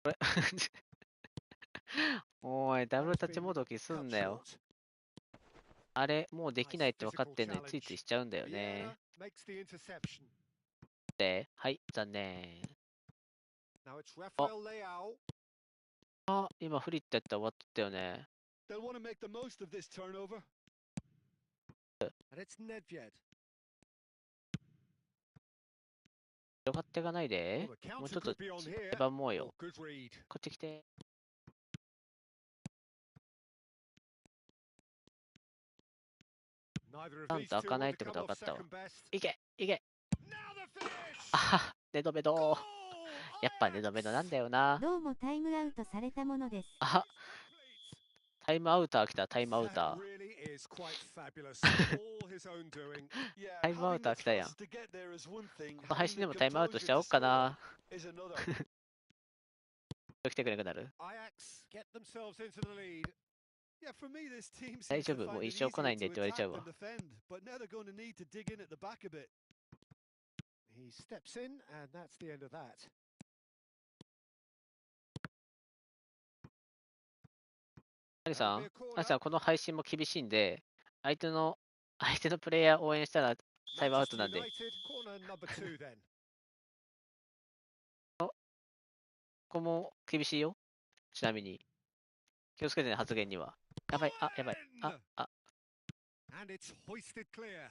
これおい、ダブル That has タッチ been もどきす cut んなよ。 short. あれ、もうできない Nice って分かっ physical てんのについつ challenge. いしちゃうんだよね。 Vieira makes the interception. で、はい、残念。 Now it's Rafael Leao. あ、今フリってやったら終わったよね。 They'll want to make the most of this turnover. And it's Nedved. 広がっていかない Well, で。 the もう counter ちょっと could be on 手 here. 番もうよ Oh,。good read. こっち来て。Neither of なん these と開 two かない want って to こと come 分か off ったわ。 second best. いけいけ Now the finish. あはネドメド Goal! やっぱネドメドなんだよな。どうもタイムアウトされたものです。あ、タイムアウター来た、タイムアウ That ター。 really is quite fabulous. All his own doing. Yeah, タイムアウ having タ the ー来たやん。 thrust to get there is one thing. この配信 Having で the もタイムアウトし composure ちゃお to っか score な。 is another. 来てくれなくなる Ajax get themselves into the lead. Yeah, for me, this team 大 seems 丈 to 夫もう find 一 it 生来ない easier んで to って言われちゃ attack う than わ。 defend, but now they're going to need to dig in at the back a bit. He steps in, and that's the end of that. アリさ That'll be ん a アリ corner. さん、この配信も厳しいんで、相手のプレイヤー応援したらタイムアウト Manchester なんで、 United, corner number 2 then. ここも厳しいよ。ちなみに。気をつけてね、発言には。やばい、あ、やばい。あ、 And it's hoisted clear.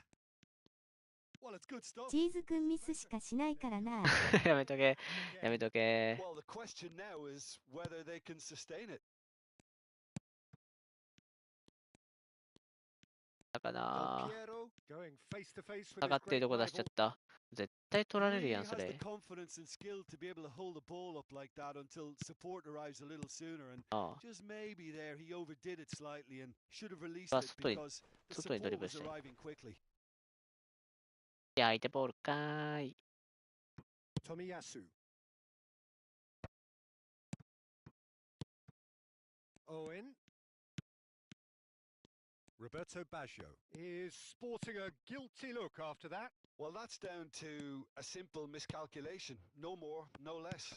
Well, it's good stuff. チーズくんミスしかしないからな。やめとけ、やめとけ。 Well, the question now is whether they can sustain it. だか Del な。 Piero going face to face with 下が his ってる great とこ出しちゃ rival. った。絶対取られる He やん、 has そ the れ。 confidence and skill to be able to hold the ball up like that until support arrives a little sooner. And ああ、 just maybe there he overdid it slightly and should have released Ah, it 外に、 because the 外にドリ support ブル was して。 arriving quickly. いや、相手ボールかーい。 Tomiyasu. Owen. Roberto Baggio is sporting a guilty look after that. Well, that's down to a simple miscalculation. No more, no less.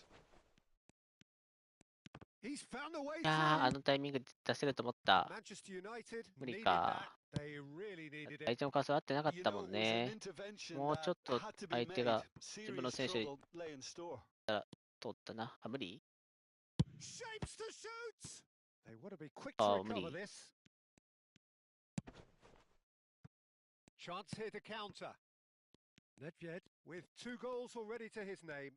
He's found a way いやー、あ through. のタイミングで出せると思った。 Manchester United 無理 needed that. か。 They really needed 相 it. 手の数合ってなかっ You た know, も it ん was an ね。 intervention もう that ちょっと had to be 相手 made. が自分の Serious 選手 trouble lay in store. 通ったな。あ、無理 Shapes to shoot. They want to be quick to あ、無 recover 理 this. Chance here to counter. Nedved with 2 goals already to his name.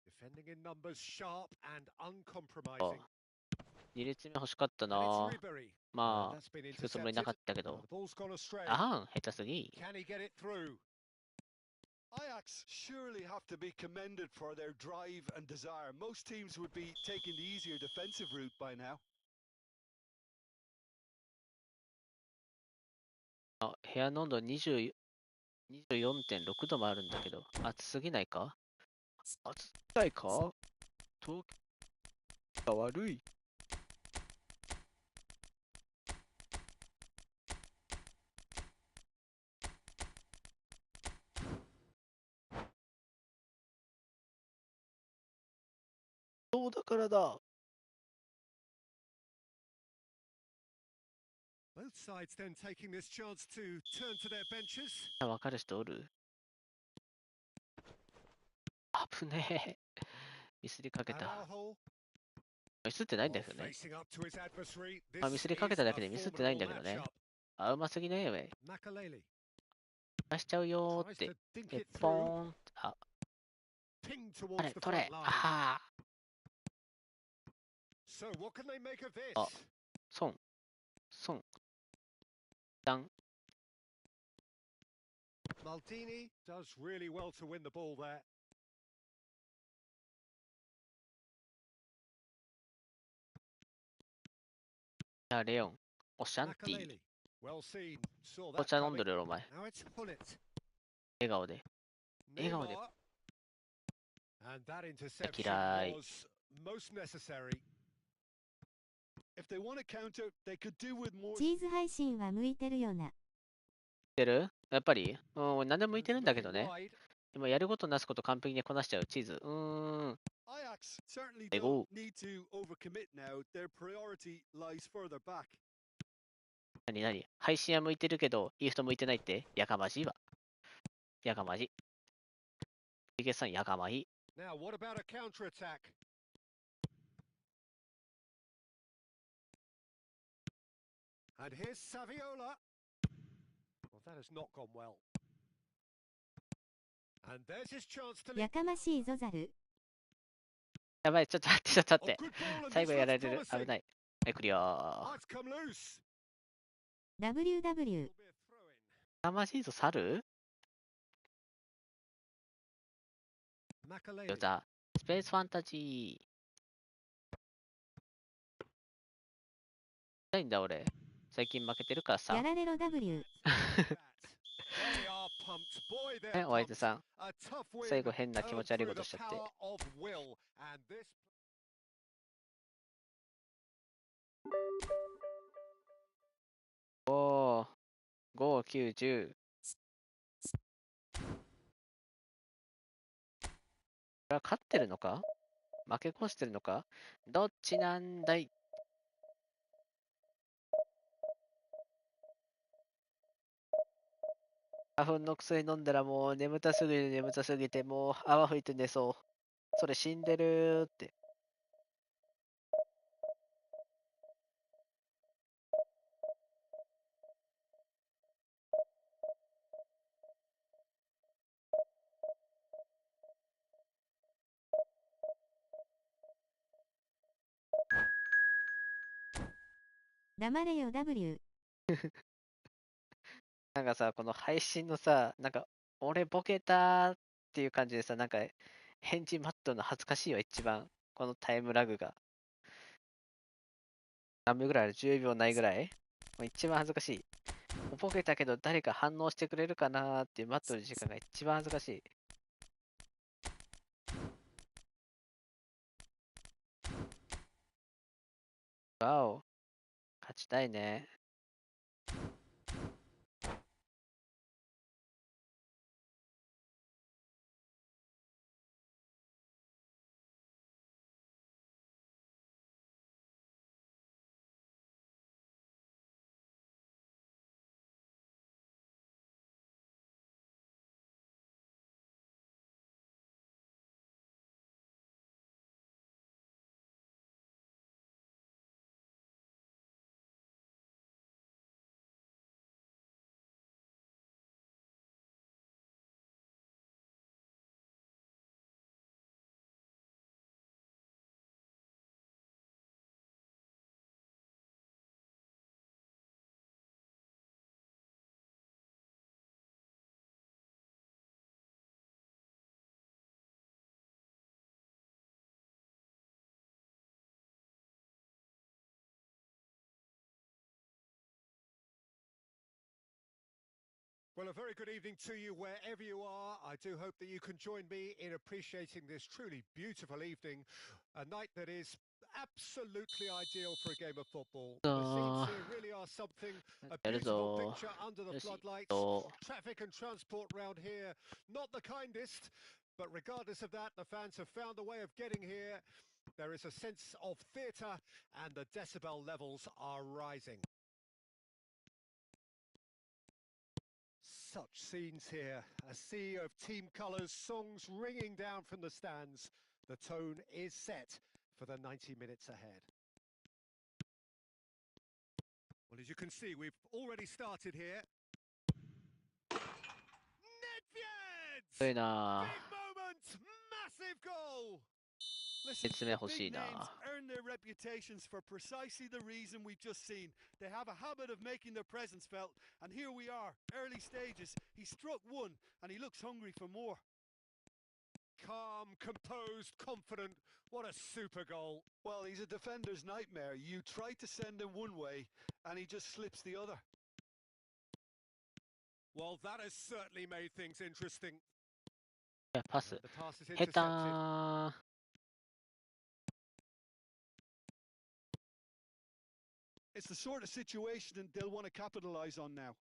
Defending in numbers, sharp and あ uncompromising. 2列目欲しかった And it's な。 Ribery. まあ、 That's been 引くつもりな intercepted. かったけ Oh, ど。 the ball's gone astray. あん、下手すぎ。 Can he get it through? Ajax surely have to be commended for their drive and desire. Most teams would be taking the easier defensive route by now. あ、部屋の温度24.6度もあるんだけど、暑すぎないか？暑すぎないか？東京が悪い。そうだからだ。 Both sides then taking this chance to turn to their benches. わかる人おる？危ねえ。ミスりかけた。 Araujo. ミスってないんだ Oh, けどね。 facing up to his adversary. あ、 This ミスりかけ is ただ a けでミスってないんだ formidable けどね。 matchup. あ、うますぎねえべ。 Makaleli 出しちゃうよーっ tries て。 to dink で、 it ポ through. ーン。あ、 Ping あ towards れ、 the 取 front れ。あ line. は So what can they make of this? あ、損。損。ダン。 Maldini does really well to win the ball there. じゃあ、レオン。オシャンティ。 Makaleli. Well seen. Saw お that 茶飲ん coming. でるよ、お前。 Now it's Hullet. 笑顔で。 Neymar. Neymar. And that interception Kirai. was most necessary. If they want to counter, they could do with more. チーズ配信は向いてるよな。てる？やっぱりうん、何でも向いてるんだけ Looking どね。 wide. 今やることなすこと完璧にこなしちゃうチーズ。Ajax certainly They don't go. need to overcommit now. Their priority lies further back. 何配信は向いてるけど、イーフト向いてないってやかましいわ。やかましい。ヒゲさん、やかましい。 Now what about a counter attack? And here's Saviola. Well, that has not gone well. And there's his chance to やかましいぞザル。やばい、ちょっと待って、ちょっと待 Oh, って。 good ball, and 最 this 後やら looks れる。 promising. 危ない。はい、クリアー。 Oh, it's come loose. WW。 Will be a throw-in. やかましいぞ、猿 Makaleli. ザ・スペースファンタジー。痛いんだ、俺。最近負けてるからさ。やられろ W。 They are pumped. Boy, ね、 they're お相手 pumped. さん。 A tough win 最後変な気持 earned ち悪い through こと the しちゃって。 power of will. And this5、5、9、10。これは勝ってるのか負け越してるのかどっちなんだい花粉の薬飲んだらもう眠たすぎて眠たすぎてもう泡吹いて寝そう。それ死んでるーって。黙れよ W。 なんかさ、この配信のさ、なんか俺ボケたーっていう感じでさ、なんか返事待っとるの恥ずかしいよ、一番。このタイムラグが。何秒ぐらいある ?10 秒ないぐらいもう一番恥ずかしい。ボケたけど誰か反応してくれるかなーっていう待っとる時間が一番恥ずかしい。わお、勝ちたいね。Well, a very good evening to you wherever you are. I do hope that you can join me in appreciating this truly beautiful evening, a night that is absolutely ideal for a game of football. The scenes here really are something, a やる beautiful ぞ picture under the よし floodlights. と Traffic and transport round here, not the kindest, but regardless of that, the fans have found a way of getting here. There is a sense of theatre and the decibel levels are rising. Such scenes here, a sea of team colours, songs ringing down from the stands. The tone is set for the 90 minutes ahead. Well, as you can see, we've already started here. Nedved! そういうな Big moment! Massive goal! Listen, 説明欲しい big な names earn their reputations for precisely the reason we've just seen. They have a habit of making their presence felt, and here we are, early stages. He struck one, and he looks hungry for more. Calm, composed, confident. What a super goal. Well, he's a defender's nightmare. You try to send him one way, and he just slips the other. Well, that has certainly made things interesting. いやパス The pass is 下手 intercepted. ー It's the sort of situation that they'll want to capitalize on now.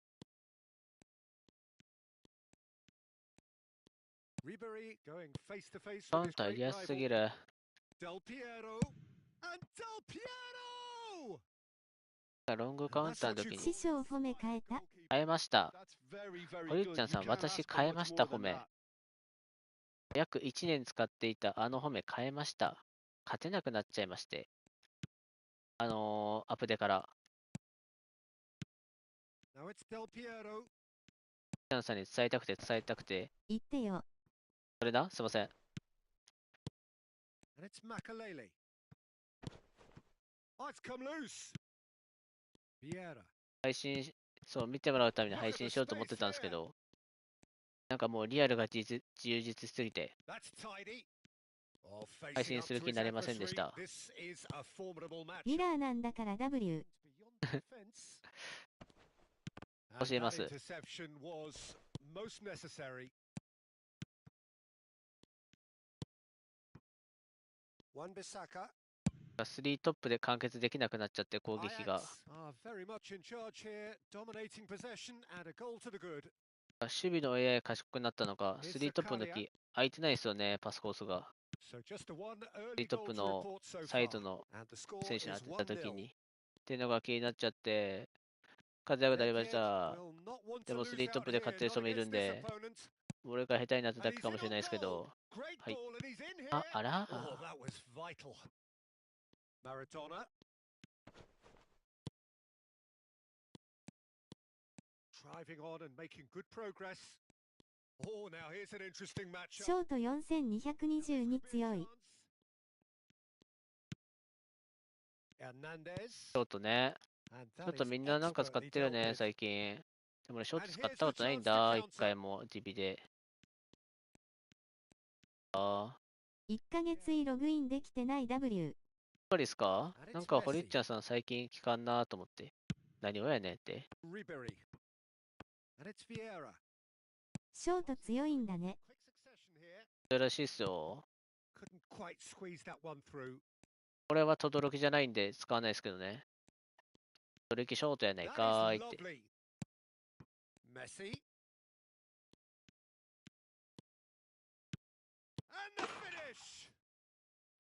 Ribery going face to face カ with ウ his ンター great 嫌す rival. ぎる Del Piero. And Del Piero! ロングカウンターの時に師匠を褒め変えた。変えました That's very, very 堀 good. 内ちゃんさん You can't 私 ask for 変え much ました more 褒 than め that. 約1年使っていたあの褒め変えました勝てなくなっちゃいましてアップデから Now it's Del Piero. チャンさんに伝えたくて言ってよ。それだすいません And it's Makalele. Oh, it's come loose. Vieira. 配信そう見てもらうために配信しようと思ってたんですけどなんかもうリアルが充実しすぎて That's tidy. Oh, 配 facing 信 up する to 気に his なりませんで adversary. した This is a formidable match. ミラーなんだから W。 Beyond defense. 教 And えま that す interception was most necessary. Wan-Bissaka. 3トップで完結できなくなっちゃって攻撃が Ajax are very much in charge here, dominating possession and a goal to the good. 守備の AI 賢くなったのか3トップの時空いてないですよねパスコースが So just the one 3 early トッ goal プ to の report so サイ far. ドの And the score 選手に is 当てた時 1-0. にっていうのが気になっちゃって活躍になりまし Nedved た will not want で to も lose 3 トッ out プで here, 勝ってる not 人もいる against ん this で opponent. 俺が下手になった And だけ he's か in もしれ on ないですけ goal. ど Great はい ball and he's in あ here. あら Oh, that was vital. Maradona. Driving on and making good progress. Oh, now here's an interesting シ matchup. ョート4222強い。 Hernandez. ショートね And ちょ that っと is みんななんか使っ expertly てる dealt ね with. 最近でも俺ショート And 使っ here's たこ the とないん chance to だ counter. 一回も DB であ1ヶ月ログインできてない W。 やっぱりですか And なん it's か堀 Messi. 内ちゃんさん最近聞かんなと思って何をやねんって Ribery. And it's Vieira. ショート強いんだね。 Quick succession here. それらしいっすよ Couldn't quite squeeze that one through. これは轟じゃないんで使わないですけどね轟ショートやない That かーい is って lovely. Messi. And the finish.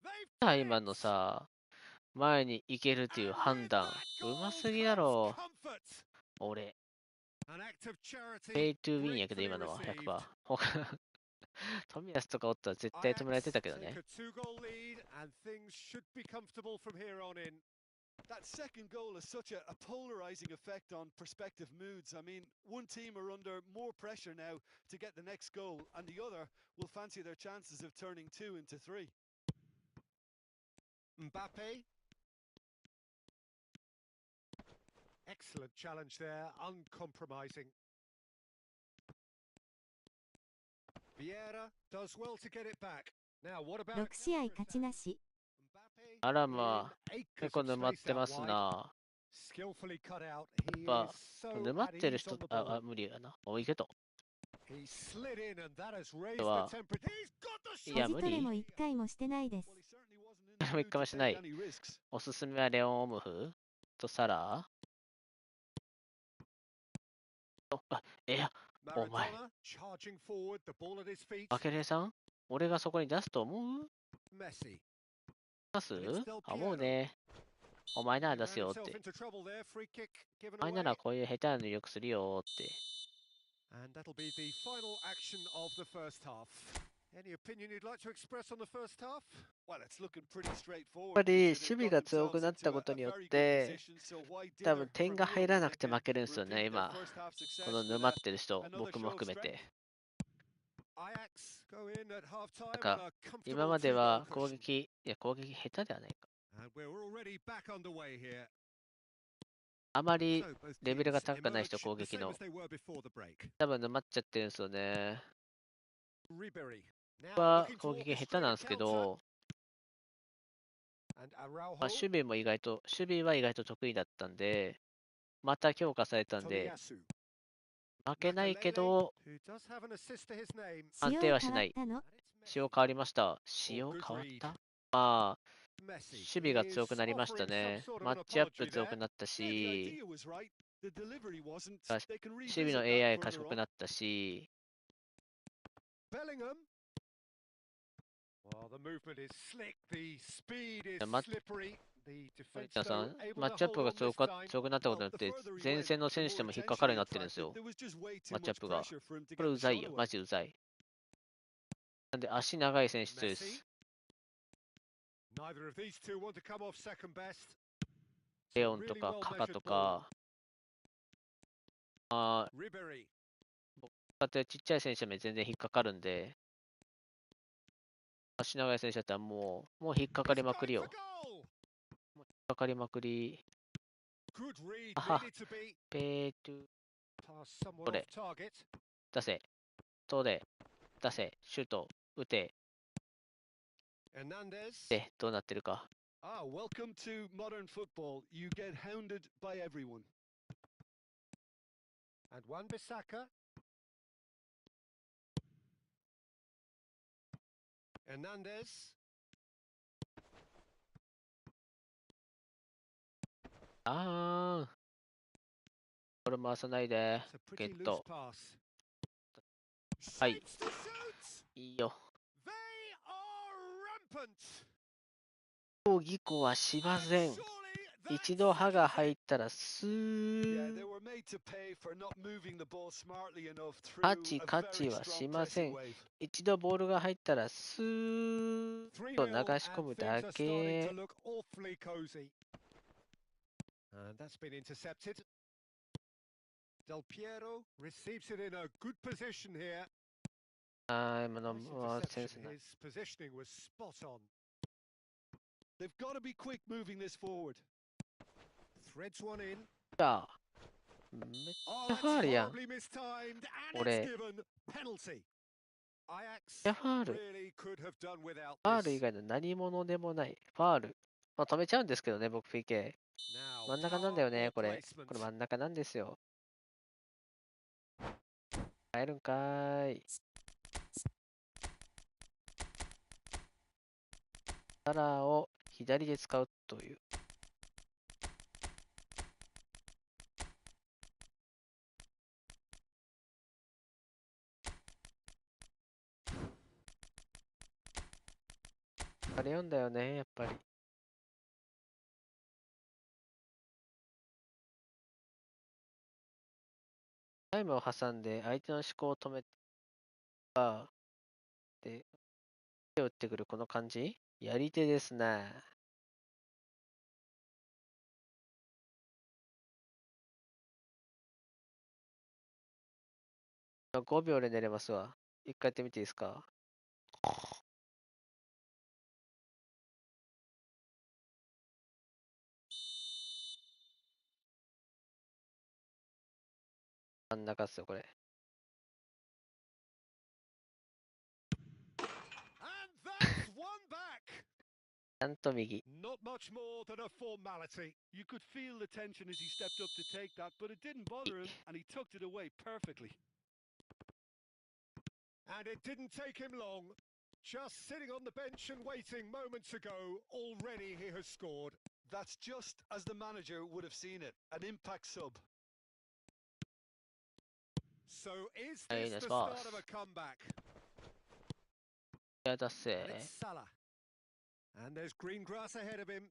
They've さあ done 今の it. さ前に行けるっていう And 判 with 断 that うま goal すぎだ comes ろ comfort. 俺 An act of charity. ペイトゥーウィンやけど Gratefully 今のは received. 100%富安とかおったら絶対止められて Ajax たけど take ね a two-goal lead, and things should be comfortable from here on in. That second goal has such a polarizing effect on prospective moods. I mean, one team are under more pressure now to get the next goal, and the other will fancy their chances of turning 2 into 3. Mbappe. Excellent challenge there, uncompromising. Vieira does well to get it back. Now, what about 6試合勝ちなし。 Mbappe? あらまあ In acres 結構 of 沼っ space て out ます wide. な Skillfully cut out. や He っぱ is so 沼っ at てる ease 人 on the 無 ball. 理やな。おいけと。 He slid in and that has raised the は temperature. He's got the い shot. や、おじ無理。トレも一回もしてないです。 Well, he certainly wasn't in the もう一 mood 回も to しな take い。 any risks. おすすめはレオン・オムフとサラー。いや、お前、 Maradona charging forward, the ball at his feet. バケレさん俺がそこに出すと思う Messi. 出す And it's Del 思う Piero. ね。お前なら He 出す ran よっ himself て。 into trouble there. Free kick given お前なら away. こういう下手な入力するよって。 And that'll be the final action of the first half. Any opinion you'd like to express on the first half? Well, it's looking pretty やっ straightforward. ぱり Peter. 守 They've 備 got が強 themselves くなっ into たことによっ a very good て、 position. So why 多 dither 分点 from が here 入ら when な they くて can 負けるんですよね、 repeat their 今。 first half success この with 沼ってる人、 another 僕 show も of 含め strength? て。 Ajax go in at half なん time か and a 今 comfortable まで 2-0 は攻 cushion. 撃、いや攻撃下手ではないか。 And we're already back underway here. あまり So both レベル teams が高くない人、 emerge 攻 the 撃 same の。 as they were before the break. 多分沼っちゃってるんですよね。 Ribery 僕 now は looking 攻 to 撃下手 orchestrate なん a ですけ counter. ど、 And まあ、 Araujo, 守備も意外と、守備は意外と得意だったんで、また強化されたんで、 Tomiyasu, 負けないけ Makelele, ど、 who does have an assist to his name. 安仕様変定はしない。わったの？ 仕様変わりました。仕様変わった？まあ、 Messi 守備が強く is なりました offering some ね。 sort of マ an ッチアップ apology 強 there. くなった Yeah, the し、 idea was right. The delivery wasn't. 確か They can 守備 revisit の that AI further 賢く on. なったし、 Bellingham. Well, the movement is slick, the speed is ま slippery. The 森 defense 田さ though ん、 able マッ to チアッ hold プが on this time. 強くなったことによ Well, っ the て、 further he 前 went, 線の the 選手 more でも引っか attention かるよう he になってるんです attracted. よ。 There was just way マ too ッチアッ much プが。 pressure for him to これ get う the ざ shot いよ。 away. マジうざい。なんで足長い選手で Messi. す。 Neither of these two want to come off second best. レ It's a オンと really か well カカ measured と ball. か、まあ、 Ribery. だってちっちゃい選手でも全然引っかかるんで、足長い選手だったらもう引っかか He's りま got く it り for よ。 goal. 引っかかりまくり。 Good read あは、 needed to be. ペートゥ、 Pass somewhat こ off れ、 target. 出せ、とで、出せ、シュート、打て、 Hernandez. で、どうなってるか。 Ah, welcome to modern football. You get hounded by everyone. And Wan-Bissaka. Hernandez. あー、これ回さないで、 It's a ゲ pretty ッ loose ト。 pass. はい、 Shapes to shoot. いいよ。 They are rampant. 競技校はしま And せん。 surely 一 that 度歯が settles 入 it. ったらス Yeah, they ー。 were made to pay for not moving the ball smartly enough through 勝ち a 勝ち very はし strong ませ pressing ん。 wave. 一度ボールが入ったらスーッと流 3-0 し込 and む things だ are starting to け。 look awfully cozy. And that's been intercepted. Del Piero receives it in a good position here. 今の Nice もうセンス interception. ない。 His positioning was spot on. They've got to be quick moving this forward. Threads one in. じゃあ、めっち Oh, ゃ that's ファールやん。 horribly mistimed, and it's 俺、 given penalty. めっ Ajax ちゃファール。 really could have done without ファール以 this. 外の何者でもない。ファール。まあ、止めちゃうんですけどね、僕 PK。 Now 真ん中なんだ power よね、 or これ。 placement. これ真ん中なんですよ。変えるんかーい。サラーを左で使うという。あれ読んだよね、やっぱり。タイムを挟んで相手の思考を止めた。で、手を打ってくるこの感じやり手ですね。5秒で寝れますわ。一回やってみていいですか？真ん中っすよ、これ。And that's one back. ちゃんと右。Not much more than a formality. You could feel the tension as he stepped up to take that, but it didn't bother him, and he tucked it away perfectly. And it didn't take him long. Just sitting on the bench and waiting moments ago, already he has scored. That's just as the manager would have seen it, an impact sub. So is Hey, this that's the start fast. of a comeback? いや、達 And 成。 it's Salah. And there's green grass ahead of him.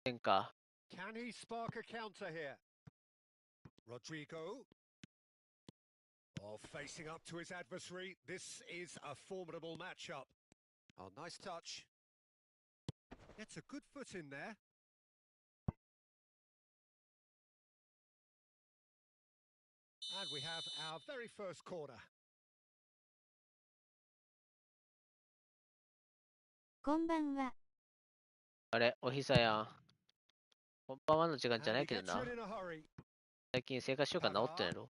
変か。 Can he spark a counter here? Rodrigo. Oh, facing up to his adversary. This is a formidable matchup. Oh, nice touch. Gets a good foot in there. And we have our very first corner. こんばんは。あれ、おひさやん。こんばんはの時間じゃ And な he いけど gets な it。in a hurry. 最近生活習慣治ってんやろ。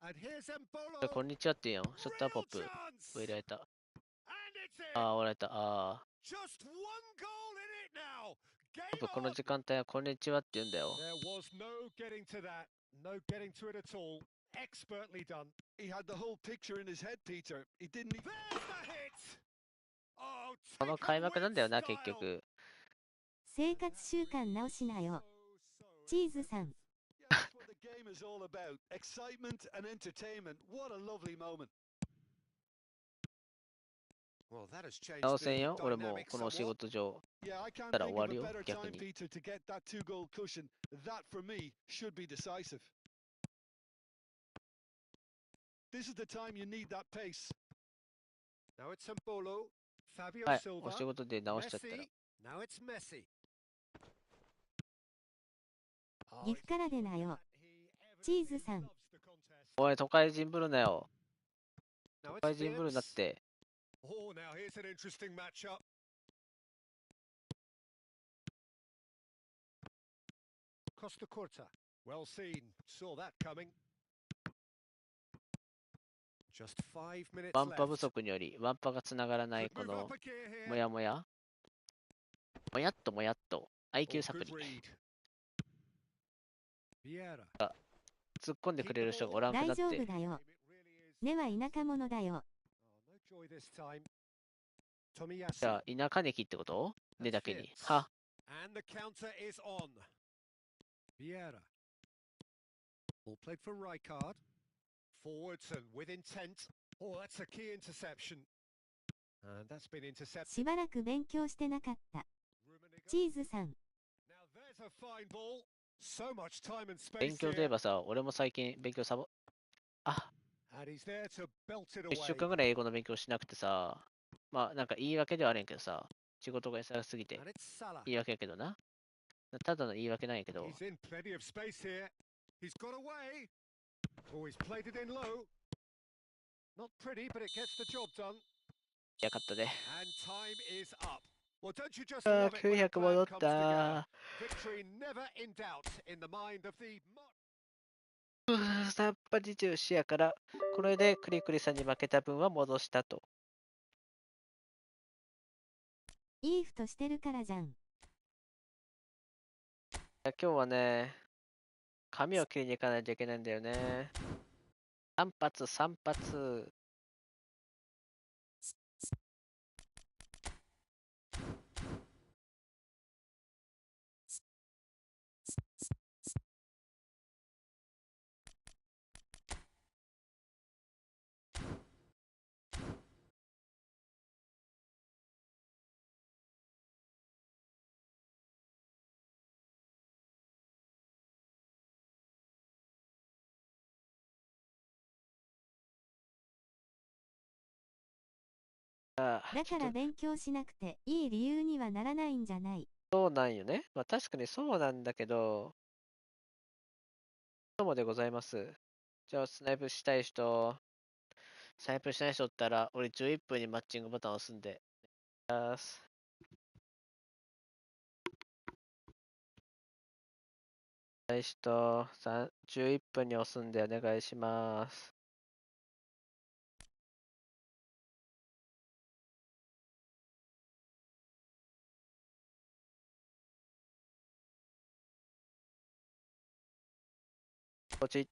And here's こ Embolo. んにちはって言うやん。ショットアップアッ Real プ。 chance. 入れられた。 And it's あ in. あ、終わられた。ああ。 Just one goal in it now. やっぱ Game この on. 時間帯はこんにちはって言うんだよ。 There was no getting to that. No getting to it at all. Expertly done. He had the whole picture in his head, Peter. He didn't. There's the hit. Oh, この taken 開幕なんだよ with な、結 style. 局。生活習慣直しなよ。チーズさん。 Yeah, that's what the game is all about. Excitement and entertainment. What a lovely moment. Well, that has changed 直せん the よ、俺も dynamic この仕 somewhat. 事上。 Yeah, I can't たら think 終わ of る a よ、 better 逆 time, に。 Peter, to get that 2-goal cushion. That, for me, should be decisive. This is the time you need that pace. Now it's Embolo. Fabio はい、お Silva. 仕事で直しちゃったら。 Messi. Now it's Messi. 岐阜からでなよ。チーズさん。おい、都会人ぶるなよ。 Now 都 it's 会人ぶるなっ Phillips. て。 Oh, now here's an interesting matchup. Costa Curta. Well seen. Saw that coming. Just 5 minutes ワンパ不 left. 足により、ワンパがつながらない Could こ move の up a gear も here. やもや。もやっともやっと。Oh, IQ サプ good リ。 read. Vieira. 突っ込んでくれる人がおらんくな大丈夫って。だよ。 It really is. 根は田舎者だよ。 Oh, no joy this time. じゃ Tomiyasu. あ、田舎根きってこと根だけに。 That's は。 And the counter is on. Vieira. Ball played for Rijkaard. Forwards and with intent. Oh, that's a key interception. And that's been intercepted. しばらく勉強してなかった。 Rummenigge. チーズさん。 Now there's a fine ball. So much time and 勉 space 強といえ here. ばさ、俺も最近勉強あ、 And he's there to belt it 1週 away. 間ぐらい英語の勉強しなくてさ、まあなんか言い訳ではあるんやけどさ、仕事が忙しすぎて And it's Salah. 言い訳やけどな。ただの言い訳なんやけど、 He's in plenty of space here. He's got away. Oh, he's played it in low. Not pretty, but it gets the job done. やかったで。 And time is up. Well, don't you just あ love it when a 900戻 plan っ comes together? た Victory never in doubt in the mind of the... さっぱり重視やから、これでクリクリさんに負けた分は戻したと。イーフトしてるからじゃん。今日はね、髪を切りに行かないといけないんだよね。3発、3発。ああ、だちょっとから勉強しなくていい理由にはならないんじゃない。そうなんよね。まあ確かにそうなんだけど、どうもでございます。じゃあスナイプしたい人、スナイプしたい人ったら、俺11分にマッチングボタンを押すんで。したい人、11分に押すんでお願いします。こっち。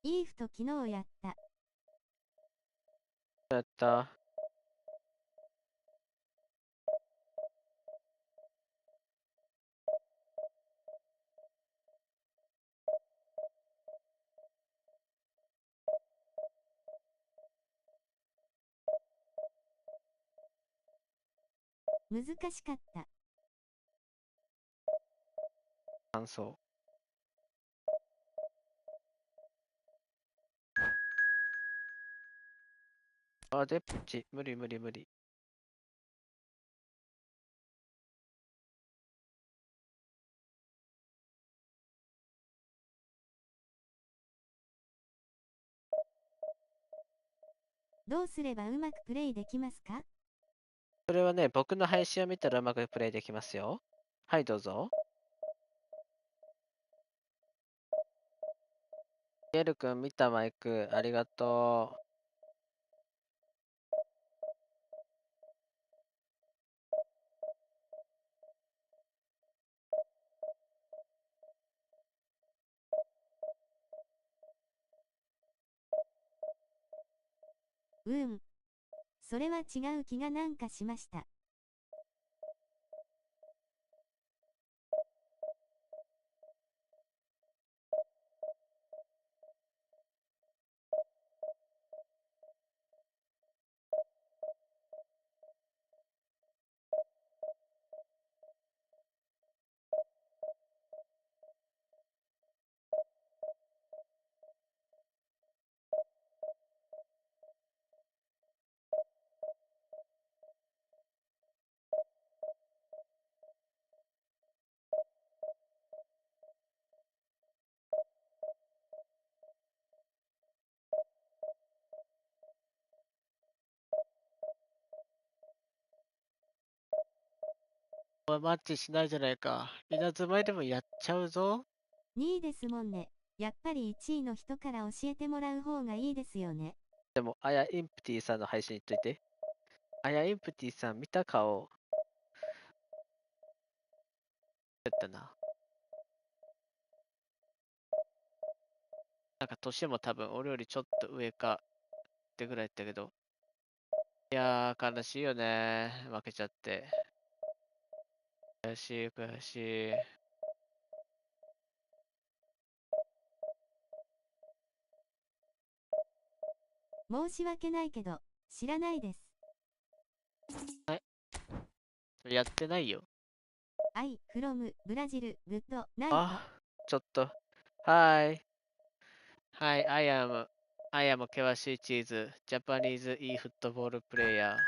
イーフト昨日やった。やった。難しかった。感想。あ、でっち。無理無理無理。どうすればうまくプレイできますか？それはね、僕の配信を見たらうまくプレイできますよ。はい、どうぞ。ゲル君、見たマイク、ありがとそれは違う気がなんかしました。う。マッチしないじゃないか。稲妻でもやっちゃうぞ。2位ですもんね。やっぱり1位の人から教えてもらう方がいいですよね。でも、あやインプティさんの配信言っといて。あやインプティさん見た顔。やったな。なんか年も多分俺よりちょっと上かってぐらいやったけど。いやー、悲しいよね。負けちゃって。悔しい、悔しい。申し訳ないけど、知らないです。やってないよ。from ブラジル、グッドナイト。あ、ちょっと。はい。はい、I am 険しいチーズ。ジャパニーズ e フットボールプレイヤー。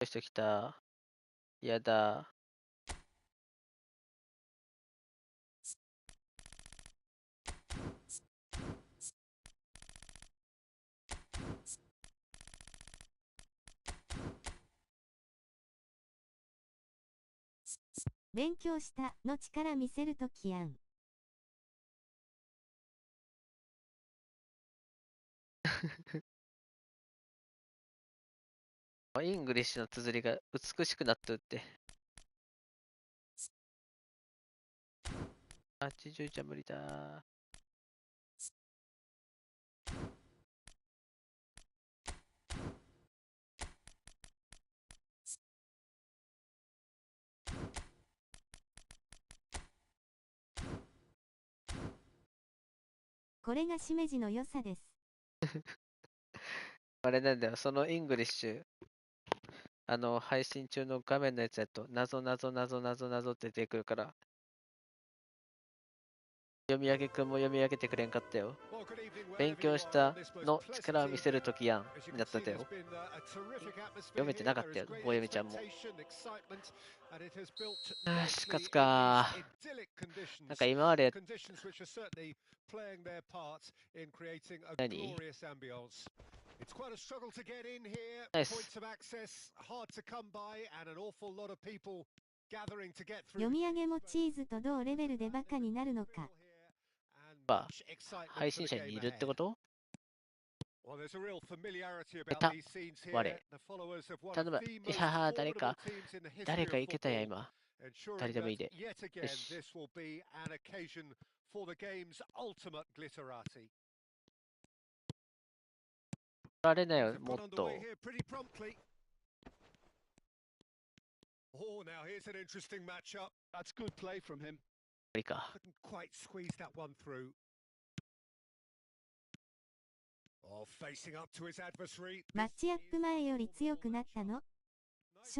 してきた。やだ。勉強したの力見せるときやん。イングリッシュの綴りが美しくなっとって。80じゃ無理だ。これがしめじの良さです。あれなんだよ、そのイングリッシュ。配信中の画面のやつやと、謎って出てくるから、読み上げくんも読み上げてくれんかったよ。勉強したの力を見せるときやん、やったてよ。読めてなかったよ、棒読みちゃんも。死活か。なんか今まで、何It's quite a struggle to get in here. Nice. Points of access hard to come by, and an awful lot of people gathering to get through. 読み上げもチーズと同レベルでバカになるのか。配信者にいるってこと？ Well, there's a real familiarity about いた。 these scenes here. 我。 The followers of one 頼 of む。 the い most やー、誰 formidable か teams in the history 誰 of かいけたや、 football. 今。 Ensuring 誰でもいい that で。 yet よ again し。 this will be an occasion for the game's ultimate glitterati. 取られないよ、 They've も got っと。 underway here pretty promptly. Oh, now here's an interesting matchup. That's good play from him. Couldn't quite squeeze that one through. Oh, facing up to his adversary. マッチアップ前より強くなったの？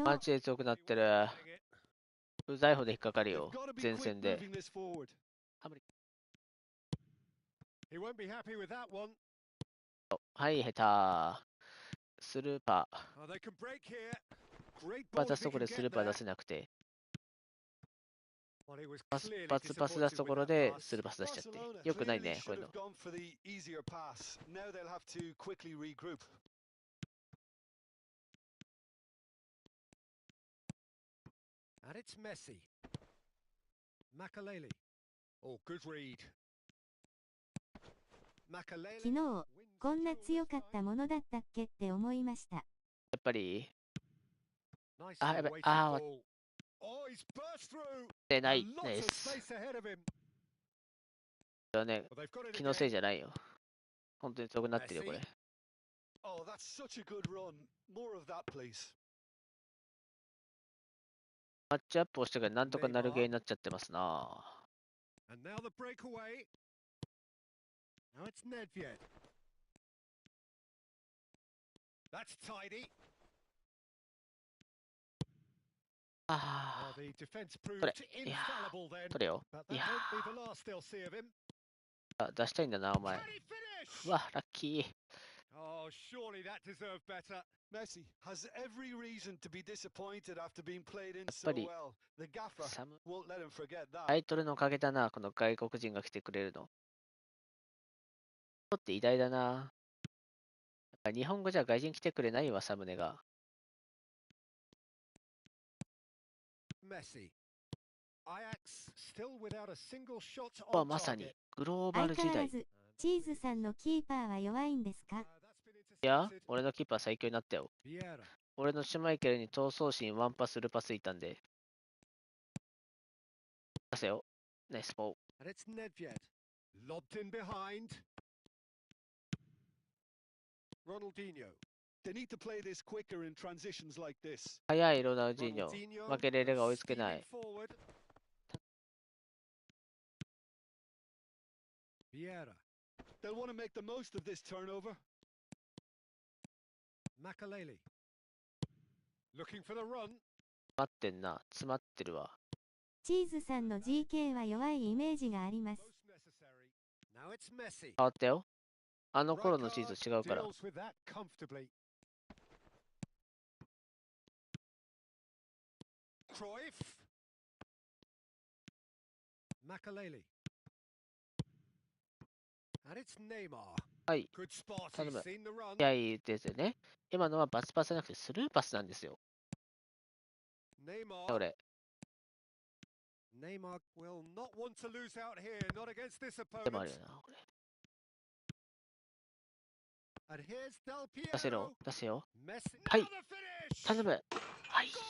マッチで強くなってる。うざいほど引っかかるよ、 They've got to be 前 quick 線で。 moving this forward. He won't be happy with that one. はい、下手。スルーパー。 Oh, they can break here. Great パ ball 出 if すと he ころ can でスル get ーパー there. 出せなくて、 Well, he was パス clearly パス出す disappointed とこ with ろ that で pass. スルーパス出しちゃって。 Barcelona よくない clearly ね、こうい should うの have。gone for the easier pass. Now they'll have to quickly regroup. And it's Messi. Makaleli. Oh, good read. 昨 Makaleli. 日、こんな強かったものだったっけって思いました。やっぱり、 Nicely あ、やばい。 weighted あー、割 ball. Oh, he's burst through. ってない And で lots of す。 space ahead of him. これはね、 Well, they've got it 気のせい again. じゃないよ。本当に強くなってるよ、これ。 Oh, that's such a good run. More of that, please. マッチアップをしてからなんとかなるゲーになっちゃってますな。 And now the breakaway. Now it's Nedved. That's tidy. あ The defense proved これ。いや infallible then. ー、取れよ。 But い that や won't be the last they'll see of him. ー、出したいんだな、お前。 Can he finish? うわ、ラッキー。 Oh, surely that deserved better. Messi has every reason to be disappointed after being played in やっ so ぱり、 well. The gaffer サム won't let him forget タ that. イトルのおかげだな、この外国人が来てくれるの。って偉大だな。やっぱ日本語じゃ外人来てくれないわ、サムネが。 Messi. Ajax still without a single shot は on まさに target. グローバ相ル時代。い変わらず、チーズさんのキーパーは弱いんですか？ That's been や、 intercepted. 俺のキーパー最強になったよ。 Vieira. 俺のシュマイケルに闘争心ワンパスルパスいたんで。出せよ。ナイスボー。 And it's Nedved. Lobbed in behind. Ronaldinho. They need to play this quicker in transitions like this. 早いロナウジーニョ。 Ronaldinho. マケレレが追いつけな steaming い。 forward. Vieira. They'll want to make the most of this turnover. Makaleli. Looking for the run. 待ってんな。詰まってるわ。チーズさんの GK は弱いイメージがあります。 Most necessary. Now it's Messi. 変わったよ。あの頃の Rijkaard チーズと違うから。 deals with that comfortably. Cruyff. Makaleli. And it's Neymar. はい。 Good spot. 頼 He's む。 seen the run. いや、いいですよね。今のはバスパスじゃなくてスルーパスなんですよ。 Neymar. 俺。 Neymar will not want to lose out here. Not against this でもある opponent. よな、これ。 And here's Del 出せろ Piero.。出せよ。 Messi. はい Now the finish. 頼む。はい。 Goal.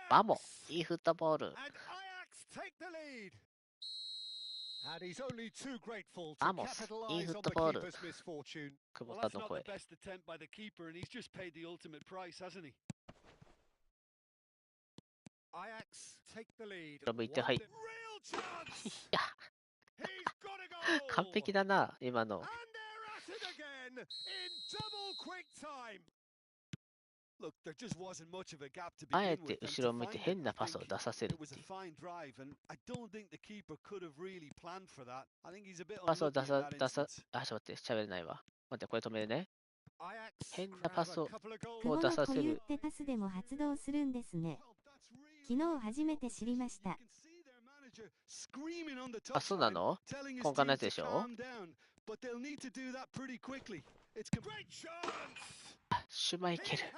バモ Ajax. いいフットボール。 And Ajax take the lead. And he's only too grateful to Vamos, capitalize on the eFootball. keeper's misfortune. 久保 Well, さ that's んの not 声 the。best attempt by the keeper, and he's just paid the ultimate price, hasn't he? Ajax take the lead. 向いて、はい。 Real chance. いや、 He's got a goal. 完璧だな、今の。 And they're at it again in double quick time. look, there just wasn't much of a gap to あえ begin て with. And 後ろ to を向いて find it, 変な I パスを think 出させる it っ was て a いう。 fine drive, and I don't think the keeper could have really planned for that. I think he's a bit パスを unlucky 出 in さ、that 出さ、 instance. あ、ちょっと待って、喋れないわ。待って、これ止めるね。 Ajax 変な grab パ a スを couple of goals. 久保の出させる。固有ってパスでも発動するんですね。昨日初めて知りました。あ、そうなの？根幹のやつでしょ？ But they'll need to do that pretty quickly. It's Great chance. シュマイケ He ル。 has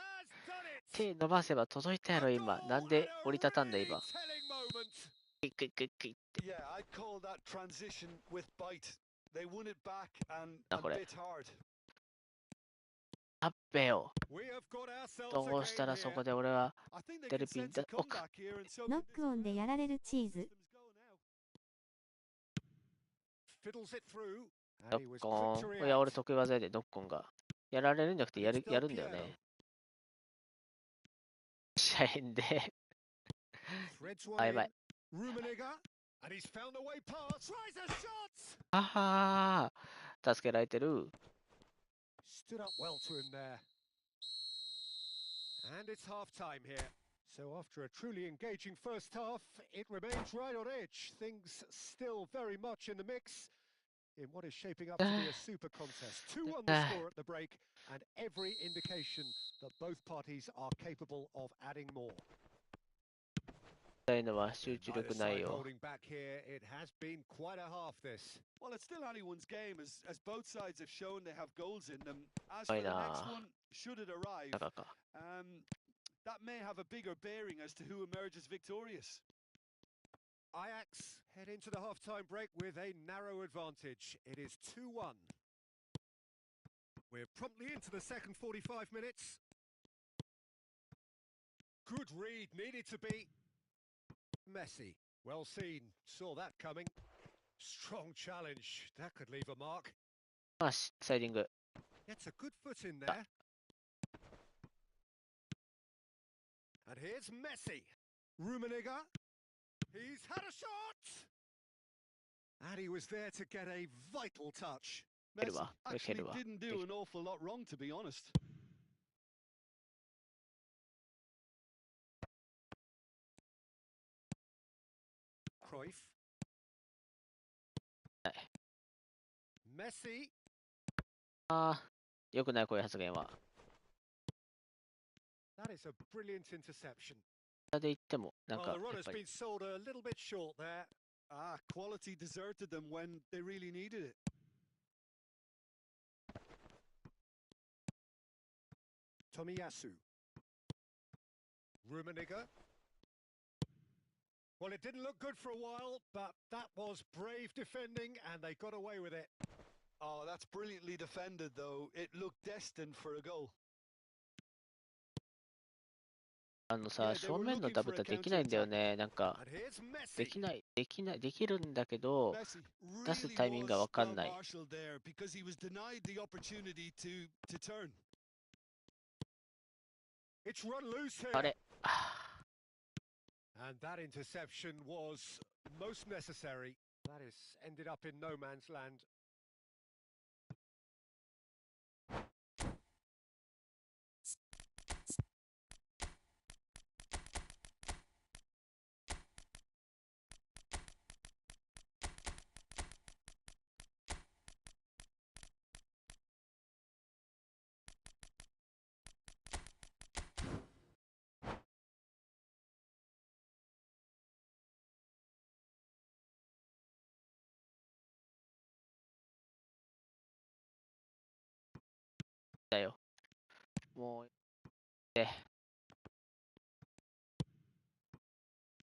done it. 手伸ばせば届いたや A ろ、 goal 今。 and なんで a 折りたたんだ、 really 今。 telling moment. クイクイクイクイって。 Yeah, I'd call that transition with bite. They won it back and な、 a これ。 bit hard. あっべよ。 We have got ourselves ど a うしたら game そ here. こで俺は I think they デ can ルピン sense a だ。奥。 comeback here, and so ノッ can クオンでやられるチーズ。 Fiddles it through. ド And he ッ was コ quick to ン。いや、俺 react. 得意技でドッコンが。やられるんじゃなくてやるんだよね。試合で。 Threads あ、 one やば in. い。 Rummenigge. And he's found a way past. Tries a shot. ははー。助けられてる。 Stood up well to him there. And it's half time here. So after a truly engaging first half, it remains right on edge. Things still very much in the mix in what is shaping up to be a super contest. 2-1 the score at the break, and every indication that both parties are capable of adding more. たいのは集中 Neither 力ない side よ。 holding back here. It has been quite a half this. well, it's still anyone's game as both sides have shown they have goals in them. As for Ay, the nah. next one, should it arrive, 中か。 that may have a bigger bearing as to who emerges victorious. Ajax head into the half-time break with a narrow advantage. It is 2-1. We're promptly into the second 45 minutes. Good read, needed to be. Messi, well seen, saw that coming. Strong challenge, that could leave a mark. まあ、サイディング。 Gets a good foot in there. And here's Messi. Rummenigge. He's had a shot! And he was there to get a vital touch. Messi Kelva, actually Kelva. didn't do an awful lot wrong, to be honest. Cruyff. はい。 Messi. ああ、よくないこういう発言は。 That is a brilliant interception. 下で行っても、なん Well, か the やっ runner's ぱり been sold a little bit short there. Ah, quality deserted them when they really needed it. Tomiyasu. Rummenigge. Well, it didn't look good for a while, but that was brave defending, and they got away with it. Oh, that's brilliantly defended, though. It looked destined for a goal. あのさ、正面のダブルできないんだよね。なんか、 And here's で Messi. きない、できるんだけど、 Messi 出す really タイミングが was わかん well ない。 marshaled there because he was denied the opportunity to turn. It's run loose here. あれ、 And that interception was most necessary. That is ended up in no man's land. だよ。もう、で、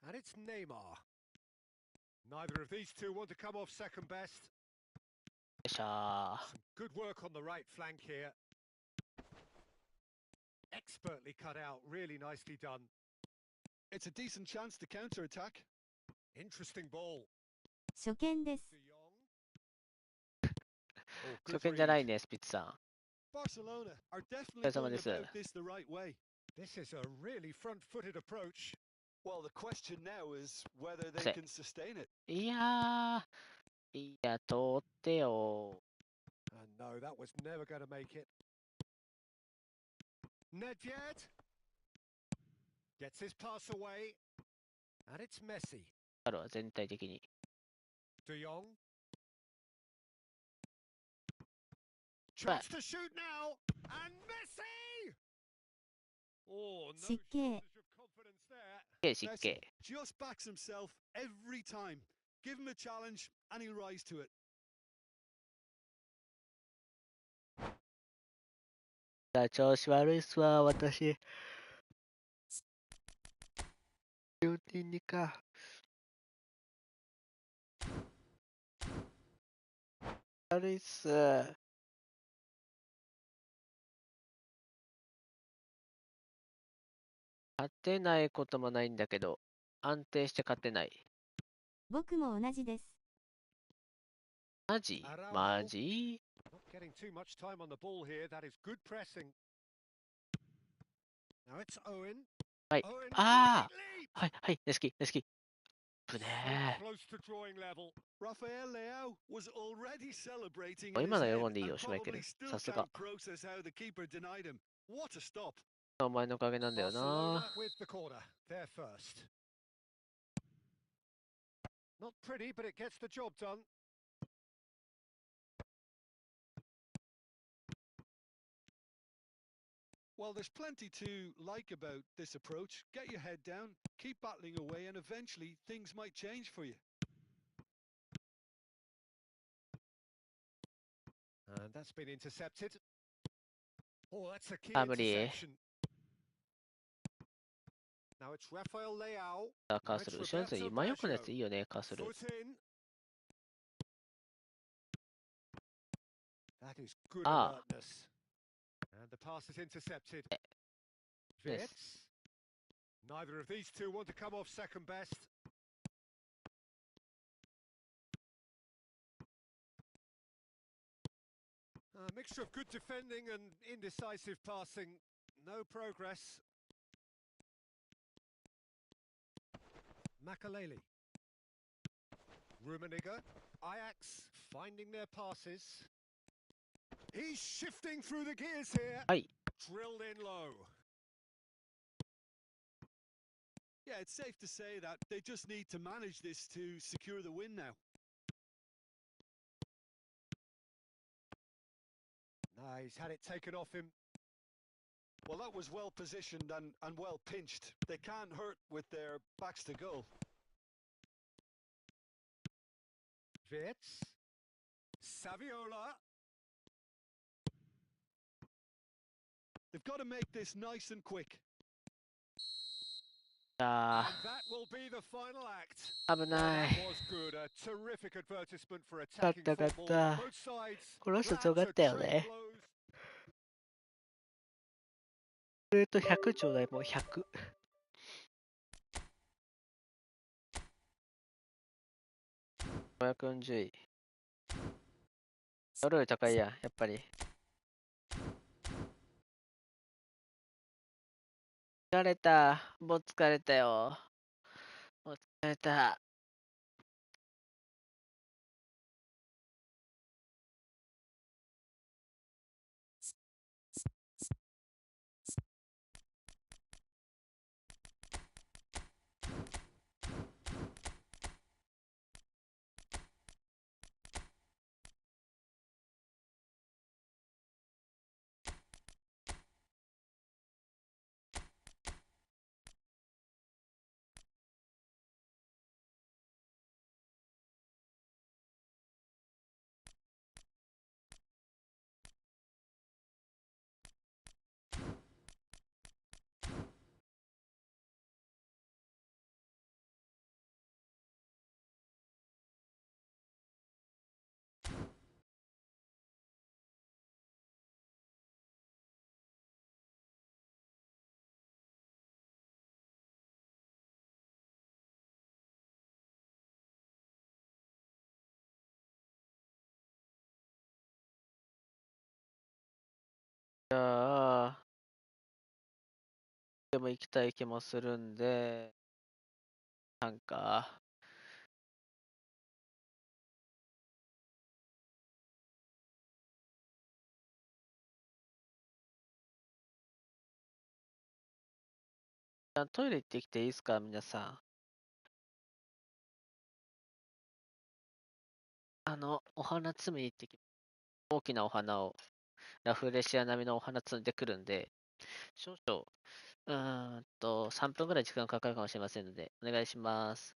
And it's Neymar. Neither of these two want to come off second best. よっしゃー。 Some good work on the right flank here. Expertly cut out, really nicely done. It's a decent chance to counter-attack. Interesting ball. 初見です。 De Jong. Oh, 初 good 見じゃない read. ね、スピッツさん。 Barcelona are definitely お疲れ様 going です。 about this the right way. This is a really front-footed approach. Well, the question now is whether they That's it. can sustain it. いやー、いや、通ってよ。 And no, that was never going to make it. Nedved. Gets his pass away. And it's Messi. あるわ、全体的に。De Jong. Chance to shoot now. And Messi! Oh, no Sicke. shortage of confidence there. 湿 Messi 気。 just backs himself every time. Give him a challenge and he'll rise to it. 調子悪いっすわ、私。ルーティンにか。悪いっす。勝てないこともないんだけど、安定して勝てない。僕も同じです。マジマジ Not getting too much time on the ball here. That is good pressing. Now it's Owen. はい。 Owen, ああ great leap! はい、はい、ネスキ、ネスキ。ぶ So ね close to drawing level. Rafael Leao was already celebrating ー。 in 今 his の head 喜んでいいよ、 and シュマイケル probably。still さすが can't。process how the keeper denied him. What a stop. お前のおかげなんだよ Barcelona な。 with the corner. They're first. Not pretty, but it gets the job done. Well, there's plenty to like about this approach. Get your head down, keep battling away, and eventually things might change for you. And that's been intercepted. Oh, that's a key Family. interception. Now it's Rafael Leao. さあ、カーソル。後ろのやつ今よくのやついいよね、カーソル。 Foot in. That is good Ah. alertness. And the pass is intercepted. Yes. Vitz. Neither of these two want to come off second best. A mixture of good defending and indecisive passing. No progress. Makaleli. Rummenigge. Ajax finding their passes. He's shifting through the gears here. はい。 Drilled in low. Yeah, it's safe to say that they just need to manage this to secure the win now. Nah, he's had it taken off him. Well, that was well positioned and well pinched. They can't hurt with their backs to goal. Vitz. Saviola. They've got to make this nice and quick. あ And that will be the final act. ー、危 Oh, ない。 that was good. A terrific advertisement for 勝っ attacking た勝っ football. た。 Both sides. この人 glad 強かっ to たよ trade ね。 blows. 100ちょうだい、もう100。540位。俺より高いやん、やっぱり。疲れた。もう疲れたよ。もう疲れた。じゃあ、でも行きたい気もするんで、なんか。トイレ行ってきていいですか、皆さん。お花摘みに行ってき、大きなお花を、ラフレシア並みのお花摘んでくるんで、少々、3分ぐらい時間かかるかもしれませんので、お願いします。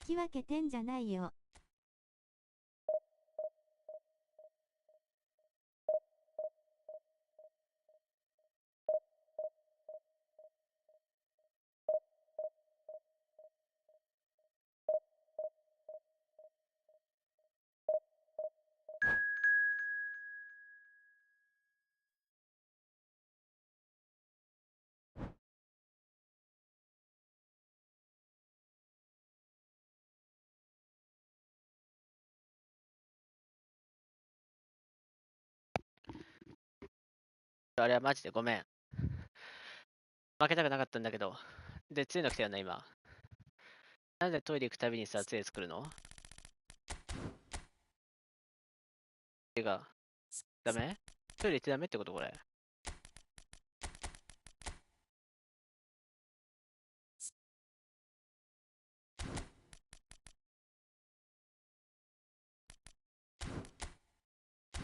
引き分けてんじゃないよ。あれはマジでごめん。負けたくなかったんだけど。で、ついの来たよな、今。なんでトイレ行くたびにさ、杖作るの？てか、ダメ？トイレ行ってダメってことこれ。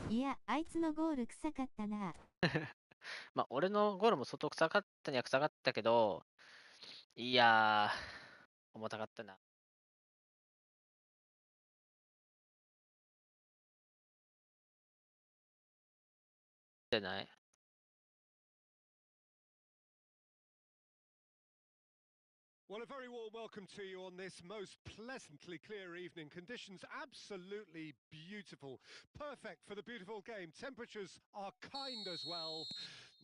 いや、あいつのゴール臭かったな。まあ、俺のゴールも相当臭かったには臭かったけど、いやー、重たかったな。じゃない？ Well, a very warm welcome to you on this most pleasantly clear evening. Conditions absolutely beautiful. Perfect for the beautiful game. Temperatures are kind as well.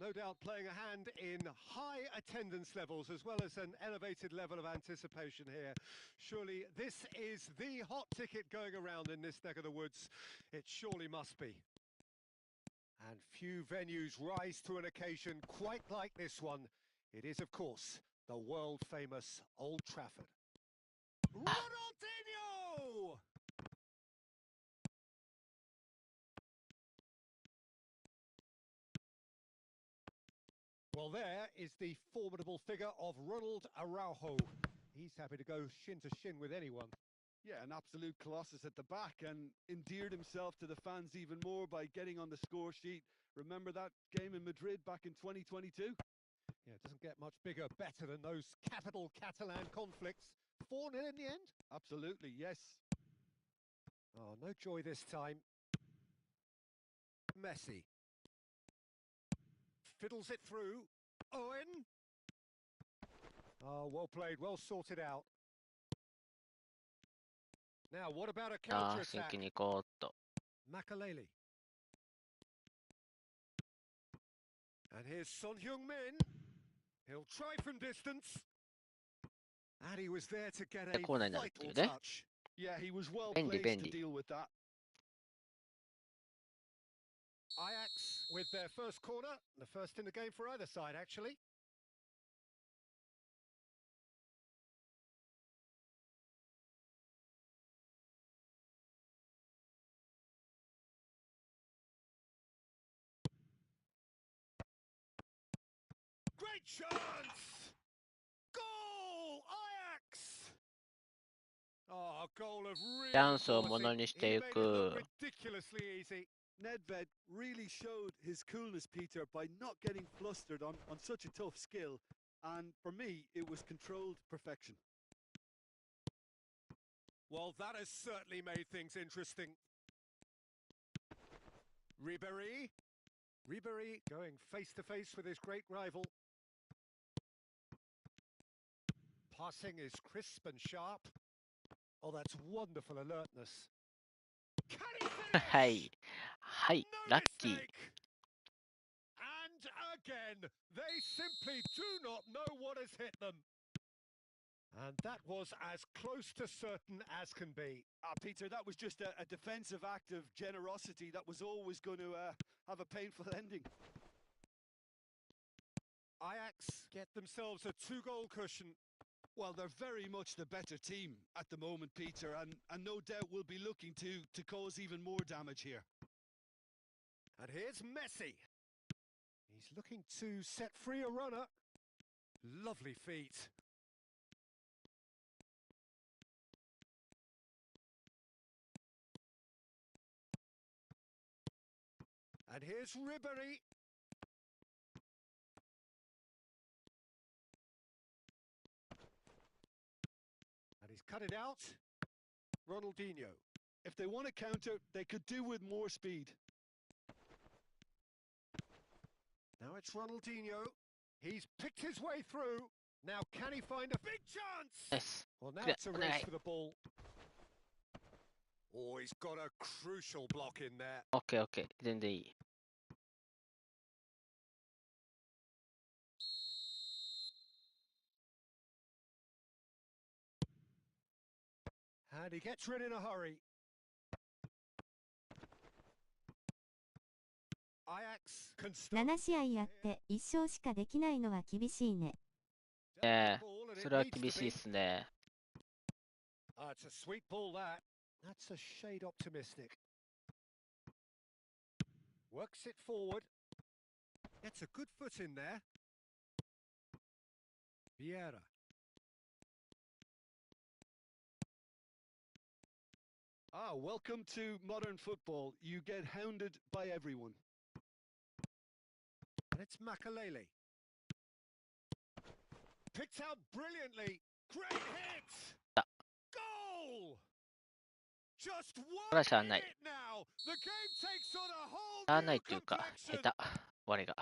No doubt playing a hand in high attendance levels as well as an elevated level of anticipation here. Surely this is the hot ticket going around in this neck of the woods. It surely must be. And few venues rise to an occasion quite like this one. It is, of course, the world-famous Old Trafford. Ronaldinho! Well, there is the formidable figure of Ronald Araujo. He's happy to go shin to shin with anyone. Yeah, an absolute colossus at the back, and endeared himself to the fans even more by getting on the score sheet. Remember that game in Madrid back in 2022? Yeah, it doesn't get much bigger, better than those capital Catalan conflicts. 4-0 in the end? Absolutely, yes. Oh, no joy this time. Messi. Fiddles it through. Owen. Oh, well played, well sorted out. Now, what about a ああ、真 counter-attack? 剣に行こうっと。Makaleli. And here's Son Heung-min. He'll try from distance. And he was there to get a コーナーになるってい vital うね。 touch. Yeah, he was well Bendy, placed to bendy. deal with that. Ajax with their first corner. The first in the game for either side, actually. Great chance! Goal! Ajax! Oh, a goal of real チャンスをもの quality. にし He てい made it く look。ridiculously easy. Nedved really showed his coolness, Peter, by not getting flustered on such a tough skill. And for me, it was controlled perfection. Well, that has certainly made things interesting. Ribéry. Ribéry going face-to-face with his great rival. Passing is crisp and sharp. Oh, that's wonderful alertness. Can he finish? はい。はい。 No ラッキー。 mistake. And again, they simply do not know what has hit them. And that was as close to certain as can be. Peter, that was just a defensive act of generosity that was always going to have a painful ending. Ajax get themselves a 2-goal cushion. Well, they're very much the better team at the moment, Peter, and no doubt will be looking to cause even more damage here. And here's Messi. He's looking to set free a runner. Lovely feet. And here's Ribéry. And he's cut it out. Ronaldinho. If they want to counter, they could do with more speed. Now it's Ronaldinho. He's picked his way through. Now can he find a big chance? ナイス。 Well, now Yeah, it's a okay. race for the ball. Oh, he's got a crucial block in there. オッケーオッケー。全然いい。And he gets rid in a hurry. Ajax can stop. 7試合やって1勝しかできないのは厳しいね。ね Ball and え、 it それは needs 厳 to しい be. っすね。 Ah, it's a sweet ball, that. That's a shade optimistic. Works it forward. Gets a good foot in there. Vieira. Welcome to modern football. You get hounded by everyone. And it's Makaleli. Picked out brilliantly. Great hit. Ah. Goal. Just これは one しゃあない。 minute now. The game takes on a しゃあ whole ないっ new ていうか、 complexion. 下手。我が。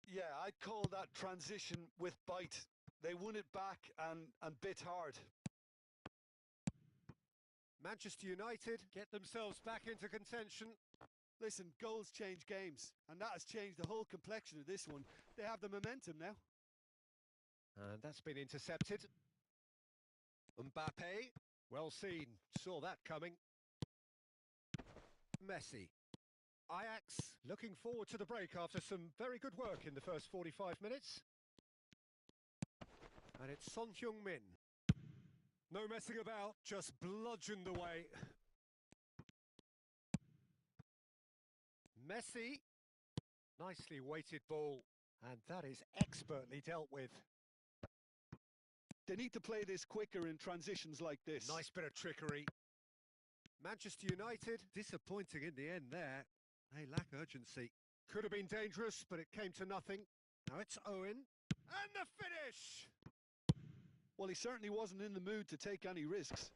Yeah, I'd call that transition with bite. They won it back and bit hard. Manchester United get themselves back into contention. Listen, goals change games, and that has changed the whole complexion of this one. They have the momentum now. And that's been intercepted. Mbappe, well seen, saw that coming. Messi. Ajax looking forward to the break after some very good work in the first 45 minutes. And it's Son Heung-min. No messing about, just bludgeoned away. Messi. Nicely weighted ball. And that is expertly dealt with. They need to play this quicker in transitions like this. Nice bit of trickery. Manchester United, disappointing in the end there. They lack urgency. Could have been dangerous, but it came to nothing. Now it's Owen. And the finish! Well, he certainly wasn't in the mood to take any risks.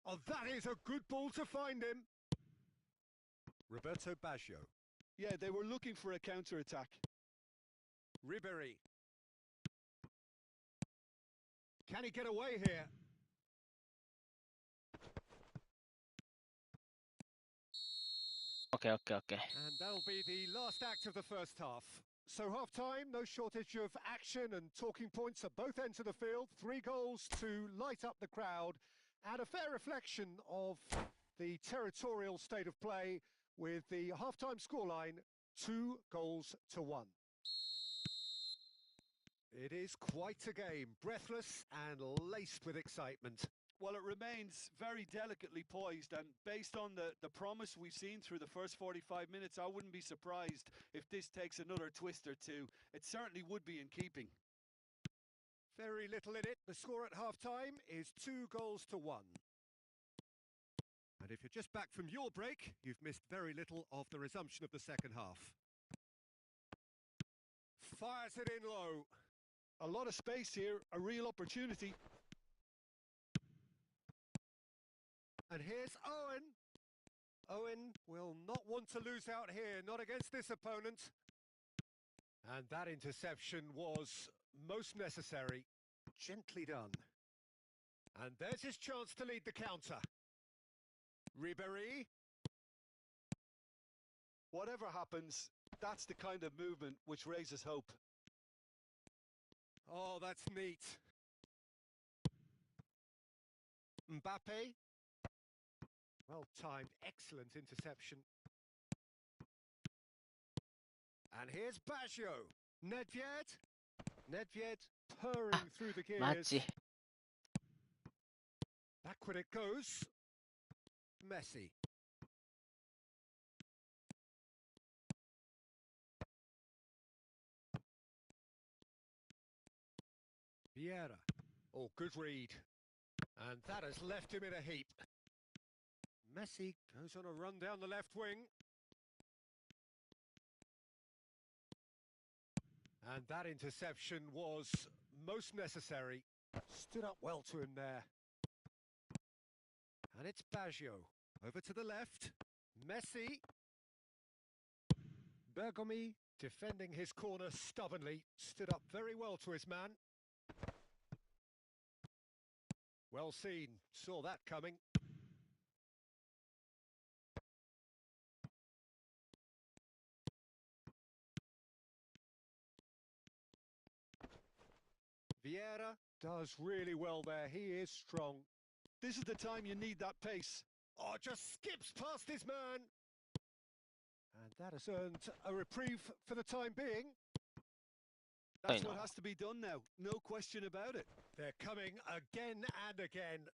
Oh, that is a good ball to find him. Roberto Baggio. Yeah, they were looking for a counter-attack. Ribéry. Can he get away here? Okay, okay, okay. And that'll be the last act of the first half. So half-time, no shortage of action and talking points at both ends of the field. 3 goals to light up the crowd and a fair reflection of the territorial state of play with the half-time scoreline 2-1. It is quite a game, breathless and laced with excitement. Well, it remains very delicately poised, and based on the promise we've seen through the first 45 minutes, I wouldn't be surprised if this takes another twist or two. It certainly would be in keeping. Very little in it. The score at half-time is 2-1. And if you're just back from your break, you've missed very little of the resumption of the second half. Fires it in low. A lot of space here, a real opportunity. And here's Owen. Owen will not want to lose out here, not against this opponent. And that interception was most necessary. Gently done. And there's his chance to lead the counter. Ribéry. Whatever happens, that's the kind of movement which raises hope. Oh, that's neat. Mbappe. Well timed, excellent interception. And here's Baggio. Nedved purring through the gears. マジ。Backward it goes. Messi. Vieira. Oh, good read. And that has left him in a heap. Messi goes on a run down the left wing. And that interception was most necessary. Stood up well to him there. And it's Baggio. Over to the left. Messi. Bergomi defending his corner stubbornly. Stood up very well to his man. Well seen. Saw that coming. Vieira does really well there. He is strong. This is the time you need that pace. Oh, just skips past his man. And that has earned a reprieve for the time being. That's what has to be done now. No question about it. They're coming again and again.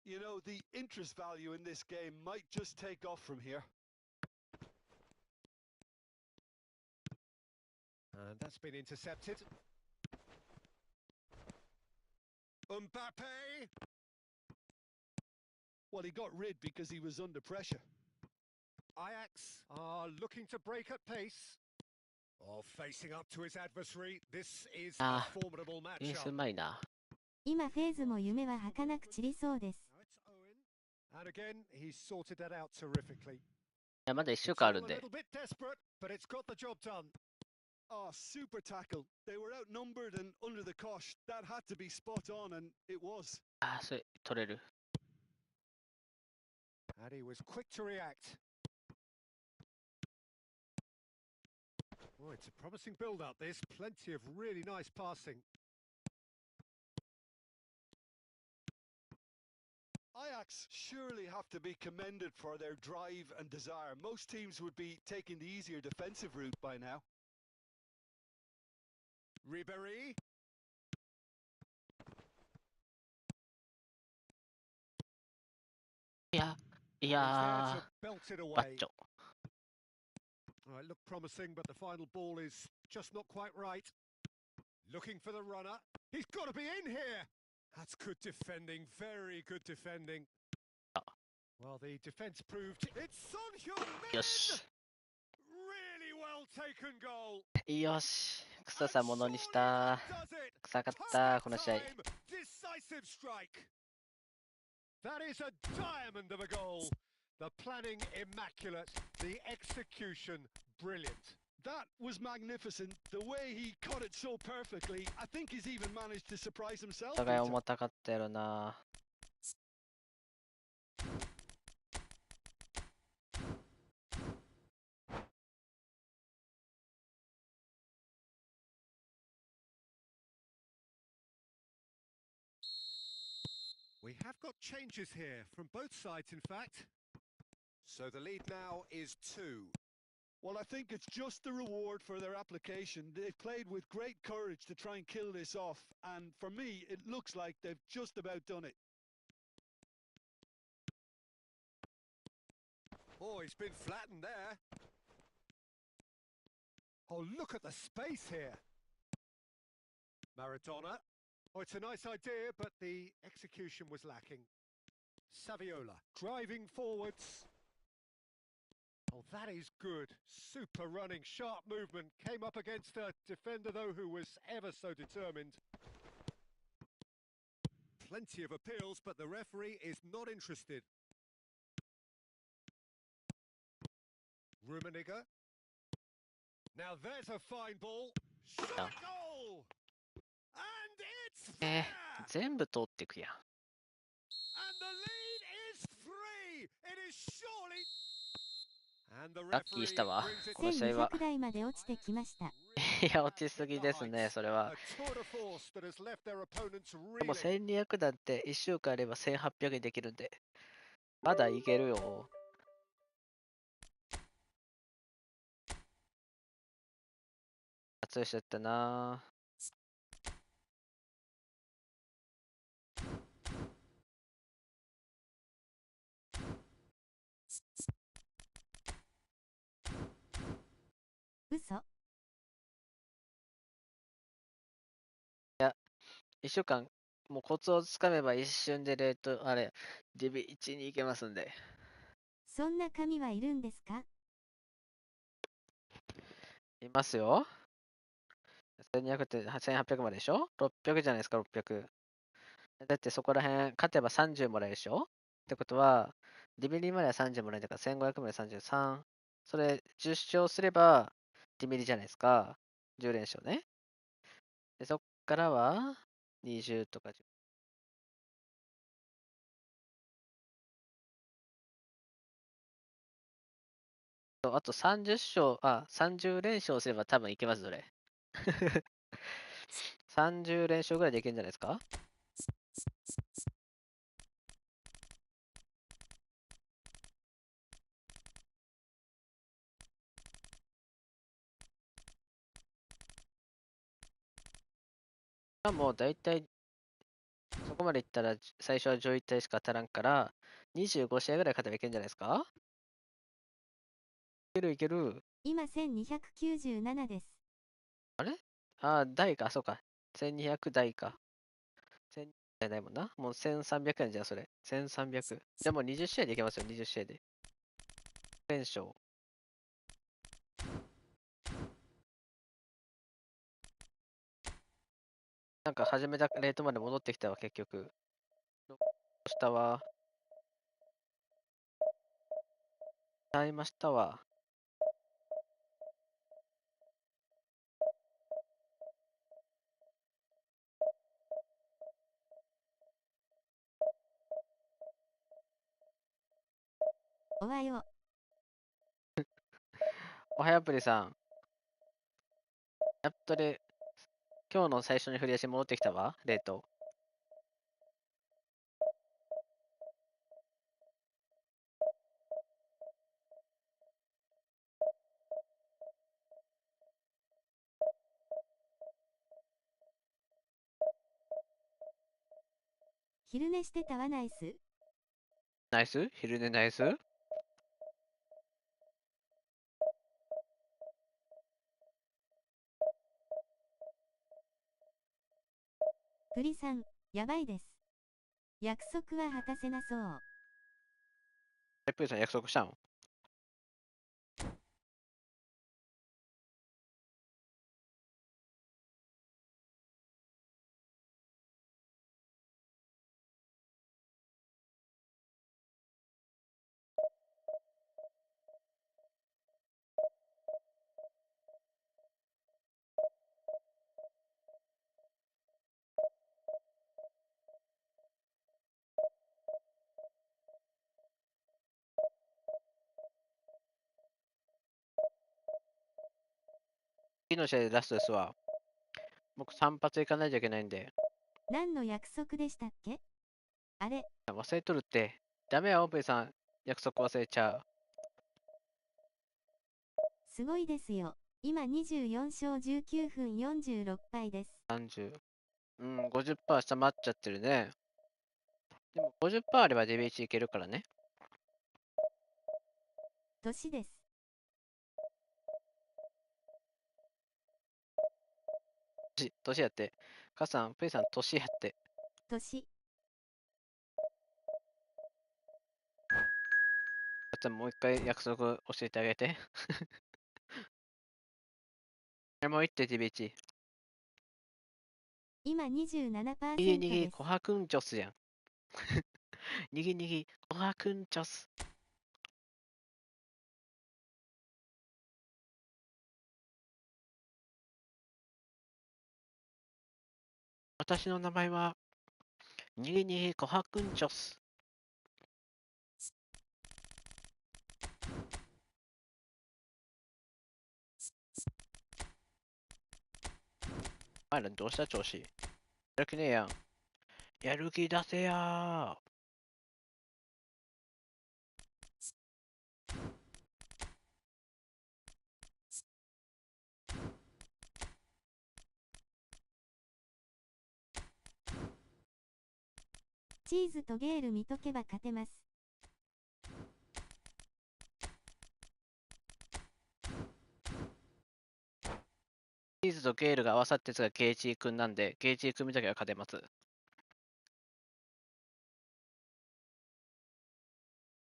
You know, the interest value in this game might just take off from here. And that's been intercepted. Mbappe. Well, he got rid because he was under pressure. Ajax are looking to break at pace. Oh, facing up to his adversary. This is a formidable ディフェンスう matchup. まいな。今フェーズも夢は儚く散りそうです。 Now it's Owen. And again, he's sorted that out terrifically. いや、まだ1週 It's 間あ all る a んで。 little bit desperate, but it's got the job done. Oh, super tackle. They were outnumbered and under the cosh. That had to be spot on, and it was. あ、それ、取れる。And he was quick to react. Oh, it's a promising build-up, this. Plenty of really nice passing. Ajax surely have to be commended for their drive and desire. Most teams would be taking the easier defensive route by now. Ribéry. Yeah. And he's Yeah. there to belt it away. Baccio. Oh, it looked promising, but the final ball is just not quite right. Looking for the runner. He's got to be in here. That's good defending, very good defending. Well, the defence proved it's Son Heung-min! Yes. Really well taken goal. よし。草さものにした。臭かったこの試合。 Decisive strike. That is a diamond of a goal. The planning immaculate, the execution brilliant. That was magnificent. The way he cut it so perfectly. I think he's even managed to surprise himself. お互い重たかったやろな。We have got changes here from both sides, in fact. So the lead now is 2. Well, I think it's just the reward for their application. They've played with great courage to try and kill this off, and for me, it looks like they've just about done it. Oh, he's been flattened there. Oh, look at the space here. Maradona. Oh, it's a nice idea, but the execution was lacking. Saviola driving forwards. Oh, that is good. Super running, sharp movement. Came up against a defender, though, who was ever so determined. Plenty of appeals, but the referee is not interested. Rummenigge. Now there's a fine ball. Shot goal! And it's fair! 全部通っていくやん。 And the lead is 3! It is surely... And the ラッキー referee したわ。 brings it この試合は。 1200台まで落ちてきました。いや、落ちすぎですね、それは。 A tour de force that has left their opponents でも reeling. 1200だって1週間あれば1800にできるんで。まだいけるよ。熱い人やったな。嘘。 1週間、もうコツをつかめば一瞬でレート、あれ、ディビ1に行けますんで。そんな紙はいるんですか？いますよ。1200って1800まででしょ？ 600 じゃないですか、600。だってそこら辺、勝てば30もらえるでしょ？ってことは、ディビリまでは30もらえるから、1500まで33。それ、10勝すれば、ディビリじゃないですか。10連勝ね。で、そっからは、20とか10。あと30連勝すれば多分いけます、それ。30連勝ぐらいできるんじゃないですか？もう大体、そこまでいったら最初は11体しか当たらんから、25試合ぐらい勝てばいけるんじゃないですか？いけるいける。今1297です。台か、そうか。1200台か。1200台ないもんな。もう1300円じゃん、それ。1300。じゃあもう20試合でいけますよ、20試合で。連勝。なんか始めたレートまで戻ってきたわ、結局。したわ。買いましたわ。おはよう。おはようプリさん。やっとで、今日の最初に振り出し戻ってきたわ、レート。昼寝してたわナイス。ナイス？昼寝ナイス？プリさん、やばいです。約束は果たせなそう。プリさん約束したの？次の試合でラストですわ。僕3発行かないといけないんで。何の約束でしたっけ？あれ、忘れとるって。ダメや、プリさん。約束忘れちゃう。すごいですよ。今24勝19分46敗です。30。50% 下回っちゃってるね。でも50% あればデビーチいけるからね。年です。年やって。母さん、プリさん、年やって。年。じゃあもう一回約束教えてあげて。もう一手デビーチ。今27%にぎにぎ、です。コハクンチョスやん。にぎにぎ、コハクンチョス。私の名前は、にぎにぎ、コハクンチョス。お前らどうした調子？やる気ねえやん。やる気出せやー。チーズとゲール見とけば勝てます。チーズとゲールが合わさってつがゲイチー君なんで、ゲイチー君見とけば勝てます。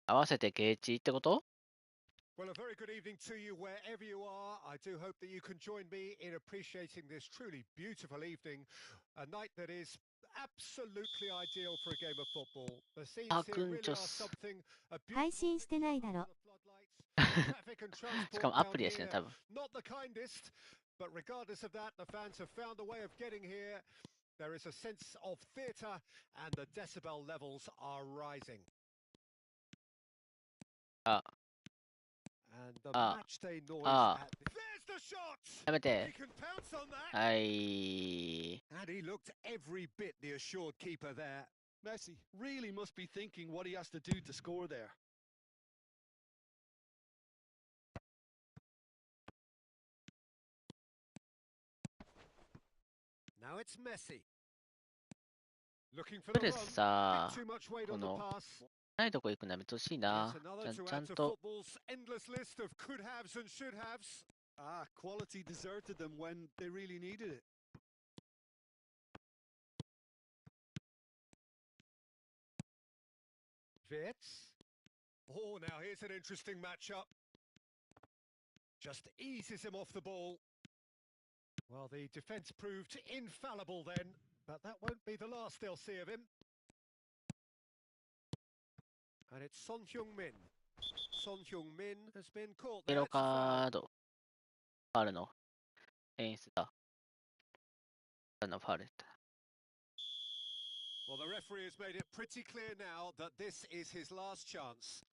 合わせてゲイチーってこと？ Well, a very good evening to you wherever you are. I do hope that you can join me in appreciating this truly beautiful evening, a night that is absolutely ideal for a game of football. The scenes here really are something. A 配信してないだろ。 Traffic and しか transport もアプ down リやしね、 here, 多分。not the kindest, but regardless of that, the fans have found a way of getting here. There is a sense of theatre and the decibel levels are rising. あ、 And the あ、 match day noise あ、 at there's the shot! やめ He て。 can pounce on that! はい。And he looked every bit the assured keeper there. Messi really must be thinking what he has to do to score there. Now it's Messi. Looking for プ the レ run. スさ、 Bit too much weight こ on the の、 pass. ないとこ行くのやめてほしい Yet な。 another ち to ゃ add ん to と。 football's endless list of could haves and should haves. Ah, quality deserted them when they really needed it. Vitz. Oh, now here's an interesting matchup. Just eases him off the ball. Well, the defence proved infallible then, but that won't be the last they'll see of him. And it's Son Heung-min. Son Heung-min has been caught イエ there. ロー It's a カ foul. ード。ファールの演出だ。ファールだった。 Well, the referee has made it pretty clear now that this is his last chance.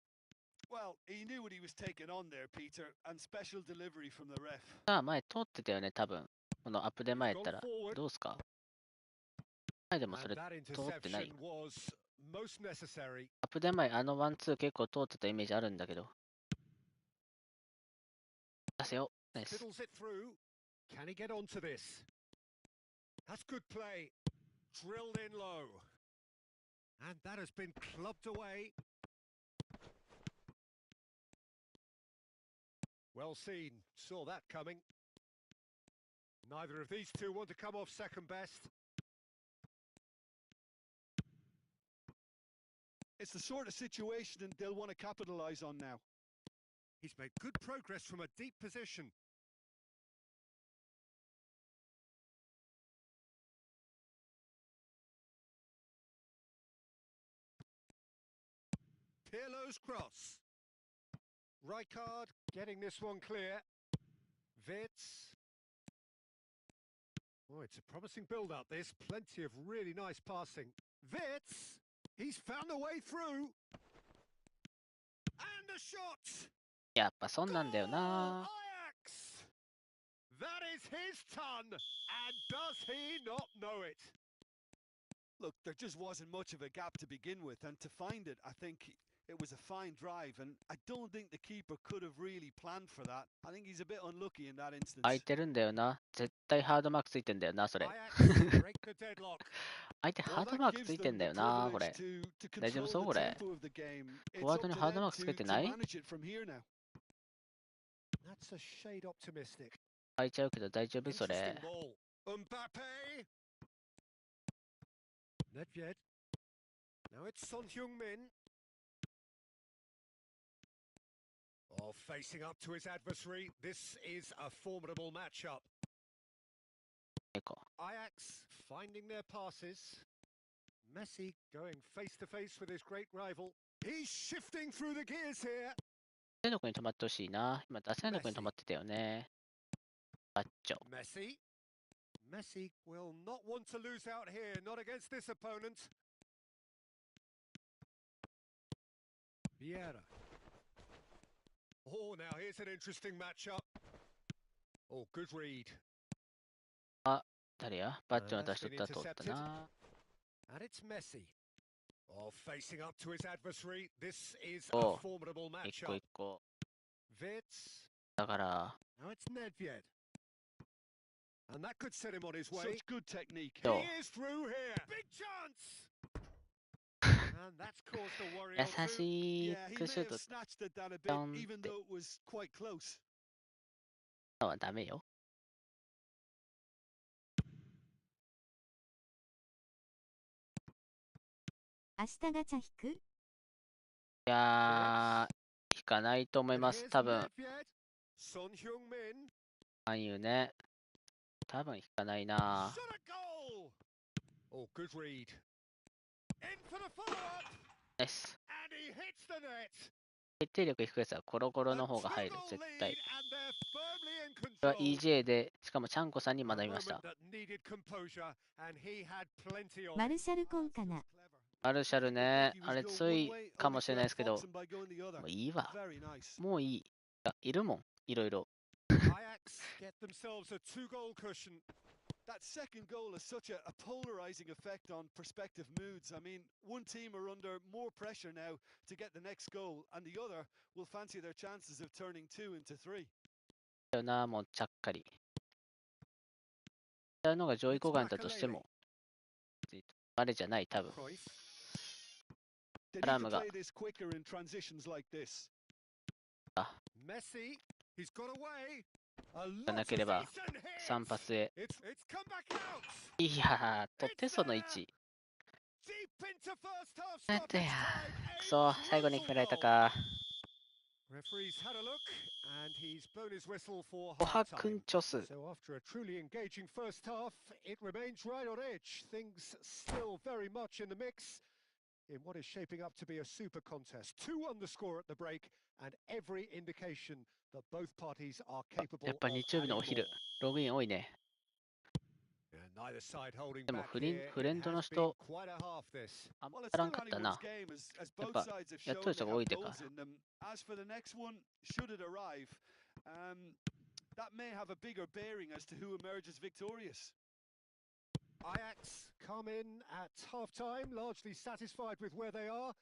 Well, he knew what he was taking on there, Peter, and special delivery from the ref. さあ、前通ってたよね、多分。このアップで前やったら。どうすか？前でもそれ And that 通ってないよ。 interception was most necessary. アップで前、あのワンツー結構通ってたイメージあるんだけど。出せよ。ナイス。 Fiddles it through. Can he get onto this? That's good play. Drilled in low. And that has been clubbed away. Well seen. Saw that coming. Neither of these two want to come off second best. It's the sort of situation they'll want to capitalise on now. He's made good progress from a deep position. Pirlo's cross. Rijkaard getting this one clear. Wits. Oh, it's a promising build-up, this. Plenty of really nice passing. Wits! He's found a way through. And a shot! やっぱそんなんだよな。 Ajax! That is his ton! And does he not know it? Look, there just wasn't much of a gap to begin with, and to find it, I think it was a fine drive, and I don't think the keeper could have really planned for that. I think he's a bit unlucky in that instance. 空いてるんだよな。絶対ハードマークついてんだよな、それ。 Ajax break the deadlock. 相手ハードマークついてんだよな、これ。大丈夫そうこれ。フォワードにハードマークつけてない？ That's a shade optimistic. 空いちゃうけど大丈夫それ。 Interesting ball. Mbappe. Nedved. Now it's Son Heung-min. Oh, facing up to his adversary. This is a formidable matchup. 結構。 Ajax finding their passes. Messi going face to face with his great rival. He's shifting through the gears here. 出せの子に止まってほしいな。今出せの子に止まってたよね。バッチョ。 Messi. Messi will not want to lose out here, not against this opponent. Vieira. Oh, now here's an interesting matchup. Oh, good read. 誰や？バッチョの出し取ったら通ったな。 And it's Messi. Oh, facing up to his adversary. This is a Oh, formidable 一個 matchup. 一個。 Wits. だから、 Now it's Nedved. And that could set him on his way. Such good technique. So- He is through here. Big chance. And that's caused a worry 優 or two. し Yeah, he く may シュー have ト snatched at that a bit, down even the- though it was quite close. はダメよ。明日ガチャ引く？いやー、引かないと思い And ます。 here's 多分、 Nedved. Son Heung-min. ああいうね。多分引かないな。 Shot a goal. Oh, good read. In for the follow-up. ナイス。 And he hits the net. 決定力低いやつはコロコロ A の方が入る、 2-goal 絶 lead, 対。 and they're firmly in これは control. EJ で、しかもチャンコさんに A 学びました。 moment that needed composure, and he had plenty of マ it. ルシャルコンかな？マルシャルね、あれついかもしれないですけど、 Foxing by going the other. もういいわ。 Very nice. もういい。あ、いるもん、いろいろ。 Ajax get themselves a 2-goal cushion. That second goal has such a polarizing effect on prospective moods. I mean, one team are under more pressure now to get the next goal, and the other will fancy their chances of turning 2 into 3. だよな、もうちゃっかり。そういうのが上位互換だとしても、あれじゃない、多分。 Cruyff. They need to Caramba. play this quicker in transitions like this. Messi, he's got away. A が lot な of ければ decent hits. 3発へ。 It's come back out. いやー、取ってその位置。 Deep into first half なんだ stoppage よ。 time. くそ、最後に決められたか。 Referee's had a look and he's blown his whistle for コハ half クン time. チョス。 So after a truly engaging first half, it remains right on edge. Things still very much in the mix in what is shaping up to be a super contest. 2-1 the score at the break, and every indication that both parties are capable やっぱ of 日曜日のお adding 昼 more.、ログイン多いね。 And Neither side holding でも back フ here. レン It ドの has been 人、 quite a half this. あんま Well, や it's らん still かったな。 anyone's game as やっ both ぱ、 sides have やっ shown とる they 人が have 多いてか。 goals in them. As for the next one, should it arrive, that may have a bigger bearing as to who emerges victorious. Ajax come in at half-time, largely satisfied with where they are.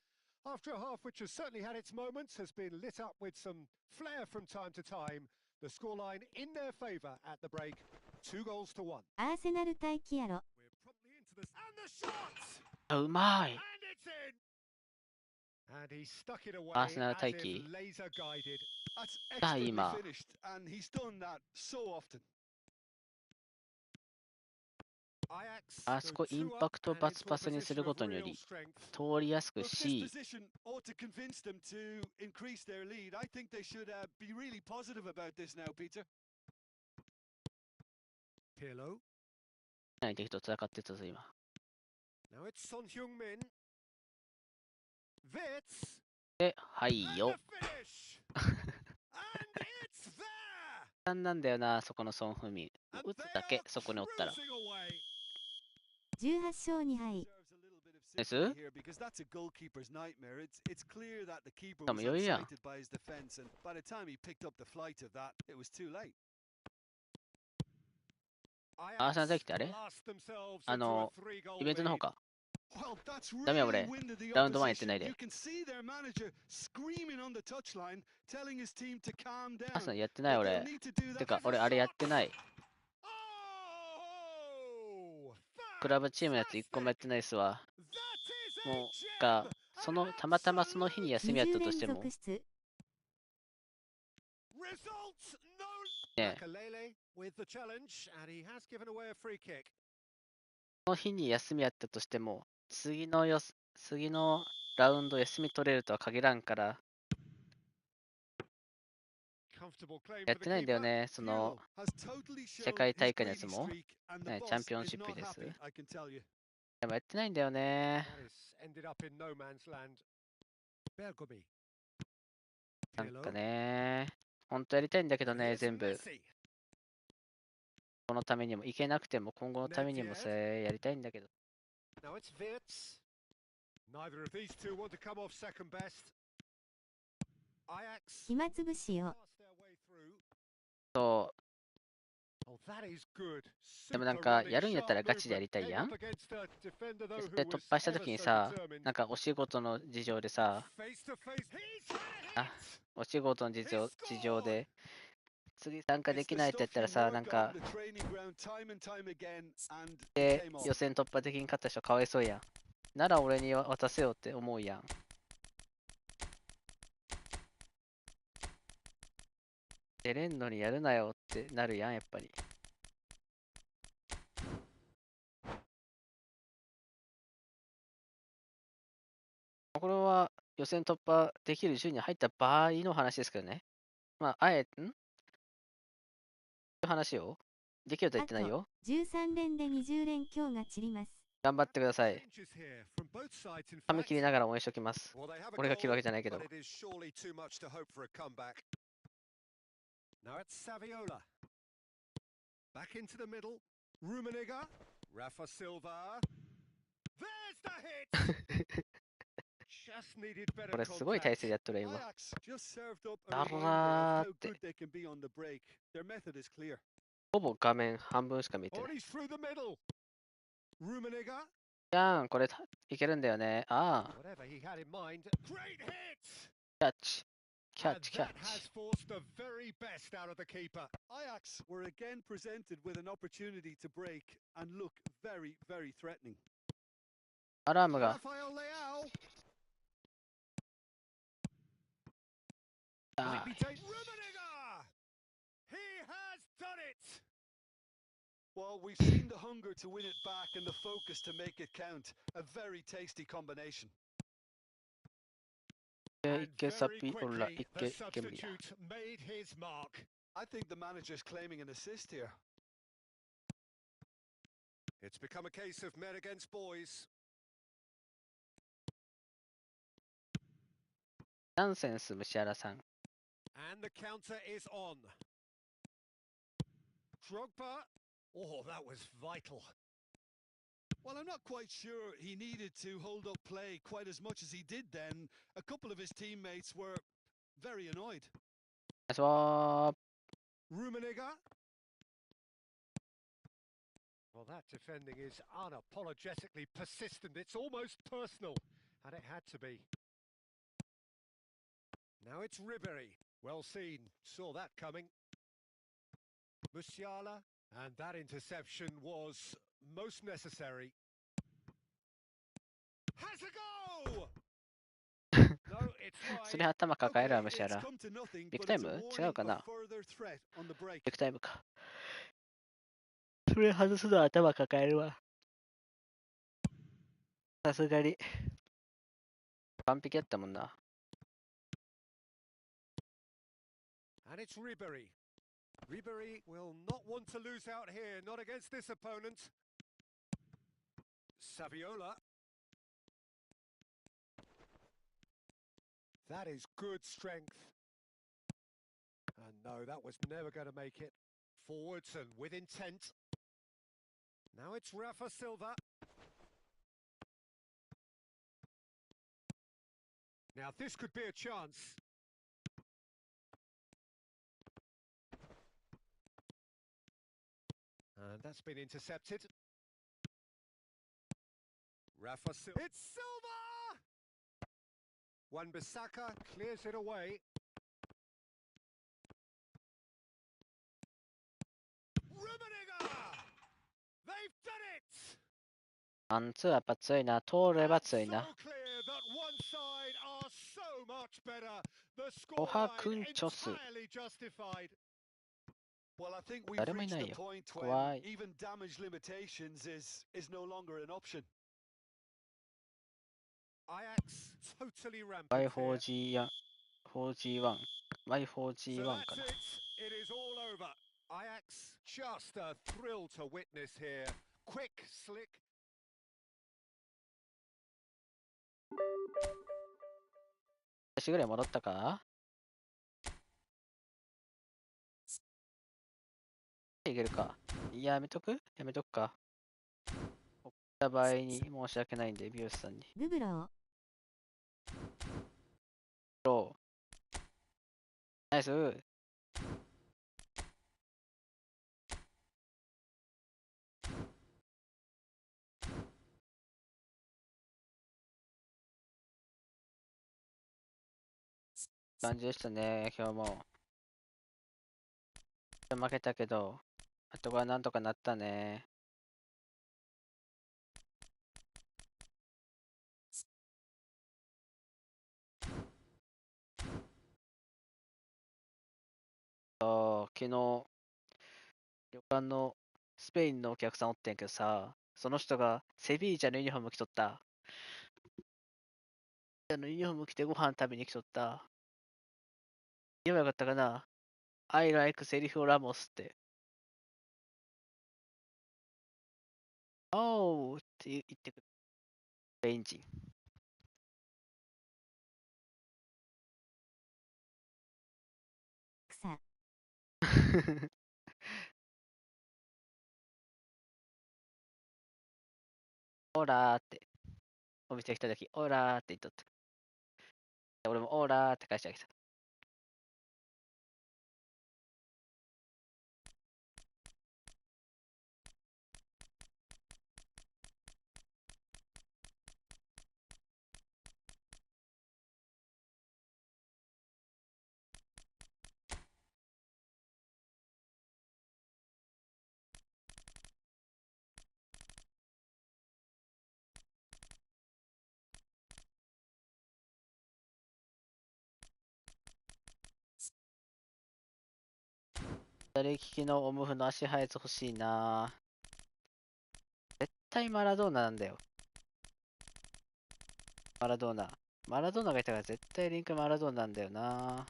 After a half which has certainly had its moments, has been lit up with some flair from time to time. The scoreline in their favour at the break, 2 goals to 1. アーセナル待機やろ。 We're promptly into this, and the shot! あ、うまい。 And it's in! And he stuck it away アーセナル as 待 if 機。 laser guided. That's だ、 expertly 今。 finished, and he's done that so often. あそこインパクトバツパスにすることにより、通りやすく Look, this し、 position ought to convince them to increase their lead. I think they should be really positive about this now, Peter. Pirlo. ない敵と戦ってたぞ、今。 Now it's Son Heung-min. Wits. で、はいよ。 And the finish. And it's there. なんなんだよな、そこのソン・フンミン。 And 打つ they だけ、 are そこにおったら。 cruising away. 18勝2敗。 です？ Here because that's a goalkeeper's nightmare. It's clear that the keeper でも was 余裕やん。 unsighted by his defense, and by the time he picked up the flight of that, it was too late. アーセナル待機ってあれ？ Blast themselves あ into a の、 3-goal イベントの方 lead. か。 Well, that's ダメや really 俺。 winded the ラウンド1やってな opposition. いで。 You can see their manager screaming on the touchline, telling his team to calm アーセナ down. ルやってない But 俺。 they'll need to do て that. か、俺あれやってない。 Oh, クラブチームのやつ1個もやってないっすわ。 that is も a う、 gem. が、その、たまたまその日に休みやった20としても、連続出。 Results no. ね、 Makalele with the challenge, and he has given away a free kick. その日に休みやったとしても、次のラウンド休み取れるとは限らんから、 Comfortable claim やっ for て the ないんだよ keeper. ね、その、 has totally 世 shown 界 his 大会のや greedy つも、 streak, and the ね、 boss チャンピオン is シップ not です。 happy, I can tell you. でもやってないんだよね。 That has ended up in no man's land. Bergomi. なんか Pirlo. ね、ほんとやりたいんだけど But ね、 here's 全部。 Messi. このためにも、いけなくても今後のためにもさ、やりたいんだけど。 Now it's Wirtz. Neither of these two want to come off second best. Ajax. 暇つぶしよ。 Pass their way through. そ Oh, that is good. う。でもなん Super か、 running, やるんやったら sharp ガチでや movement. りたい Came やん。 up against a defender though で、 who 突 was 破した ever 時に so さ、 determined. なんかお仕事の事情でさ、 Face to face. He's had あ、 it. お仕事の He 事情 scored. で、次参加で It's き the ないってやっ stuff た you らさ、なん work か on the training ground time and time again, and it で、 came off. 予選突破的に勝った人かわいそうやん。なら俺に渡せよって思うやん。出れんのにやるなよってなるやん、やっぱり。これは予選突破できる順位に入った場合の話ですけどね。まあ、話をできるとは言ってないよ。 13連で20連強が散ります。頑張ってください。 Changes here from both sides, in 髪切 fact. りながら応援しておきます。 Well, they have a 俺が切るわけじゃないけ goal, ど。 but it is surely too much to hope for a comeback. Now it's Saviola. Back into the middle. Rummenigge. Rafa Silva. There's the hit! Just needed better これすごい体勢 contact. でやっとるよ、今。 Ajax just served up a だ reminder ら of ー how って。 good they can be on the break. Their method is clear. ほぼ画面半分しか見えて Oh, ない。 he's through the middle. Rummenigge. じゃん、これいけるんだよね。ああ、 Whatever he had in mind. Great hit! キャッチ。キャッ And チ、キャッ that has チ。 forced the very best out of the keeper. Ajax were again presented with an opportunity to break and look very, very threatening. アラームが。 Rafael Leao. あ Might be taken. Rummenigge! He has done it! Well, we've seen the hunger to win it back and the focus to make it count. A very tasty combination. い And け、サ very ピ、オラ、 quickly, い the け、無理だ。 substitute made his mark. I think the manager's claiming an assist here. It's become a case of men against boys. ナンセンス、虫原さん。 And the counter is on. Drogba. Oh, that was vital. Well, I'm not quite sure he needed to hold up play quite as much as he did then. A couple of his teammates were very annoyed. ナイスワー。 Rummenigge. Well, that defending is unapologetically persistent. It's almost personal, and it had to be. Now it's Ribery. Well seen. Saw that coming. Musiala. And that interception was most necessary. Has a go! No, it's それ wide. 頭抱えるわ、ムシャ It's ラ。 come to nothing, ビッグ but タイ it's a ム違 warning うか of な further threat on the break. ビッグタイムか。それ外すのは頭抱えるわ。さすがに。完璧やったもんな。And it's Ribery. Ribery will not want to lose out here, not against this opponent. Saviola. That is good strength. And no, that was never going to make it. Forwards and with intent. Now it's Rafa Silva. Now this could be a chance. And that's been intercepted. Rafa Silva. It's Silva! Wan-Bissaka clears it away. Rummenigge! They've done it! ワンツーはやっぱ強いな。通れば強い So な。 clear that one side are so much better. The オハク scoreline ンチョス。 entirely justified. Well, I think we've 誰もい reached ない the よ。 point 怖 when い。 even damage limitations is no longer an option. Ajax totally rampant here. Y4G1。4G1。So Y4G1 か that's な。 it. It is all over. Ajax, just a thrill to witness here. Quick, slick. 私ぐらい戻ったかいけるか。いや、やめとくやめとくか。送った場合に申し訳ないんで、美容師さんに。ブブロー。ロー。ナイス。感じでしたね、今日も。負けたけど、あとはなんとかなったね。昨日、旅館のスペインのお客さんおってんけどさ、その人がセビージャのユニフォーム着とった。セビージャのユニフォーム着てご飯食べに来とった。言えばよかったかな ?I like セリフラモスって。おーって言ってくる。スペイン人。草。オーラーって。お店来た時、オーラーって言っとった。俺もオーラーって返してあげた。左利きのオムフの足配列欲しいな。絶対マラドーナなんだよ。マラドーナ。マラドーナがいたから絶対リンクマラドーナなんだよな。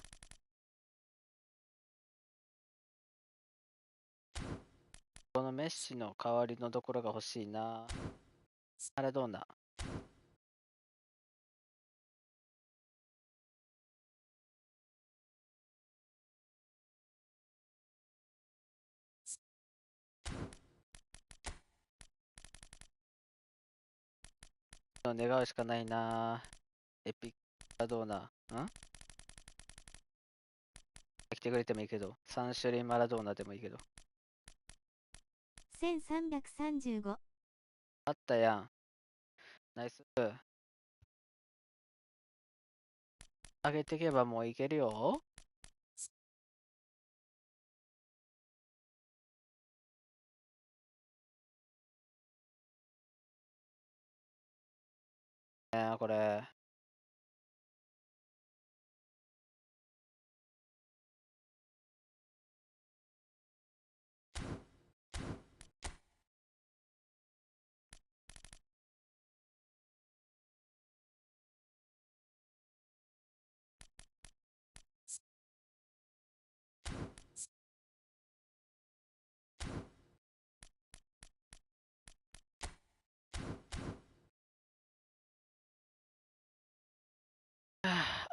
このメッシの代わりのところが欲しいな。マラドーナ。願うしかないな。エピックマラドーナ。来てくれてもいいけど、3種類マラドーナでもいいけど。1335。あったやん。ナイス。上げていけばもういけるよ。これ。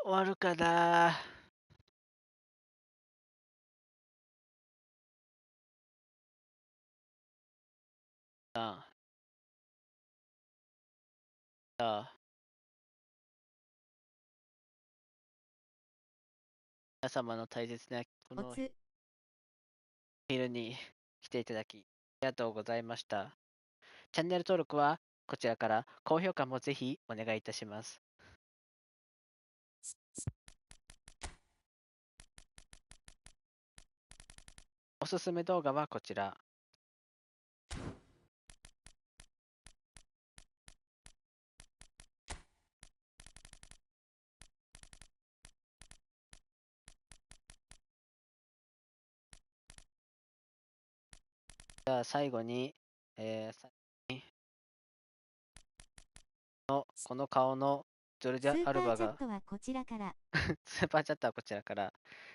終わるかな。皆様の大切なこの昼に来ていただき、ありがとうございました。チャンネル登録はこちらから、高評価もぜひお願いいたします。おすすめ動画はこちら。じゃあ最後に、この顔のジョルディア・アルバが、スーパーチャットはこちらから。スーパーチャットはこちらから、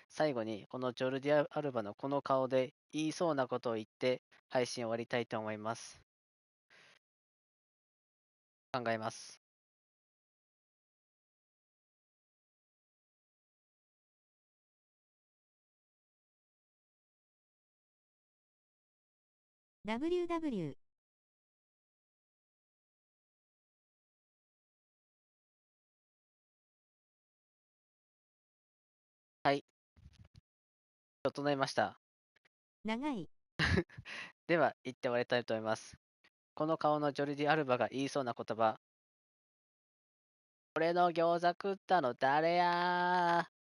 最後にこのジョルディア・アルバのこの顔で言いそうなことを言って配信終わりたいと思います。考えます。WW。はい。整いました。長い。では、言って終わりたいと思います。この顔のジョルディ・アルバが言いそうな言葉。俺の餃子食ったの誰やー